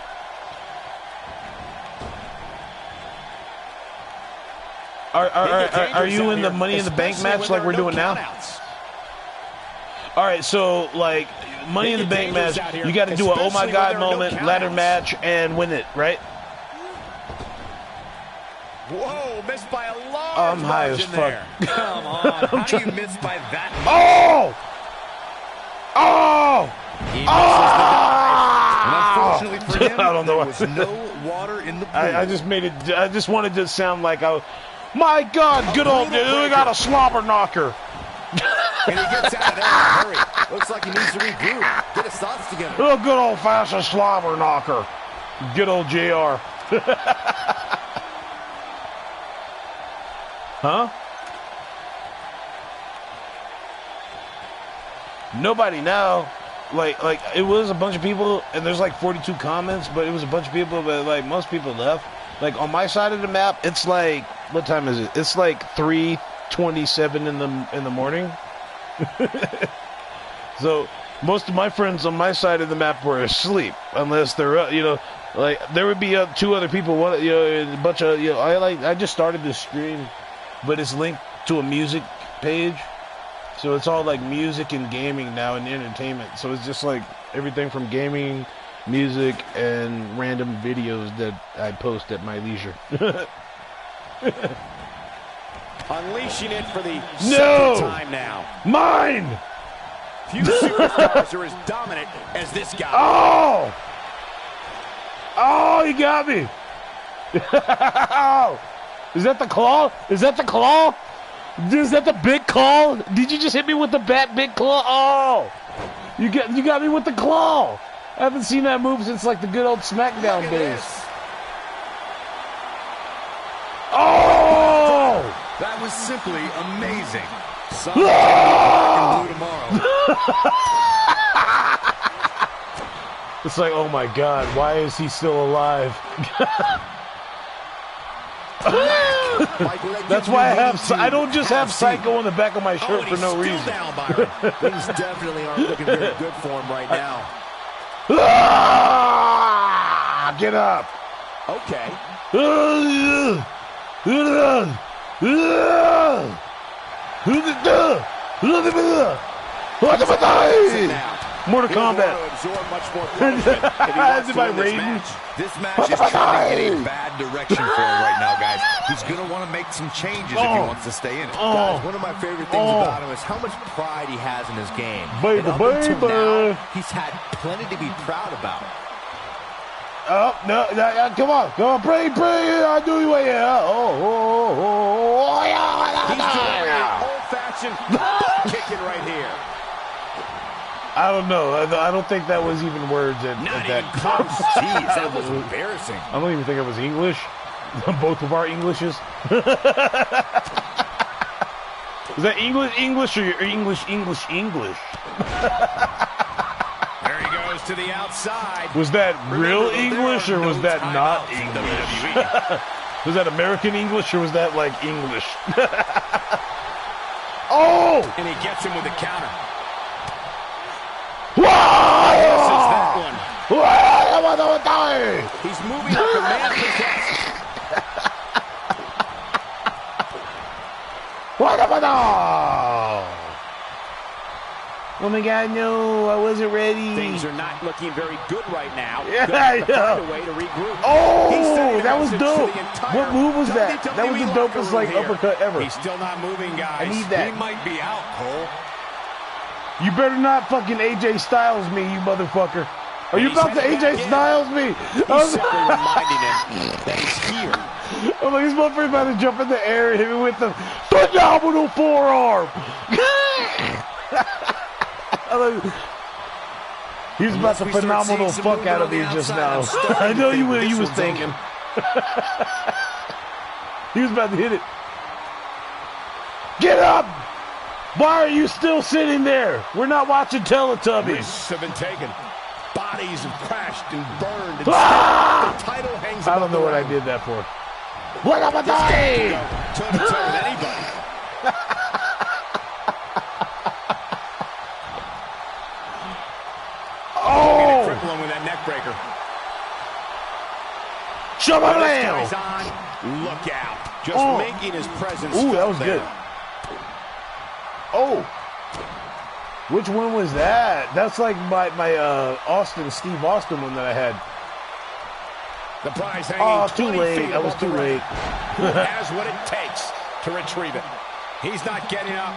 Are you in the Money in the Bank match like we're doing now? All right, so like Money in the Bank match, you got to do a oh my god moment, ladder match, and win it, right? Whoa, missed by a large I'm high as margin fuck. there. Come on. How do you miss by that much? Oh! Oh! He misses the dive. And Oh! unfortunately for him, I don't know there what- was no water in the pool. I just made it. I just wanted to sound like my God, good old dude, we got a slobber knocker. And he gets out of there in a hurry. Looks like he needs to regroup. Get his thoughts together. A good old fashioned slobber knocker. Good old JR. Huh? Nobody now. Like it was a bunch of people, and there's like 42 comments, but it was a bunch of people, but like most people left. Like on my side of the map, it's like, what time is it? It's like 3:27 in the morning. So most of my friends on my side of the map were asleep, unless they're like there would be two other people. A bunch of I just started this stream, but it's linked to a music page. So it's all like music and gaming now and entertainment. So it's just like everything from gaming music and random videos that I post at my leisure. Unleashing it for the No! second time now. Mine! Few superstars are as dominant as this guy. Oh! Oh, you got me! Is that the claw? Is that the claw? Is that the big claw? Did you just hit me with the big claw? Oh! You got me with the claw! I haven't seen that move since like the good old SmackDown days. This. Oh! That was simply amazing. Something black and blue tomorrow. It's like, oh my God, why is he still alive? That's why I don't just have Psycho on the back of my shirt for no reason. Down, Byron. Things definitely aren't looking very good for him right now. Get up. Okay. Mortal Kombat. This match is trending in a bad direction for him right now, guys. He's going to want to make some changes if he wants to stay in it. Guys, one of my favorite things about him is how much pride he has in his game. Baby, and up until baby. now, he's had plenty to be proud about. Oh, no, come on, pray, I do you, yeah. He's doing an old-fashioned kicking right here. I don't know. I don't think that was even words at that. Close. Jeez, that was embarrassing. I don't even think it was English. Both of our Englishes. Is that English or English? There he goes to the outside. Was that real English or was that not English? Was that American English or was that like English? Oh! And he gets him with a counter. Whoa! That one. Whoa! He's moving like a man possessed. Oh my God, no, I wasn't ready. Things are not looking very good right now. Yeah, I know. Find a way to regroup. Oh, that was dope. What move was that? That was the dopest like uppercut ever. He's still not moving, guys. I need that. He might be out, Cole. You better not fucking AJ Styles me, you motherfucker. Are you about to AJ Styles me? He's simply reminding him that he's here. I'm like, this motherfucker about to jump in the air and hit me with the phenomenal forearm. He was about to phenomenal fuck out of me just now. I know you what you was thinking. He was about to hit it. Get up! Why are you still sitting there? We're not watching Teletubbies. Risks have been taken. Bodies have crashed and burned. The title hangs I don't know what I did that for. What am I doing? Toe-to-toe with anybody. Oh! Cripple him with that neck breaker. Shabba-lam! This guy's on. Look out. Just making his presence Ooh, that was felt there. good. Oh! Which one was that? That's like my Steve Austin one that I had. The prize hanging too 20 late. feet That was above too the ring. late. Who has what it takes to retrieve it? He's not getting up.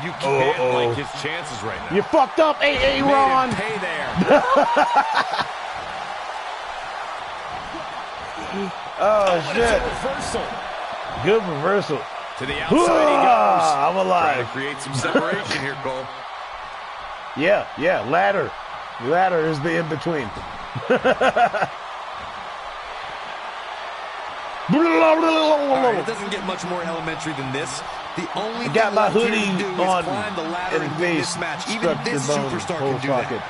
You can't like his chances right now. You fucked up, AA Ron. Made him pay there. Oh shit! Reversal. Good reversal. To the outside he goes. I'm Trying alive. to create some separation here, Cole. Yeah. Ladder. Ladder is the in between. It doesn't get much more elementary than this. The only Got thing my left here hoodie to do is on climb the ladder and win face. this match. Even this superstar can do that.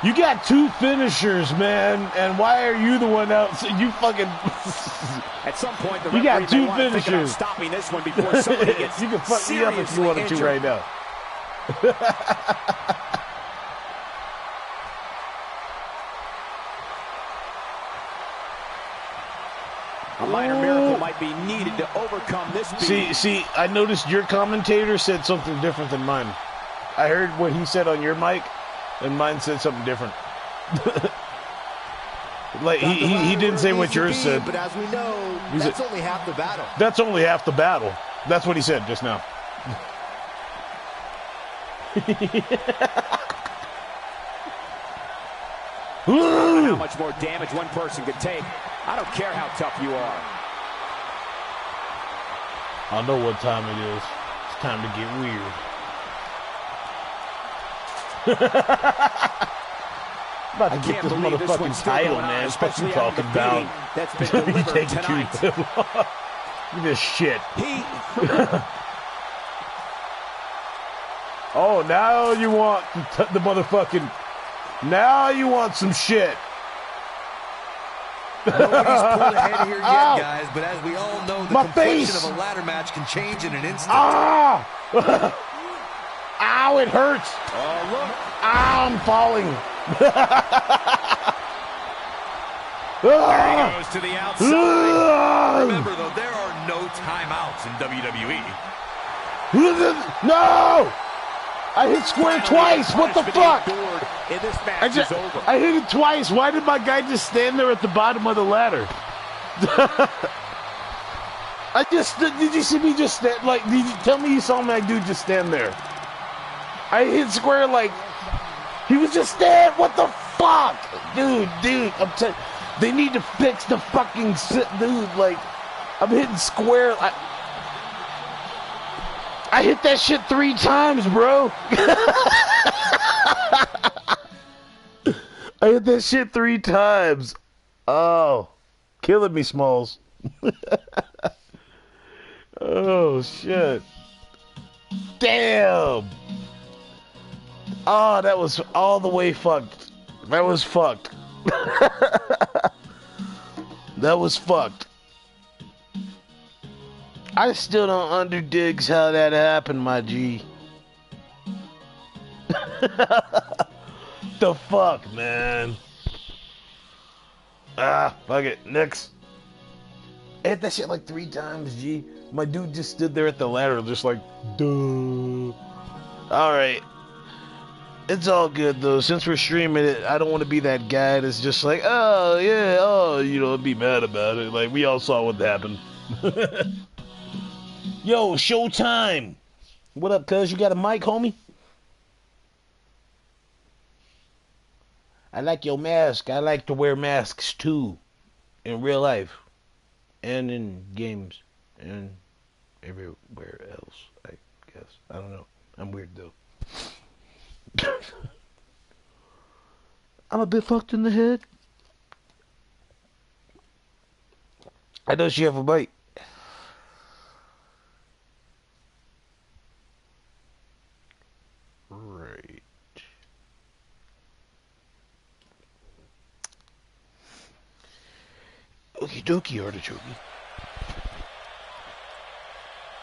You got two finishers, man, and why are you the one out? You fucking. At some point, the You got referee may two want to think about finishers. stopping this one before somebody gets You can fuck me up if you seriously wanted to injured. right now. A minor miracle might be needed to overcome this beat. See, I noticed your commentator said something different than mine. I heard what he said on your mic, and mine said something different. Like he didn't say what yours said. But as we know, that's only half the battle. That's only half the battle. That's what he said just now. How much more damage one person could take. I don't care how tough you are. I know what time it is. It's time to get weird. About to get this motherfucking title, man. What you talking about? That's been delivered tonight. This shit. Oh, now you want the motherfucking... Now you want some shit. Nobody's pulled ahead here yet, guys, but as we all know, the complexion of a ladder match can change in an instant. Ah! Ow, it hurts. Oh, look. Ah, I'm falling. There he goes to the outside. Remember, though, there are no timeouts in WWE. No! I hit square twice. What the fuck? In this match is over. I hit it twice. Why did my guy just stand there at the bottom of the ladder? Did you see me just stand, like, did you tell me you saw my dude just stand there? I hit square like, he was just there. What the fuck? Dude, I'm telling you, they need to fix the fucking dude, like, I'm hitting square. I hit that shit 3 times, bro. I hit that shit 3 times. Oh, killing me, Smalls. Oh, shit. Damn. Oh, that was all the way fucked. That was fucked. That was fucked. I still don't underdigs how that happened, my G. The fuck, man. Ah, fuck it. Next. I hit that shit like 3 times, G. My dude just stood there at the ladder, just like, duh. Alright. It's all good, though. Since we're streaming it, I don't want to be that guy that's just like, oh, yeah, oh, you know, be mad about it. Like, we all saw what happened. Yo, showtime. What up, cuz? You got a mic, homie? I like your mask. I like to wear masks, too. In real life. And in games. And everywhere else, I guess. I don't know. I'm weird, though. I'm a bit fucked in the head. I know she have a bite. Right. Okie dokie, artichoke.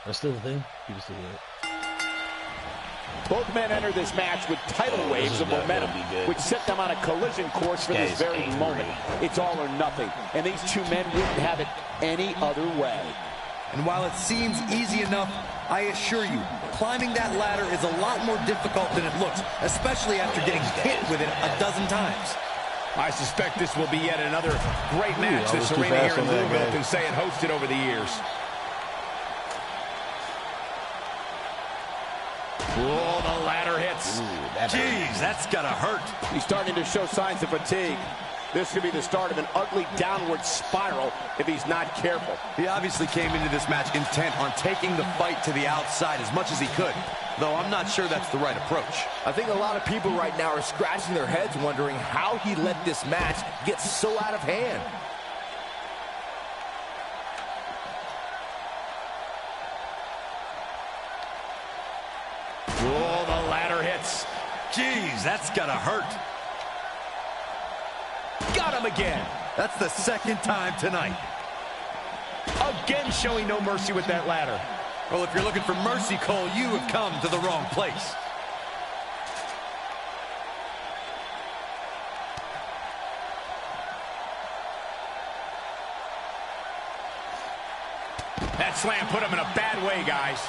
That's still the thing? You just do that. Both men enter this match with tidal waves of momentum, which set them on a collision course for this very moment. It's all or nothing, and these two men wouldn't have it any other way. And while it seems easy enough, I assure you, climbing that ladder is a lot more difficult than it looks, especially after getting hit with it a dozen times. I suspect this will be yet another great match this arena here in Louisville can say it hosted over the years. Oh, the ladder hits. Jeez, that's gotta hurt. He's starting to show signs of fatigue. This could be the start of an ugly downward spiral if he's not careful. He obviously came into this match intent on taking the fight to the outside as much as he could, though I'm not sure that's the right approach. I think a lot of people right now are scratching their heads wondering how he let this match get so out of hand. Oh, the ladder hits. Jeez, that's gotta hurt. Got him again. That's the second time tonight. Again showing no mercy with that ladder. Well, if you're looking for mercy, Cole, you have come to the wrong place. That slam put him in a bad way, guys.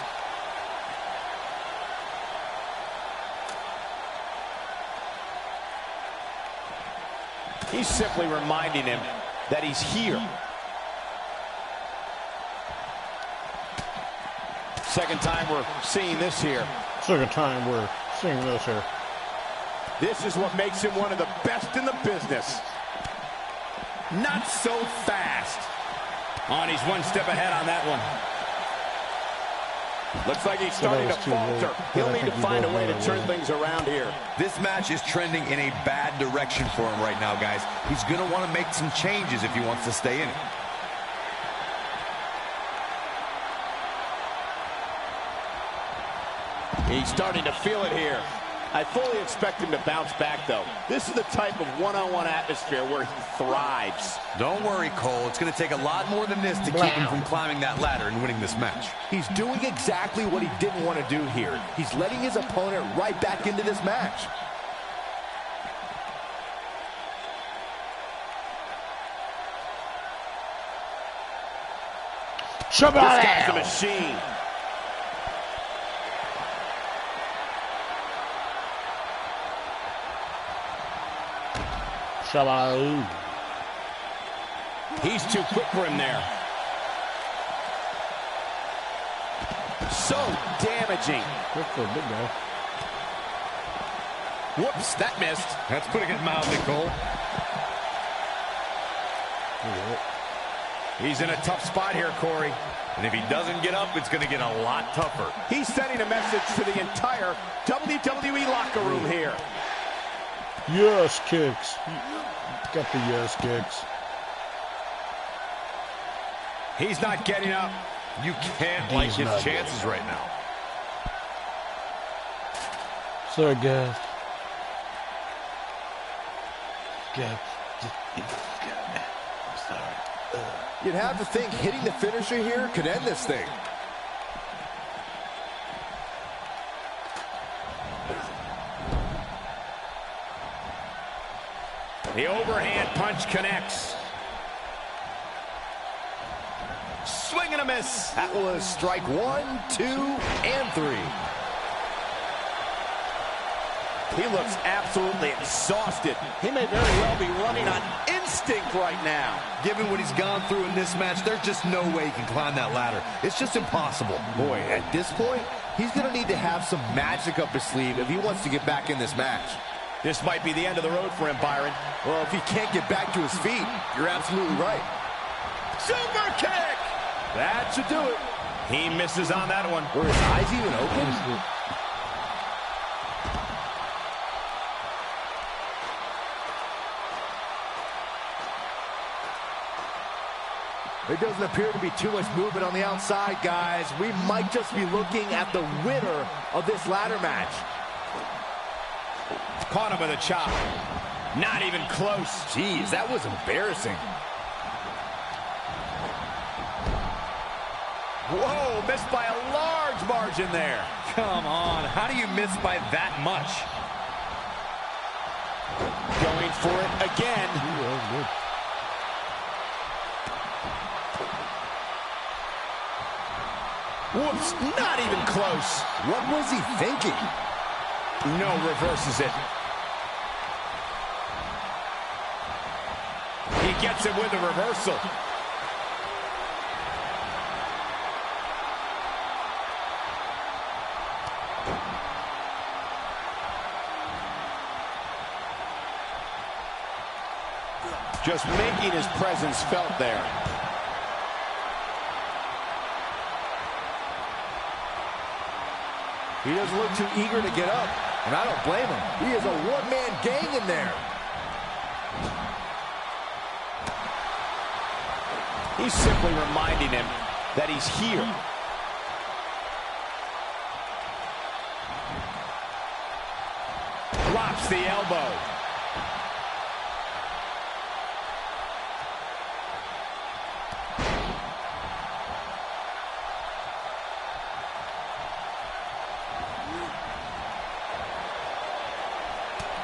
He's simply reminding him that he's here. Second time we're seeing this here. Second time we're seeing this here. This is what makes him one of the best in the business. Not so fast. Oh, and he's one step ahead on that one. Looks like he's starting to falter. He'll need to find a way to turn things around here. This match is trending in a bad direction for him right now, guys. He's going to want to make some changes if he wants to stay in it. He's starting to feel it here. I fully expect him to bounce back, though. This is the type of one-on-one atmosphere where he thrives. Don't worry, Cole. It's going to take a lot more than this to keep him from climbing that ladder and winning this match. He's doing exactly what he didn't want to do here. He's letting his opponent right back into this match. This guy's a machine. He's too quick for him there. So damaging. Quick for a big guy. Whoops, that missed. That's putting it mildly, Cole. He's in a tough spot here, Corey. And if he doesn't get up, it's going to get a lot tougher. He's sending a message to the entire WWE locker room here. Yes, kicks. Got the yes kicks. He's not getting up. You can't like his chances right now. Sorry, guys. I'm sorry. You'd have to think hitting the finisher here could end this thing. The overhand punch connects. Swing and a miss. That was strike 1, 2, and 3. He looks absolutely exhausted. He may very well be running on instinct right now. Given what he's gone through in this match, there's just no way he can climb that ladder. It's just impossible. Boy, at this point, he's going to need to have some magic up his sleeve if he wants to get back in this match. This might be the end of the road for him, Byron. Well, if he can't get back to his feet, you're absolutely right. Super kick! That should do it. He misses on that one. Were his eyes even open? There doesn't appear to be too much movement on the outside, guys. We might just be looking at the winner of this ladder match. Caught him with a chop. Not even close. Jeez, that was embarrassing. Whoa, missed by a large margin there. Come on, how do you miss by that much? Going for it again. Whoops, not even close. What was he thinking? No, reverses it. He gets it with a reversal. Just making his presence felt there. He doesn't look too eager to get up, and I don't blame him. He is a one-man gang in there. He's simply reminding him that he's here. Drops the elbow.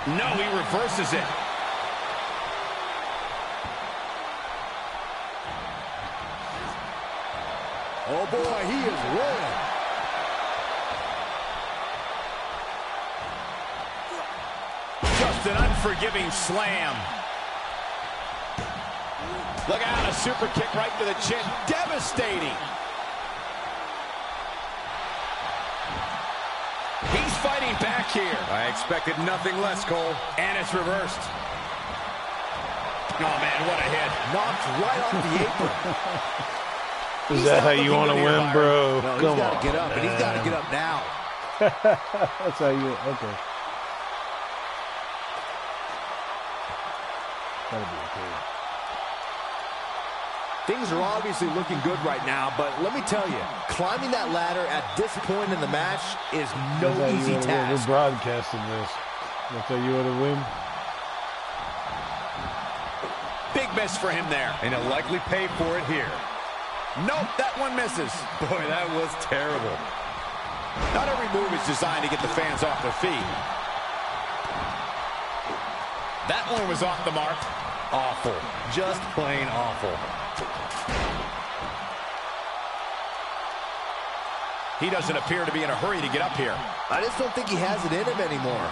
No, he reverses it. Oh boy, he is rolling. Just an unforgiving slam. Look out, a super kick right to the chin. Devastating. He's fighting back here. I expected nothing less, Cole. And it's reversed. Oh, man, what a hit. Knocked right off the apron. Is that how you want to win, bro? No, Come he's got on, to get up, man. and he's got to get up now. That's how you, okay. That'll be okay. Things are obviously looking good right now, but let me tell you, climbing that ladder at this point in the match is no easy task. We're broadcasting this. That's how you want to win. Big miss for him there. And he'll likely pay for it here. Nope, that one misses. Boy, that was terrible. Not every move is designed to get the fans off their feet. That one was off the mark. Awful. Just plain awful. He doesn't appear to be in a hurry to get up here. I just don't think he has it in him anymore.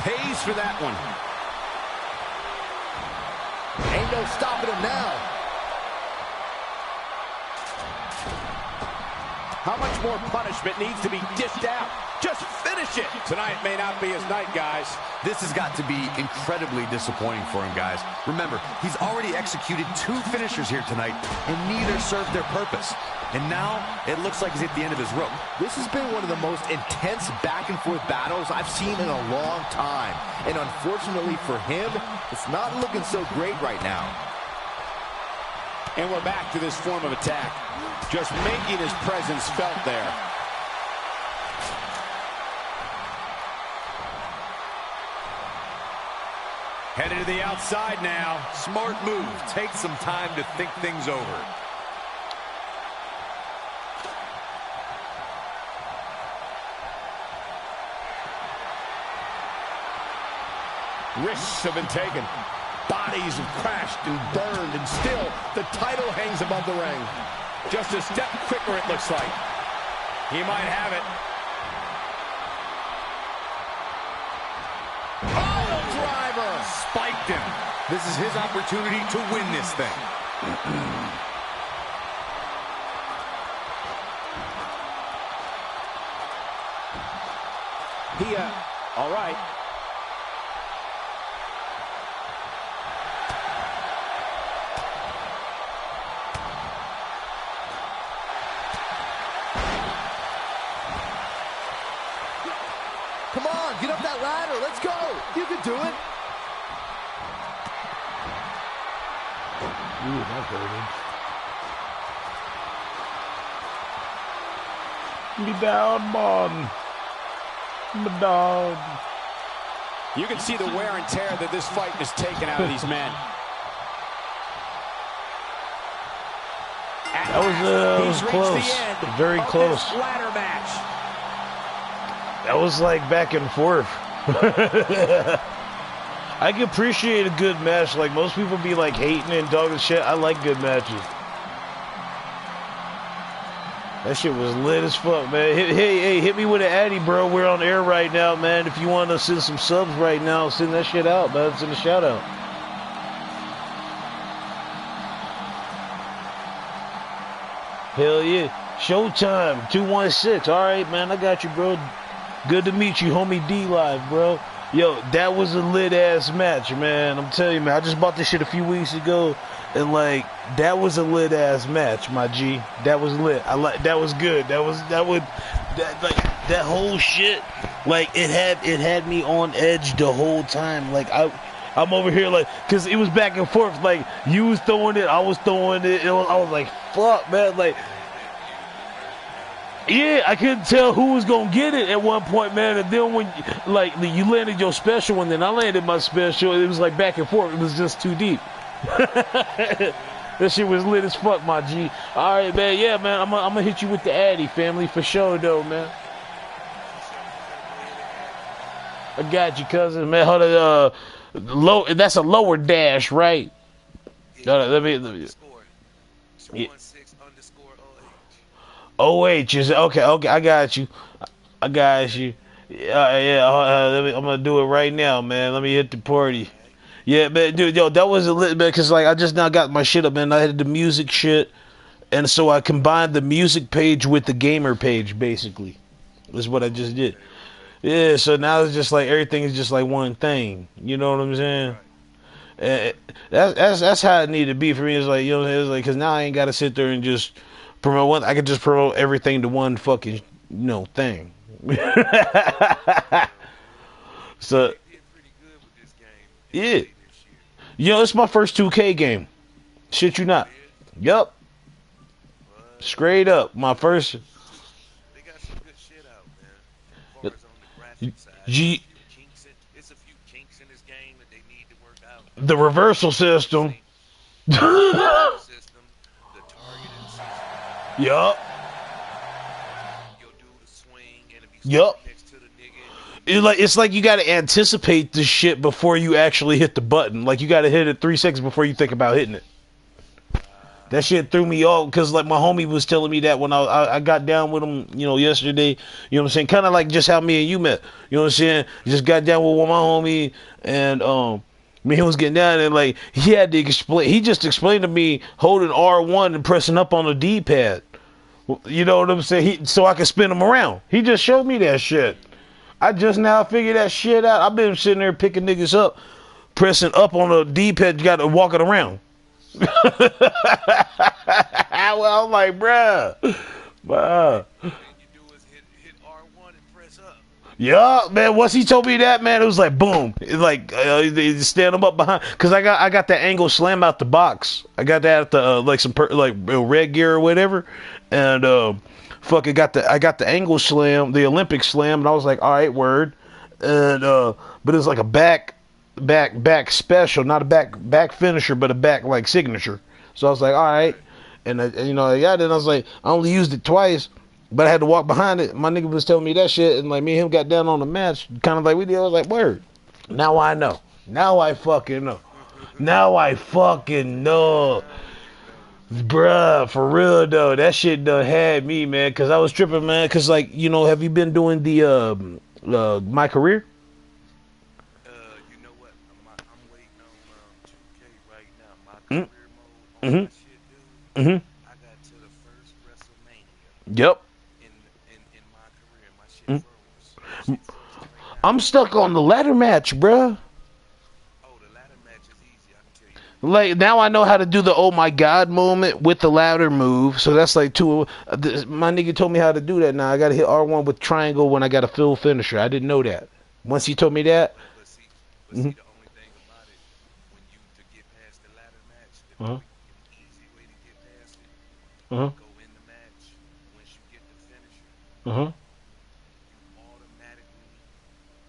Pays for that one. Ain't no stopping him now. How much more punishment needs to be dished out? Just finish it. Tonight may not be his night, guys. This has got to be incredibly disappointing for him, guys. Remember, he's already executed 2 finishers here tonight, and neither served their purpose. And now, it looks like he's at the end of his rope. This has been one of the most intense back-and-forth battles I've seen in a long time. And unfortunately for him, it's not looking so great right now. And we're back to this form of attack. Just making his presence felt there. Headed to the outside now. Smart move. Take some time to think things over. Risks have been taken. Bodies have crashed and burned, and still the title hangs above the ring. Just a step quicker, it looks like. He might have it. Pile driver! Spiked him. This is his opportunity to win this thing. All right. Come on, get up that ladder. Let's go. You can do it. Ooh, that hurted. Me down, man. Me down. You can see the wear and tear that this fight has taken out of these men. That was close. Very close. Ladder match. That was like back and forth. I can appreciate a good match. Like most people be like hating and dogging shit. I like good matches. That shit was lit as fuck, man. Hey, hit me with an addy, bro. We're on air right now, man. If you want to send some subs right now, send that shit out, man. Send a shout out. Hell yeah. Showtime, 216. All right, man. I got you, bro. Good to meet you, homie D-Lyve, bro. Yo, that was a lit-ass match, man. I'm telling you, man. I just bought this shit a few weeks ago, and, like, that was a lit-ass match, my G. That was lit. That was good. That whole shit, like, it had me on edge the whole time. Like, I'm over here, like, because it was back and forth. Like, you was throwing it, I was throwing it. I was like, fuck, man. Like, yeah, I couldn't tell who was going to get it at one point, man. And then when, like, you landed your special and then I landed my special, it was like back and forth. It was just too deep. That shit was lit as fuck, my G. All right, man. Yeah, man. I'm going to hit you with the Addy, family, for sure, though, man. I got you, cousin, man. Hold on, that's a lower dash, right? Hold on, let me. Yeah. OH is okay. Okay, I got you. I got you. Yeah. I'm gonna do it right now, man. Let me hit the party. Yeah, man, dude, yo, that was a lit, man, because like I just now got my shit up, man. I had the music shit, and so I combined the music page with the gamer page, basically. Is what I just did. Yeah, so now it's just like everything is just like one thing. You know what I'm saying? Uh, that's how it need to be for me. It's like, you know what I'm saying? It's like, because now I ain't got to sit there and just promote one. I can just promote everything to one fucking thing. So yeah, it's my first 2K game. Shit, you not? Yup. Straight up, my first. They got some good shit out, man. As far as on the graphic side, G it's a few kinks in this game that they need to work out. the reversal system. The system, the targeting system. Yup. You'll do the swing, and if you Yup. stand next to the nigga, It's like you got to anticipate the shit before you actually hit the button. Like you got to hit it 3 seconds before you think about hitting it. That shit threw me off because like my homie was telling me that when I got down with him, yesterday. You know what I'm saying? Kind of like just how me and you met. You know what I'm saying? Just got down with my homie and me and him was getting down and like he had to explain. He just explained to me holding R1 and pressing up on the D-pad. You know what I'm saying? So I can spin him around. He just showed me that shit. I just now figured that shit out. I've been sitting there picking niggas up, pressing up on the D-pad. You got to walk it around. Well, I'm like, bruh. all you do is hit R1 and press up. Yeah, man. Once he told me that, man, it was like boom. It's like they stand him up behind, cause I got that angle slam out the box. I got that at the like some red gear or whatever, and fucking I got the angle slam, the Olympic slam, and I was like, all right, word, and but it's like a back special, not a back finisher, but a back like signature. So I was like, all right, and I got it. And I was like, I only used it twice. But I had to walk behind it. My nigga was telling me that shit, and like me and him got down on the match, kind of like we did. I was like, word. Now I know. Now I fucking know. Now I fucking know. Bruh, for real though, that shit done had me, man, because I was tripping, man, because like, have you been doing the my career? You know what? I'm waiting on 2K right now. My career mode on Mm-hmm. my shit, dude. Mm-hmm. I got to the first WrestleMania Yep. in my career. My shit froze. My shit froze right now. I'm stuck on the ladder match, bruh. Oh, the ladder match is easy. I can tell you. Like now I know how to do the oh my god moment with the ladder move. So that's like two. My nigga told me how to do that. Now I got to hit R1 with triangle when I got a fill finisher. I didn't know that. Once he told me that. But see, Mhm. the only thing about it, when you to get past the ladder match, Uh-huh. the easy way to get past it, Uh-huh. go in the match. Once you get the finisher, Uh-huh. you automatically,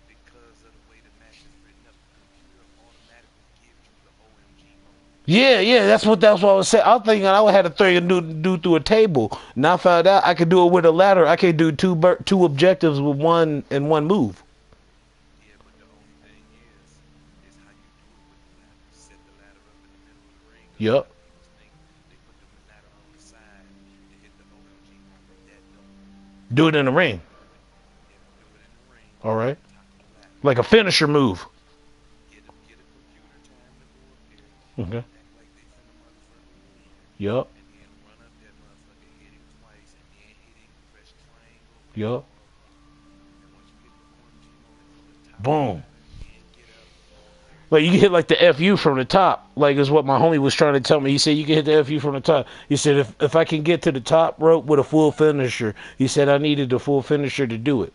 because of the way the match is written up, the computer automatically gives you the OMG mode. Yeah. That's what I was saying. I was thinking I would have to do through a table. Now I found out I could do it with a ladder. I can do two objectives with one move. Yeah, but the only thing is how you do it with the ladder. Set the ladder up in the middle of the ring. 'Cause a Yup. lot of people think they put the ladder on the side to hit the OMG moment. That don't. Do it in the ring. Yeah, do it in the ring. All right. Top of the ladder. Like a finisher move. Get a computer time to go up there. Okay. Act like they finna motherfucking win. Yup. And then run up that motherfucker, hit him twice, and then hit him, press triangle. Yup. And once you get the OMG moment from the top Boom. of the ladder, then get up. Like you can hit like the FU from the top, like is what my homie was trying to tell me. He said you can hit the FU from the top. He said if I can get to the top rope with a full finisher, he said I needed the full finisher to do it.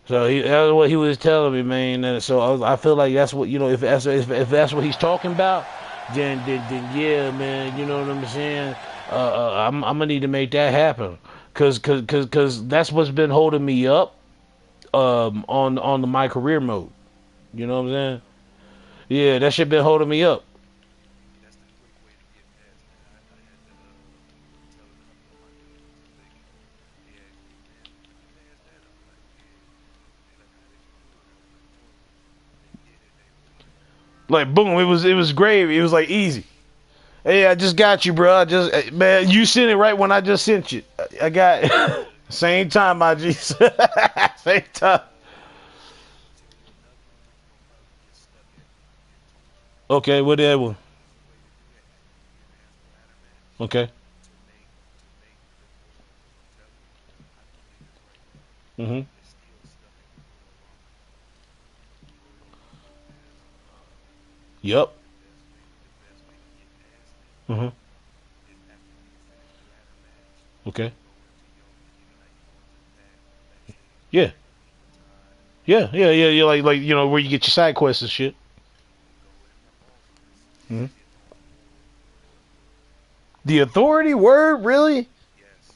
So that was what he was telling me, man. And so I feel like that's what if that's what he's talking about, then yeah, man. You know what I'm saying? I'm gonna need to make that happen, cause that's what's been holding me up, on the my career mode. You know what I'm saying? Yeah, that shit been holding me up. That's the quick way to get past that. I had to tell a couple of my dudes, they asked me, man, how you pass that? I'm like, yeah. They like, how did you do it? I was like, told me. They did it. They was like, Like boom, it was gravy. It was like easy. Hey, I just got you, bro. Man, you sent it right when I just sent you. I got same time, my G. Same time. Okay, what that one? Okay. Mhm. Yup. Mhm. Okay. Yeah. Yeah. Yeah. Yeah. Yeah. Like where you get your side quests and shit. Mhm. The Authority word, really?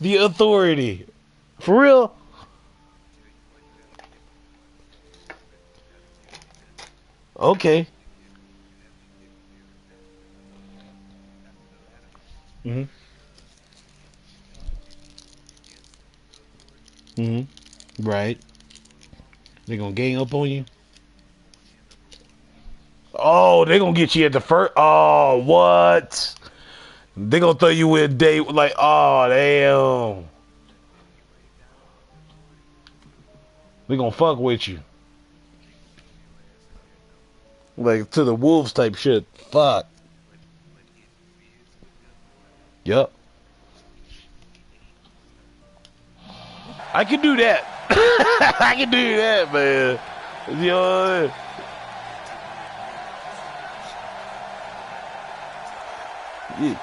The Authority, for real? Okay. Mhm. Mhm. Right. They gonna gang up on you. Oh, they gonna get you at the first. Oh, what? They gonna throw you in day like. Oh, damn. They gonna fuck with you. Like to the wolves type shit. Fuck. Yep. I can do that. I can do that, man. You know. Yeah.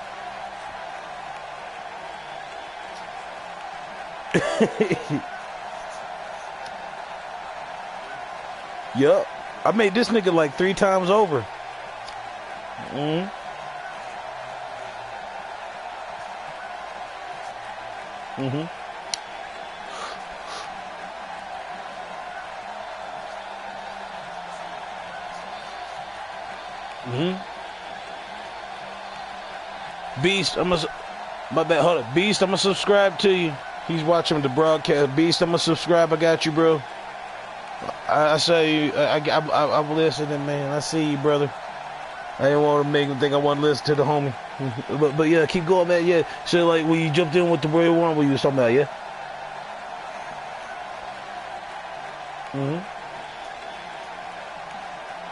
Yup. I made this nigga like 3 times over. Mm-hmm. Mm-hmm. Mm-hmm. Beast, my bad. Hold up, Beast. I'm gonna subscribe to you. He's watching the broadcast. Beast, I'm gonna subscribe. I got you, bro. I say you. I'm listening, man. I see you, brother. I didn't want to make him think I wasn't listening to the homie. But yeah, keep going, man. Yeah. So like when you jumped in with the Royal One, what you was talking about, yeah. Mm-hmm.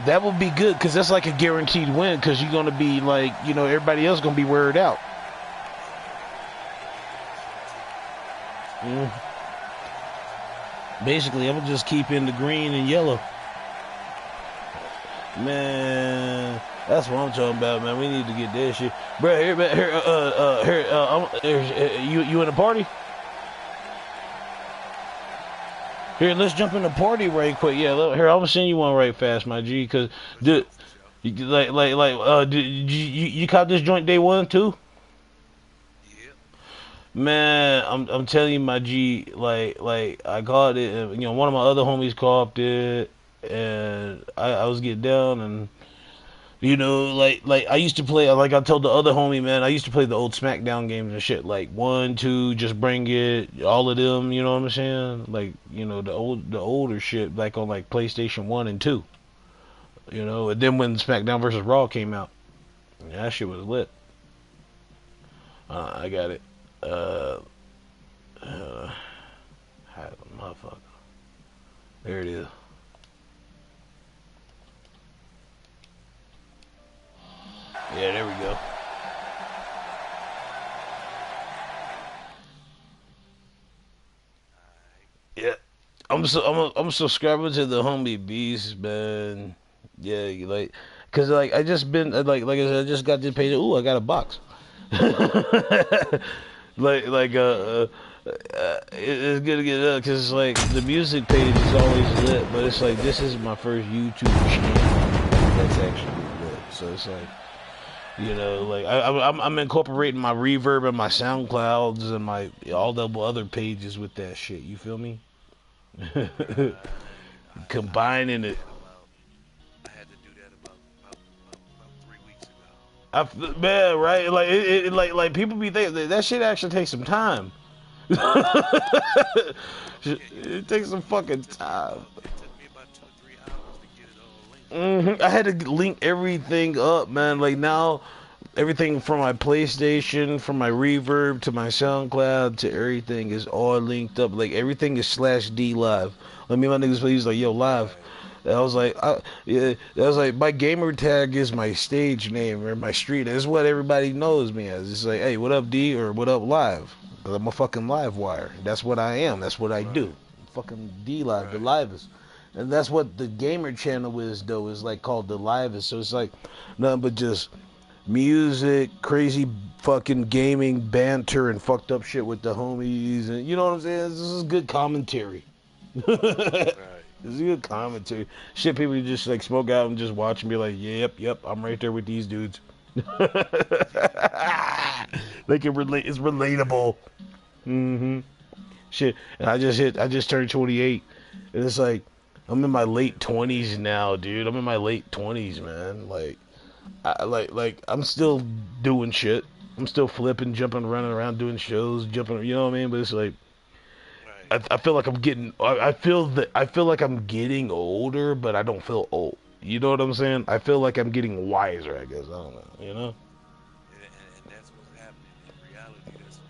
That would be good because that's like a guaranteed win because you're gonna be like everybody else gonna be wearied out. Mm. Basically, I'm gonna just keep in the green and yellow. Man, that's what I'm talking about, man. We need to get that shit, bro. You in a party? Here, let's jump in the party right quick. Yeah, look, here, I'm gonna send you one right fast, my G. Cause, dude, you caught this joint day one too? Yeah. Man, I'm telling you, my G, like I caught it. And, one of my other homies caught it, and I was getting down, and like I used to play. Like I told the other homie, man, I used to play the old SmackDown games and shit. Like 1, 2, just bring it, all of them. You know what I'm saying? Like the older shit, like on like PlayStation 1 and 2. And then when SmackDown versus Raw came out, yeah, that shit was lit. I got it. Uh, uh motherfucker. There it is. Yeah, there we go. Yeah, I'm a subscriber to the homie Beast, man. Yeah, cause like I just been like I said, I just got this page. Ooh, I got a box. It's good to get up because it's like the music page is always lit, but it's like this is my first YouTube channel that's actually lit. So it's like like I'm incorporating my Reverb and my SoundClouds and my all the other pages with that shit. You feel me? Combining it. I had to do that about 3 weeks ago. Man, right? Like like people be thinking that shit actually takes some time. It takes some fucking time. It took me about 2 or 3 hours to get it all linked. I had to link everything up, man. Like now, everything from my PlayStation, from my Reverb to my SoundCloud to everything is all linked up. Like everything is /D-Lyve. Like me and my niggas, he's like, yo, live. And I was like, yeah, I was like, my gamer tag is my stage name or my street. It's what everybody knows me as. It's like, hey, what up, D, or what up, Live? Because I'm a fucking live wire. That's what I am. That's what I do. Fucking D-Lyve, the livest. And that's what the gamer channel is, though, is like called the livest. So it's like nothing but just music, crazy fucking gaming, banter, and fucked up shit with the homies. And you know what I'm saying? This is good commentary. This is good commentary. Shit, people just like smoke out and just watch and be like, yep, I'm right there with these dudes. They can relate. It's relatable. Shit, and I just turned 28, and it's like I'm in my late 20s now, dude. I'm in my late 20s, man. Like, I'm still doing shit. I'm still flipping, jumping, running around, doing shows, jumping. You know what I mean? But it's like I feel like I'm getting. I feel like I'm getting older, but I don't feel old. You know what I'm saying? I feel like I'm getting wiser. I guess I don't know. You know? And that's what's happening. In reality, that's what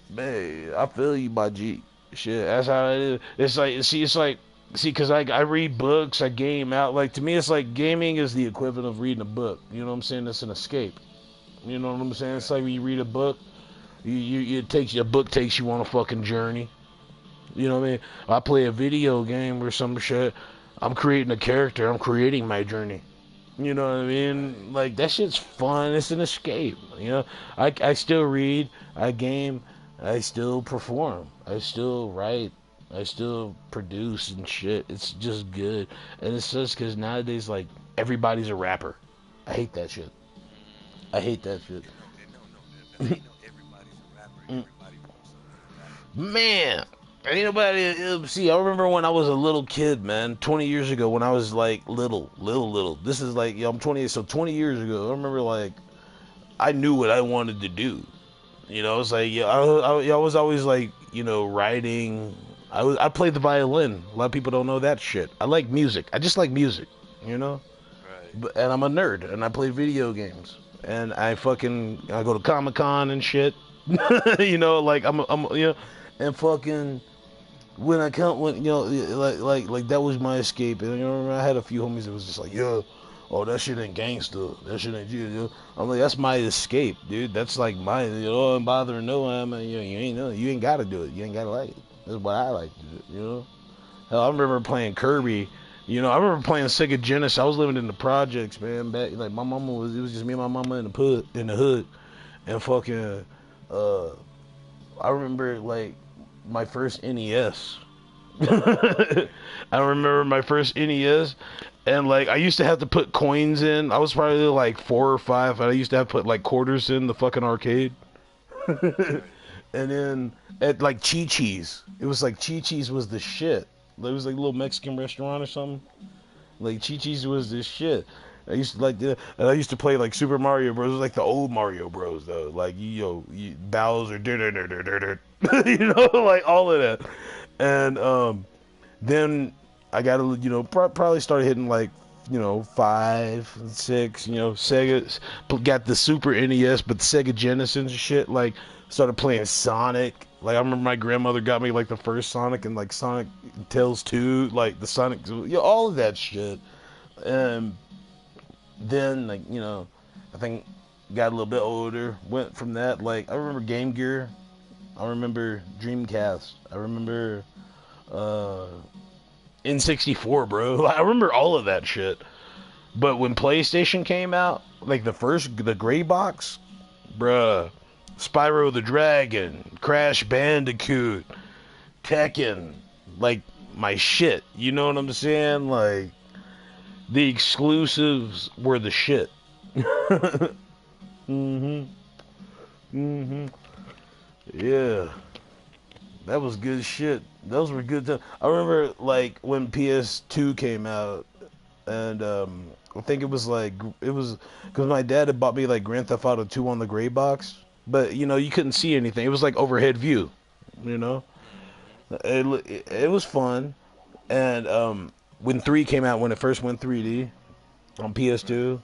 you're doing. Man, I feel you, my G. Shit, that's how it is. It's like, cause I read books, I game out. Like to me, it's like gaming is the equivalent of reading a book. You know what I'm saying? It's an escape. You know what I'm saying? It's like when you read a book, a book takes you on a fucking journey. You know what I mean? I play a video game or some shit. I'm creating a character. I'm creating my journey. You know what I mean? Like that shit's fun. It's an escape. You know, I still read, I game, I still perform, I still write, I still produce and shit. It's just good, and it's just because nowadays like everybody's a rapper. I hate that shit. I hate that shit. No, everybody's a rapper. Everybody wants to be a rapper. Man, ain't nobody. See, I remember when I was a little kid, man. 20 years ago, when I was like little. This is like, I'm 28, so 20 years ago, I remember like I knew what I wanted to do. You know, it's like I was always like, writing. I played the violin. A lot of people don't know that shit. I like music. I just like music. You know, and I'm a nerd, and I play video games, and I go to Comic-Con and shit. Like I'm and fucking when I come when like that was my escape. And I had a few homies that was just like, yo, oh, that shit ain't gangster, that shit ain't you. I'm like, that's my escape, dude. That's like mine. I'm bothering no one. You ain't gotta do it. You ain't gotta like it. That's what I like to do. Hell, I remember playing Kirby. I remember playing Sega Genesis. I was living in the projects, man. Back like my mama it was just me and my mama in the hood, and fucking I remember like my first NES. I remember my first NES, and like I used to have to put coins in. I was probably like 4 or 5, and I used to have to put like quarters in the fucking arcade. And then at like Chi Chi's, it was like Chi Chi's was the shit. It was like a little Mexican restaurant or something. Like Chi Chi's was this shit. I used to like and I used to play like Super Mario Bros. It was like the old Mario Bros. Though, like Bowser, like all of that. And then I got to probably started hitting like 5, 6. Sega got the Super NES, but the Sega Genesis and shit. Like started playing Sonic. Like I remember my grandmother got me like the first Sonic and like Sonic Tales 2, like the Sonic, all of that shit. And then like I think got a little bit older. Went from that, like I remember Game Gear. I remember Dreamcast. I remember N64, bro. I remember all of that shit. But when PlayStation came out, like the gray box, bruh, Spyro the Dragon, Crash Bandicoot, Tekken, like my shit. You know what I'm saying? Like the exclusives were the shit. Yeah. That was good shit. Those were good times. I remember like when PS2 came out, and I think it was because my dad had bought me like Grand Theft Auto 2 on the gray box, but you couldn't see anything. It was like overhead view, It was fun, and when 3 came out, when it first went 3D on PS2,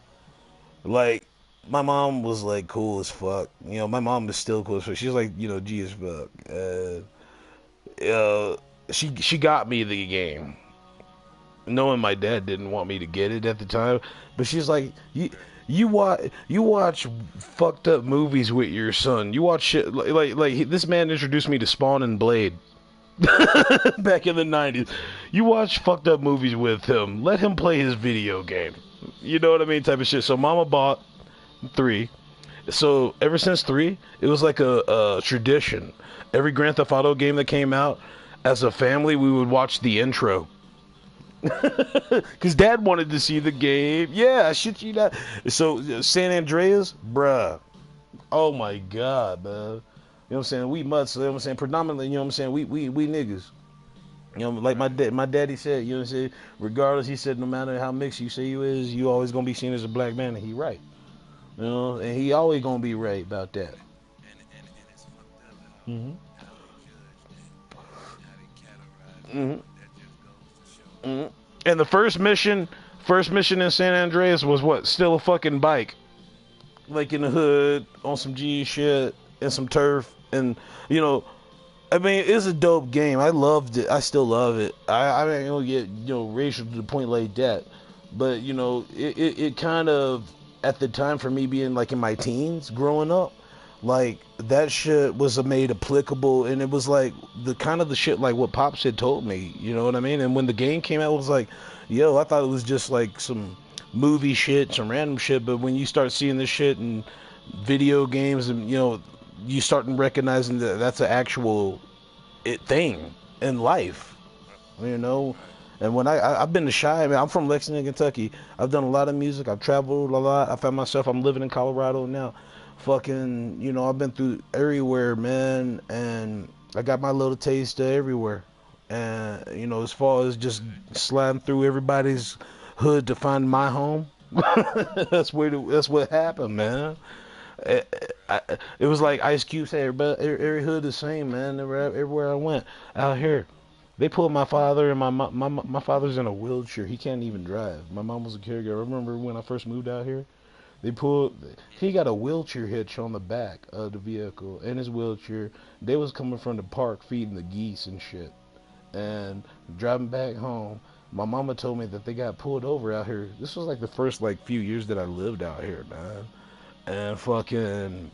Like, my mom was like cool as fuck. You know, my mom is still cool as fuck. She's like, you know, G as fuck. She got me the game, knowing my dad didn't want me to get it at the time. But she's like, you watch fucked up movies with your son. You watch shit like this man introduced me to Spawn and Blade back in the 90s. You watch fucked up movies with him. Let him play his video game. You know what I mean? Type of shit. So mama bought 3. So ever since 3, it was like a tradition. Every Grand Theft Auto game that came out, as a family, we would watch the intro. Because Dad wanted to see the game. Yeah, I shit you not. So San Andreas, bruh. Oh my God, man. You know what I'm saying? We mutts. You know what I'm saying? Predominantly, you know what I'm saying? We niggas. You know, like my daddy said. You know what I'm saying? Regardless, he said, no matter how mixed you say you is, you always gonna be seen as a black man, and he right. You know, and he always gonna be right about that. And it's fucked up Hmm. how we judge that, how they categorize Hmm. it. That just goes to show. Hmm. And the first mission in San Andreas was what? Steal a fucking bike, like in the hood on some G shit and some turf, and you know, I mean, it's a dope game. I loved it. I still love it. I mean, I don't get racial to the point like that, but it kind of at the time for me being like in my teens, growing up, like that shit was made applicable, and it was like the kind of the shit like what Pops had told me. You know what I mean? And when the game came out, it was like, yo, I thought it was just like some movie shit, some random shit, but when you start seeing this shit in video games and you start recognizing that that's an actual thing in life, you know. And when I've been to Shy, man, I'm from Lexington, Kentucky. I've done a lot of music. I've traveled a lot. I found myself. I'm living in Colorado now. Fucking, I've been through everywhere, man, and I got my little taste of everywhere. And as far as just sliding through everybody's hood to find my home, that's what happened, man. It was like Ice Cube said, every hood the same, man. Everywhere I went out here, they pulled my father, and my father's in a wheelchair. He can't even drive. My mom was a caregiver. I remember when I first moved out here, he got a wheelchair hitch on the back of the vehicle in his wheelchair. They was coming from the park feeding the geese and shit, and driving back home. My mama told me that they got pulled over out here. This was like the first like few years that I lived out here, man. And fucking,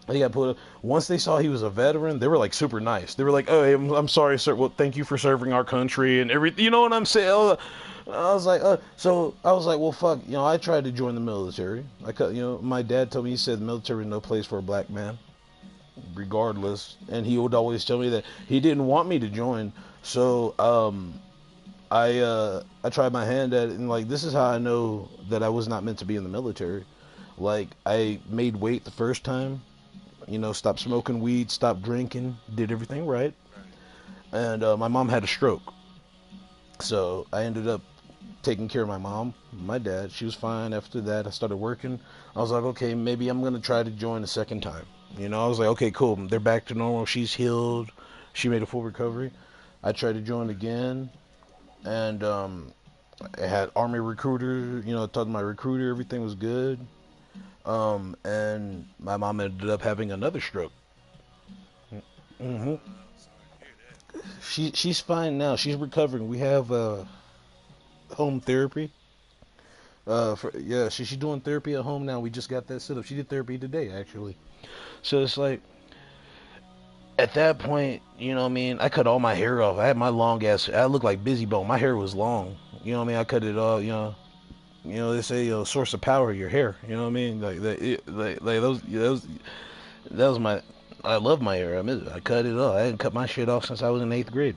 he got put up. Once they saw he was a veteran, they were like super nice. They were like, "Oh, hey, I'm sorry, sir. Well, thank you for serving our country and everything." You know what I'm saying? I was like, so I was like, well, fuck. I tried to join the military. My dad told me, he said the military is no place for a black man, regardless. And he would always tell me that he didn't want me to join. So I tried my hand at it, and like this is how I know that I was not meant to be in the military. Like, I made weight the first time, stopped smoking weed, stopped drinking, did everything right. And my mom had a stroke. So I ended up taking care of my mom, my dad. She was fine after that. I started working. I was like, okay, maybe I'm going to try to join a second time. I was like, okay, cool. They're back to normal. She's healed. She made a full recovery. I tried to join again. And I had Army recruiter, told my recruiter everything was good. And my mom ended up having another stroke. Hmm. She's fine now. She's recovering. We have home therapy. She's doing therapy at home now. We just got that set up. She did therapy today, actually. So it's like at that point, you know what I mean. I cut all my hair off. I had my long ass. I looked like Busy Bone. My hair was long. You know what I mean. I cut it off. They say source of power, your hair. You know what I mean? Like those. That was my. I love my hair. I cut it off. I hadn't cut my shit off since I was in 8th grade.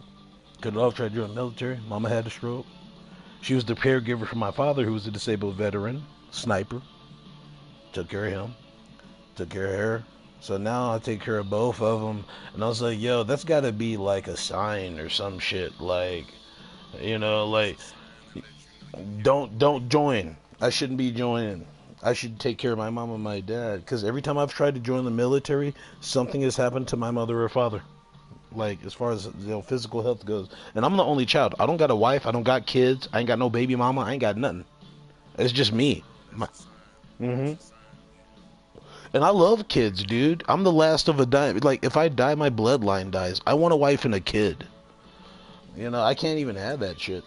Cut it off. Tried to join the military. Mama had a stroke. She was the caregiver for my father, who was a disabled veteran, sniper. Took care of him. Took care of her. So now I take care of both of them. And I was like, yo, that's got to be like a sign or some shit. Like, like don't join. I shouldn't be joining. I should take care of my mom and my dad, because every time I've tried to join the military, something has happened to my mother or father. Like as far as physical health goes, and I'm the only child. I don't got a wife. I don't got kids. I ain't got no baby mama. I ain't got nothing. It's just me. Mm-hmm. And I love kids, dude. I'm the last of a die. Like, if I die, my bloodline dies. I want a wife and a kid. You know, I can't even have that shit.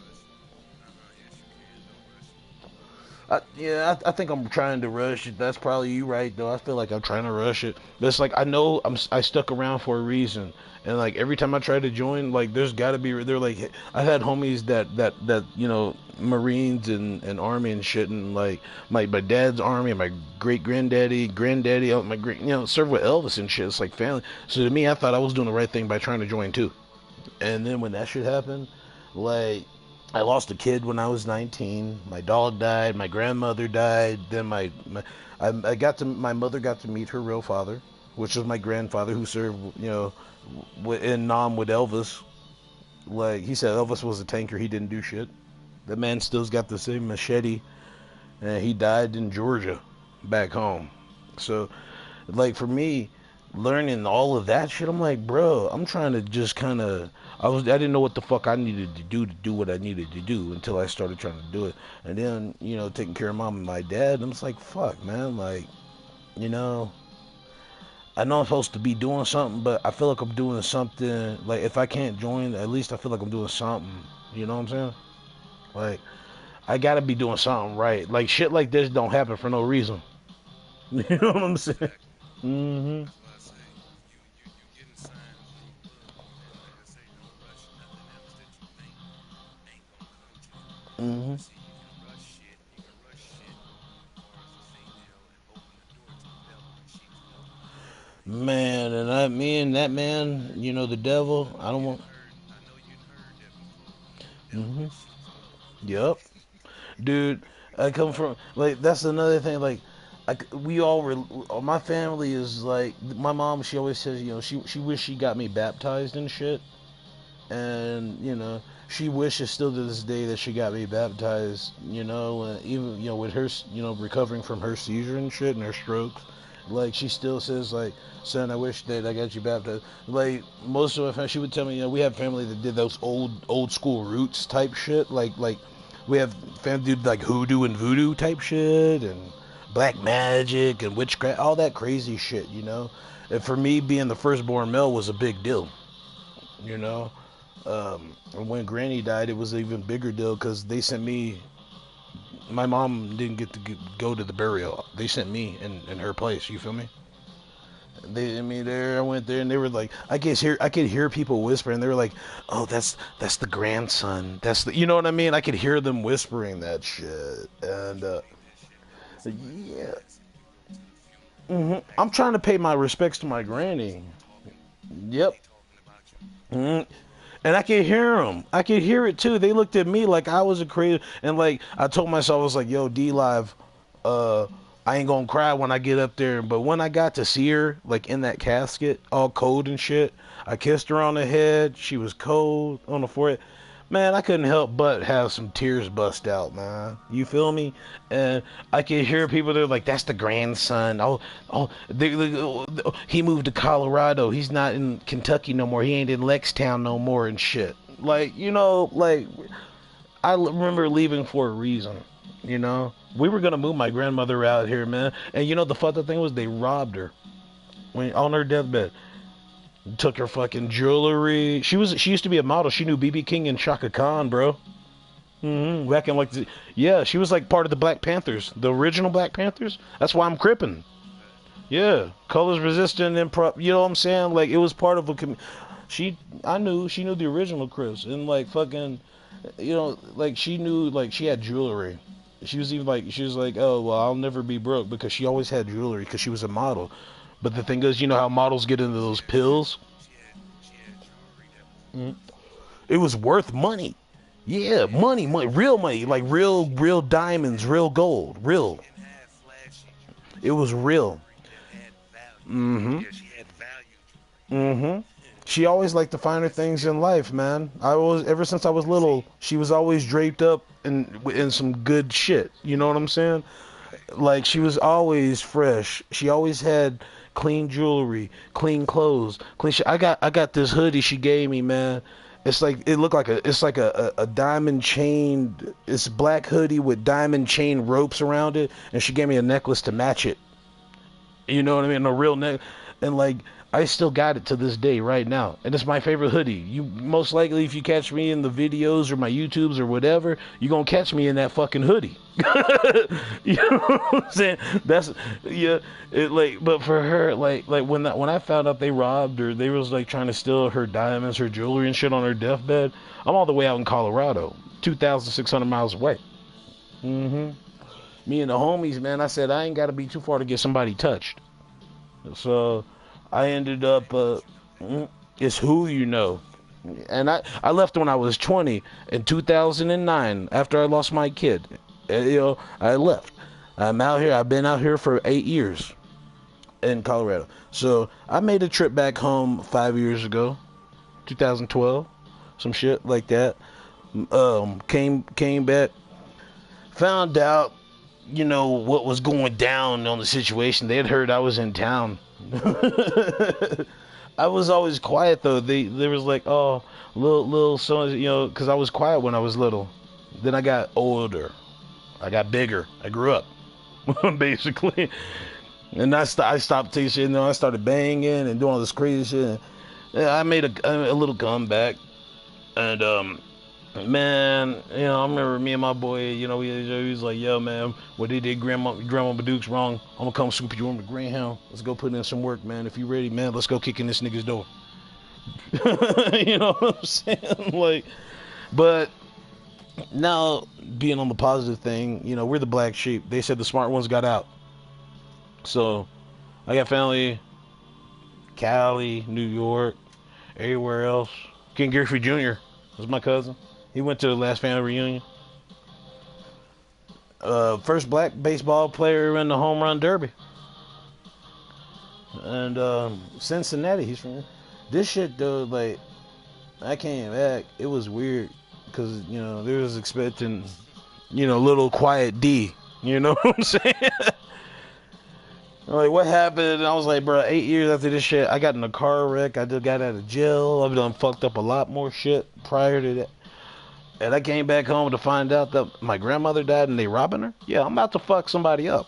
I think I'm trying to rush it. That's probably you right though. I feel like I'm trying to rush it, but it's like I know I stuck around for a reason, and like every time I try to join, like there's got to be they're like I had homies that you know Marines and Army and shit, and like my dad's Army and my great granddaddy, my great served with Elvis and shit. It's like family. So to me, I thought I was doing the right thing by trying to join too. And then when that shit happened, like I lost a kid when I was 19. My dog died. My grandmother died. Then I got to my mother got to meet her real father, which was my grandfather who served in Nam with Elvis. Like he said, Elvis was a tanker. He didn't do shit. The man still's got the same machete, and he died in Georgia, back home. So like for me learning all of that shit, I'm like, bro, I'm trying to just kind of I didn't know what the fuck I needed to do what I needed to do until I started trying to do it. And then taking care of mom and my dad, I'm just like, fuck, man, like, you know I know I'm supposed to be doing something, but I feel like I'm doing something. Like if I can't join, at least I feel like I'm doing something. You know what I'm saying? Like I gotta be doing something right. Like shit like this don't happen for no reason. You know what I'm saying? Hmm. That's why I say you getting signs from above, and like I say, don't rush nothing else that you think ain't gonna come to you. Hmm. See, you can rush shit far as a female and open the door to the devil when she's walking through. Man, and me and that man, the devil. I don't want. I know you done heard that before. The devil Hmm. in sheep's clothing. Yep, dude. I come from like that's another thing. Like, we all were. My family is like my mom. She always says, she wished she got me baptized and shit. And she wishes still to this day that she got me baptized. Even with her, recovering from her seizure and shit and her strokes. Like she still says like, son, I wish that I got you baptized. Like most of my family, she would tell me, we have family that did those old school roots type shit. Like we have family did like hoodoo and voodoo type shit and black magic and witchcraft, all that crazy shit. And for me, being the firstborn male was a big deal. You know, and when Granny died, it was an even bigger deal because they sent me. My mom didn't get to go to the burial. They sent me in her place. You feel me? I mean, there I went there, and they were like, I could hear people whispering. They were like, "Oh, that's the grandson. That's the," you know what I mean? I could hear them whispering that shit, and Take that shit real serious. yeah. Listen, you go to the funeral, I'm ain't trying to talking pay my about you. respects to my granny. They talking, Yep. they talking about you. Mhm. And I could hear them. I could hear it too. They looked at me like I was a crazy. And like I told myself, I was like, "Yo, D-Live, uh, I ain't gonna cry when I get up there." But when I got to see her, like in that casket, all cold and shit, I kissed her on the head. She was cold on the forehead. Man, I couldn't help but have some tears bust out, man. You feel me? And I could hear people there like, "That's the grandson." He moved to Colorado. He's not in Kentucky no more. He ain't in Lextown no more and shit. Like, like remember leaving for a reason. We were gonna move my grandmother out here, man. And the fucked up thing was they robbed her when on her deathbed. Took her fucking jewelry. She used to be a model. She knew BB King and Shaka Khan, bro. Back in like yeah, she was like part of the Black Panthers, the original Black Panthers. That's why I'm crippin'. Yeah, colors resistant improv. You know what I'm saying? Like it was part of a. She knew the original Chris, and like fucking, like she knew like she had jewelry. She was like, oh well, I'll never be broke because she always had jewelry because she was a model. But the thing is, you know how models get into those pills. She had jewelry that was It was worth money. Yeah, money, real money, like real diamonds, real gold, she real. didn't have flashy jewelry. It She was had real. jewelry that had value. Mm-hmm. Yeah, she had value jewelry. Mm-hmm. She always liked the finer That's things in skill. life, man. Ever since I was little, See, she was always draped up in some good shit. You know what I'm saying? right, Like she was right. always fresh. She always had clean jewelry, clean clothes, clean shit. I got this hoodie she gave me, man. It's like it looked like a diamond chain. It's black hoodie with diamond chain ropes around it, and she gave me a necklace to match it. You know what I mean? A real neck, and like I still got it to this day right now, and it's my favorite hoodie. You most likely, if you catch me in the videos or my YouTubes or whatever, you gonna catch me in that fucking hoodie. You know what I'm saying? That's yeah. It like, but for her, like when I found out they robbed her, they was like trying to steal her diamonds, her jewelry, and shit on her deathbed. I'm all the way out in Colorado, 2,600 miles away. Me and the homies, man, I said I ain't got to be too far to get somebody touched. So I ended up, it's who you know. And I left when I was 20 in 2009 after I lost my kid. I left. I'm out here. I've been out here for 8 years in Colorado. So I made a trip back home 5 years ago, 2012, some shit like that. Came back, found out, what was going down on the situation. They had heard I was in town. I was always quiet though. They was like, oh, little son, because I was quiet when I was little. Then I got older. I got bigger. I grew up, basically. And I stopped taking shit. I started banging and doing all this crazy shit. And I made a little comeback. And man, I remember me and my boy, he was like, yo, man, what they did Grandma Baduke's wrong. I'm gonna come scoop you on the Greyhound. Let's go put in some work, man. If you ready, man, let's go kick in this nigga's door. You know what I'm saying? Like, but now being on the positive thing, we're the black sheep. They said the smart ones got out. So I got family, Cali, New York, everywhere else. Ken Griffey Jr. was my cousin. He went to the last family reunion. First black baseball player in the home run derby. And Cincinnati, he's from. This shit though, like, I came back. It was weird because they was expecting, little quiet D. You know what I'm saying? Like, what happened? And I was like, bro, 8 years after this shit, I got in a car wreck. I just got out of jail. I've done fucked up a lot more shit prior to that. And I came back home to find out that my grandmother died and they robbing her. Yeah, I'm about to fuck somebody up.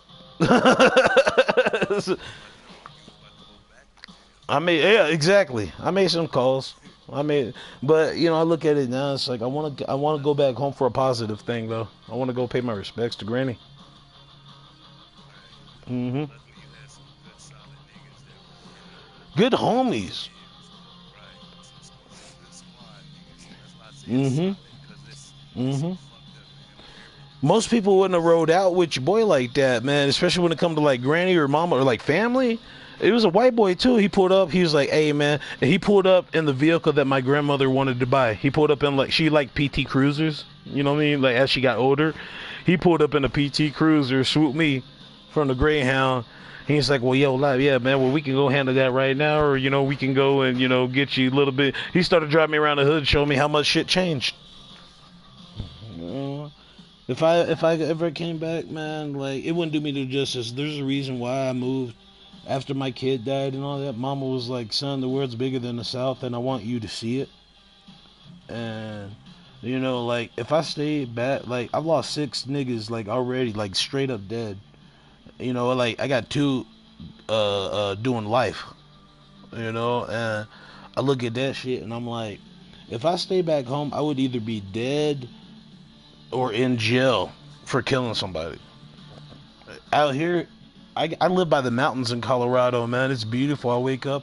Exactly. I made some calls. But I look at it now. It's like I want to go back home for a positive thing though. I want to go pay my respects to Granny. Good homies. Most people wouldn't have rode out with your boy like that, man. Especially when it come to like Granny or Mama or like family. It was a white boy too. He pulled up. He was like, "Hey, man," and he pulled up in the vehicle that my grandmother wanted to buy. He pulled up in she liked PT Cruisers. You know what I mean? Like as she got older, he pulled up in a PT Cruiser, swooped me from the Greyhound. He's like, well, yo, live, yeah, man, well, we can go handle that right now, or, we can go and, get you a little bit. He started driving me around the hood, showing me how much shit changed. If I ever came back, man, like, it wouldn't do me no justice. There's a reason why I moved after my kid died and all that. Mama was like, son, the world's bigger than the South, and I want you to see it. And, like, if I stayed back, like, I've lost 6 niggas, like, already, like, straight up dead. Like I got 2 doing life, and I look at that shit and I'm like, if I stay back home, I would either be dead or in jail for killing somebody. Out here, I live by the mountains in Colorado, man. It's beautiful. I wake up,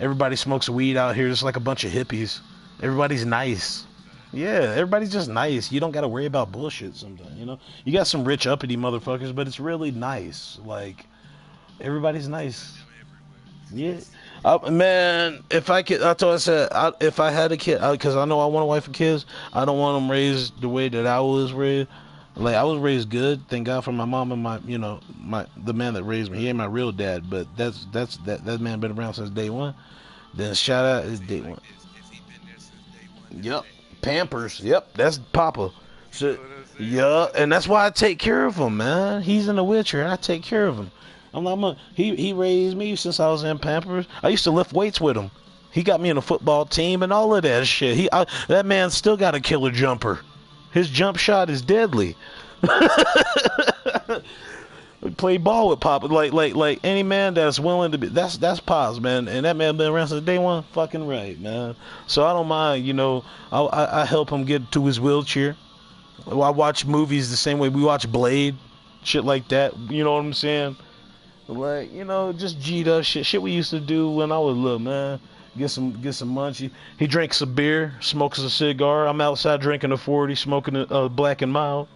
everybody smokes weed out here. It's like a bunch of hippies. Everybody's nice. Yeah, everybody's just nice. You don't got to worry about bullshit sometimes, You got some rich uppity motherfuckers, but it's really nice. Like, everybody's nice. Yeah. Man, if I could, that's what I said. If I had a kid, because I know I want a wife and kids, I don't want them raised the way that I was raised. Like, I was raised good. Thank God for my mom and the man that raised me. He ain't my real dad, but that man been around since day one. Then shout out is day one. Yep. Pampers, yep, that's Papa. So, yeah, and that's why I take care of him, man. He's in the wheelchair, and I take care of him. He raised me since I was in Pampers. I used to lift weights with him. He got me in a football team and all of that shit. That man still got a killer jumper. His jump shot is deadly. Play ball with Pop, like any man that's willing to be. That's Pops, man, and that man been around since day one. Fucking right, man. So I don't mind, I help him get to his wheelchair. I watch movies the same way we watch Blade, shit like that. You know what I'm saying? Like, just G'd up shit we used to do when I was little, man. Get some munchie. He drinks a beer, smokes a cigar. I'm outside drinking a 40, smoking a Black and Mild.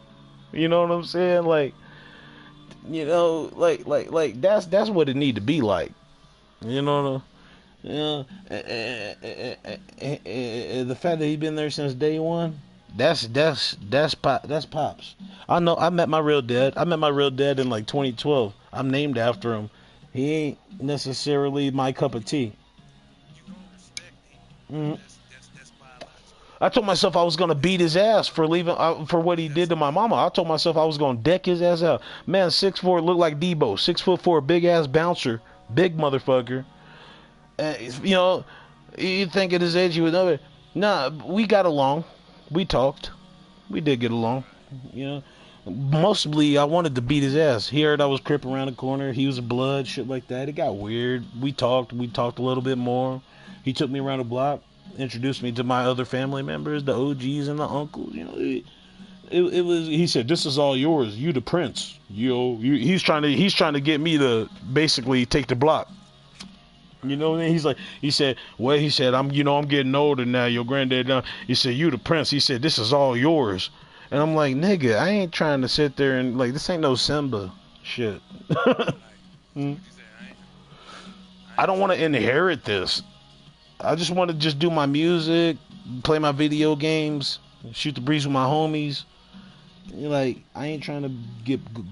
You know what I'm saying? Like, that's what it need to be like. The fact that he been there since day one, that's Pops. I know. I met my real dad in like 2012. I'm named after him. He ain't necessarily my cup of tea. You don't respect it. Mm. That's my. I told myself I was gonna beat his ass for leaving for what he did to my mama. I told myself I was gonna deck his ass out. Man, 6'4", looked like Debo. 6'4", big ass bouncer, big motherfucker. You think at his age he would know it. Nah, we got along. We talked. We did get along. Mostly I wanted to beat his ass. He heard I was cripping around the corner. He was blood, shit like that. It got weird. We talked a little bit more. He took me around the block, introduced me to my other family members, the OGs and the uncles. It was. He said, "This is all yours. You the prince." He's trying to get me to basically take the block. You know what I mean? He said, I'm getting older now. Your granddad, he said, "You the prince." He said, "This is all yours." And I'm like, nigga, I ain't trying to sit there and this ain't no Simba shit. I don't want to inherit this. I just want to just do my music, play my video games, shoot the breeze with my homies. I ain't trying to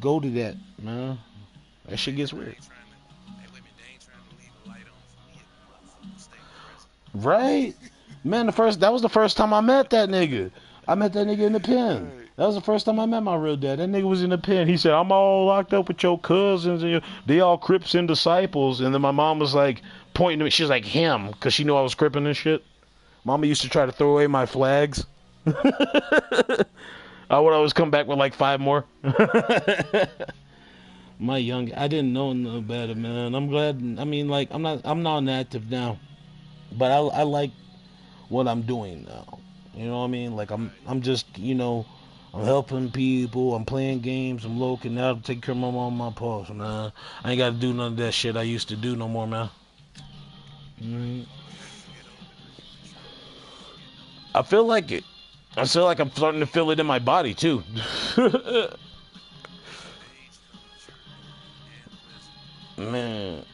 go to that, man. That shit gets weird. Right? Man, that was the first time I met that nigga. I met that nigga in the pen. That was the first time I met my real dad. That nigga was in the pen. He said, "I'm all locked up with your cousins. And they all Crips and disciples." And then my mom was like pointing to me. She's like, him, because she knew I was Cripping and shit. Mama used to try to throw away my flags. I would always come back with like 5 more. I didn't know no better, man. I'm glad. I mean, I'm non-active now. But I like what I'm doing now. You know what I mean? I'm just, I'm helping people. I'm playing games. I'm local now. I'm taking care of my mom and my pops, man. I ain't got to do none of that shit I used to do no more, man. I feel like it. I feel like I'm starting to feel it in my body, too. Man.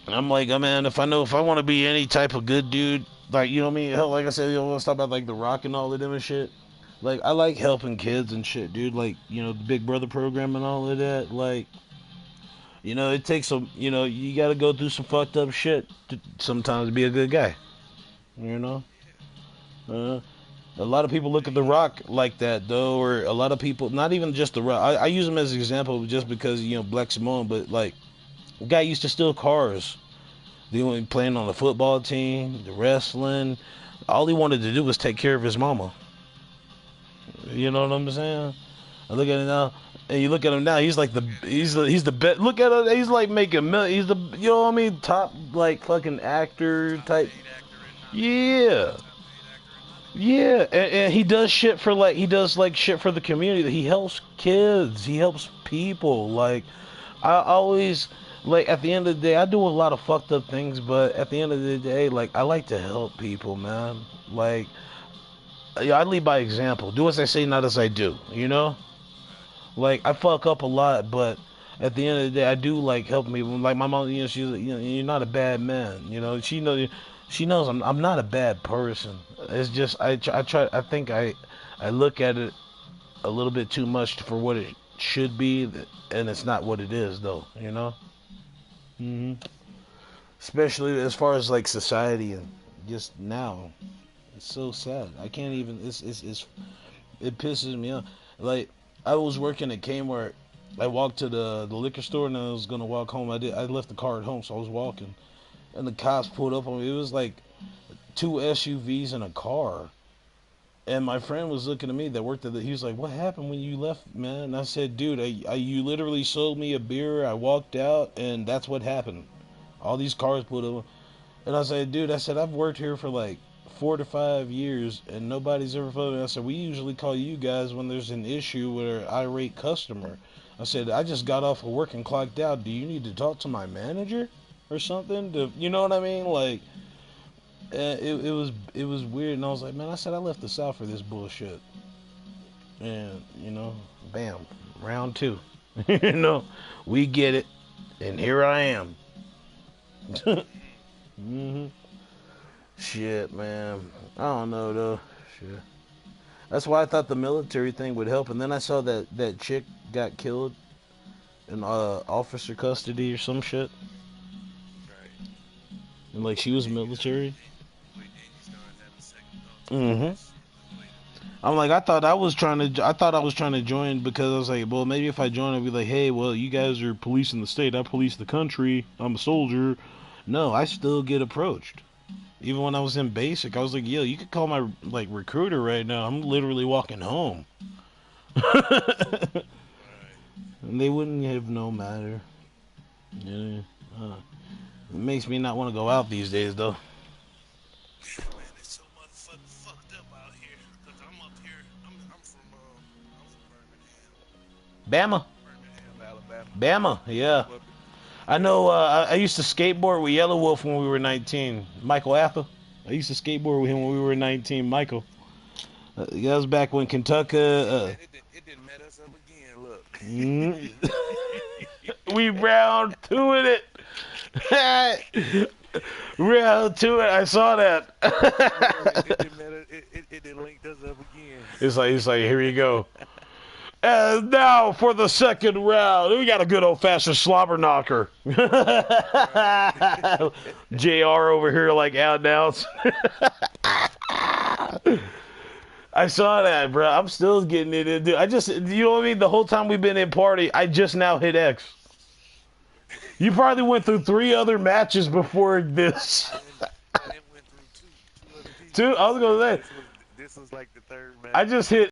I'm like, man, if I want to be any type of good dude, you know what I mean? Hell, like I said, let's talk about The Rock and all of them and shit. I like helping kids and shit, dude. The Big Brother program and all of that. It takes some, you got to go through some fucked up shit to sometimes be a good guy. A lot of people look at The Rock like that, though, or a lot of people, not even just The Rock. I use him as an example just because, Black Samoan, but, the guy used to steal cars. He was playing on the football team, the wrestling. All he wanted to do was take care of his mama. You know what I'm saying? I look at him now, and you look at him now. He's the best. Look at him. He's making millions. He's the what I mean, top fucking actor type. Yeah. Yeah, and he does shit for shit for the community. He helps kids. He helps people. I always. At the end of the day, I do a lot of fucked up things, but at the end of the day, I like to help people, man. I lead by example. Do as I say, not as I do, I fuck up a lot, but at the end of the day, I do help people. My mom, she's, you're not a bad man, she knows I'm not a bad person. It's just, I think I look at it a little bit too much for what it should be, and it's not what it is, though, Especially as far as society and just now, it's so sad. I can't even. It pisses me off. I was working at Kmart. I walked to the liquor store and I was gonna walk home. I left the car at home, so I was walking, and the cops pulled up on me. It was 2 SUVs and a car. And my friend was looking at me that worked at he was like, what happened when you left, man? And I said, dude, you literally sold me a beer. I walked out, and that's what happened. All these cars pulled over. And I said, dude, I said, I've worked here for like 4 to 5 years, and nobody's ever phoned me. I said, we usually call you guys when there's an issue with an irate customer. I said, I just got off of work and clocked out. Do you need to talk to my manager or something? You know what I mean? Like, it was weird. And I was like, man, I said I left the South for this bullshit. And, you know, bam, round 2. You know, we get it. And here I am. Mm-hmm. Shit, man. I don't know, though. Shit. That's why I thought the military thing would help. And then I saw that chick got killed in officer custody or some shit. Right. And, like, she was military. Wait, and you start having second thoughts. Mm-hmm. I'm like, I thought I was trying to join because I was like, well, maybe if I join, I'd be like, hey, well, you guys are policing the state. I police the country. I'm a soldier. No, I still get approached. Even when I was in basic, I was like, yo, you could call my, like, recruiter right now. I'm literally walking home. Right. And they wouldn't have no matter. Yeah. It makes me not want to go out these days, though. Man, it's so motherfucking fucked up out here. Cause I'm up here. I'm from Bama. Birmingham, Bama, Alabama. yeah. But I know, I used to skateboard with Yellow Wolf when we were 19. Michael Apple. I used to skateboard with him when we were 19. Michael. That was back when Kentucky. it didn't met us up again. Look. We round 2 in it. Round 2 it. I saw that. it didn't link us up again. It's like here you go. And now for the second round, we got a good old-fashioned slobber knocker. JR over here like out now. I saw that, bro. I'm still getting it in. Dude. You know what I mean? The whole time we've been in party, I just now hit X. You probably went through 3 other matches before this. I went through two other people. 2? I was going to say. This was like the third match. I just hit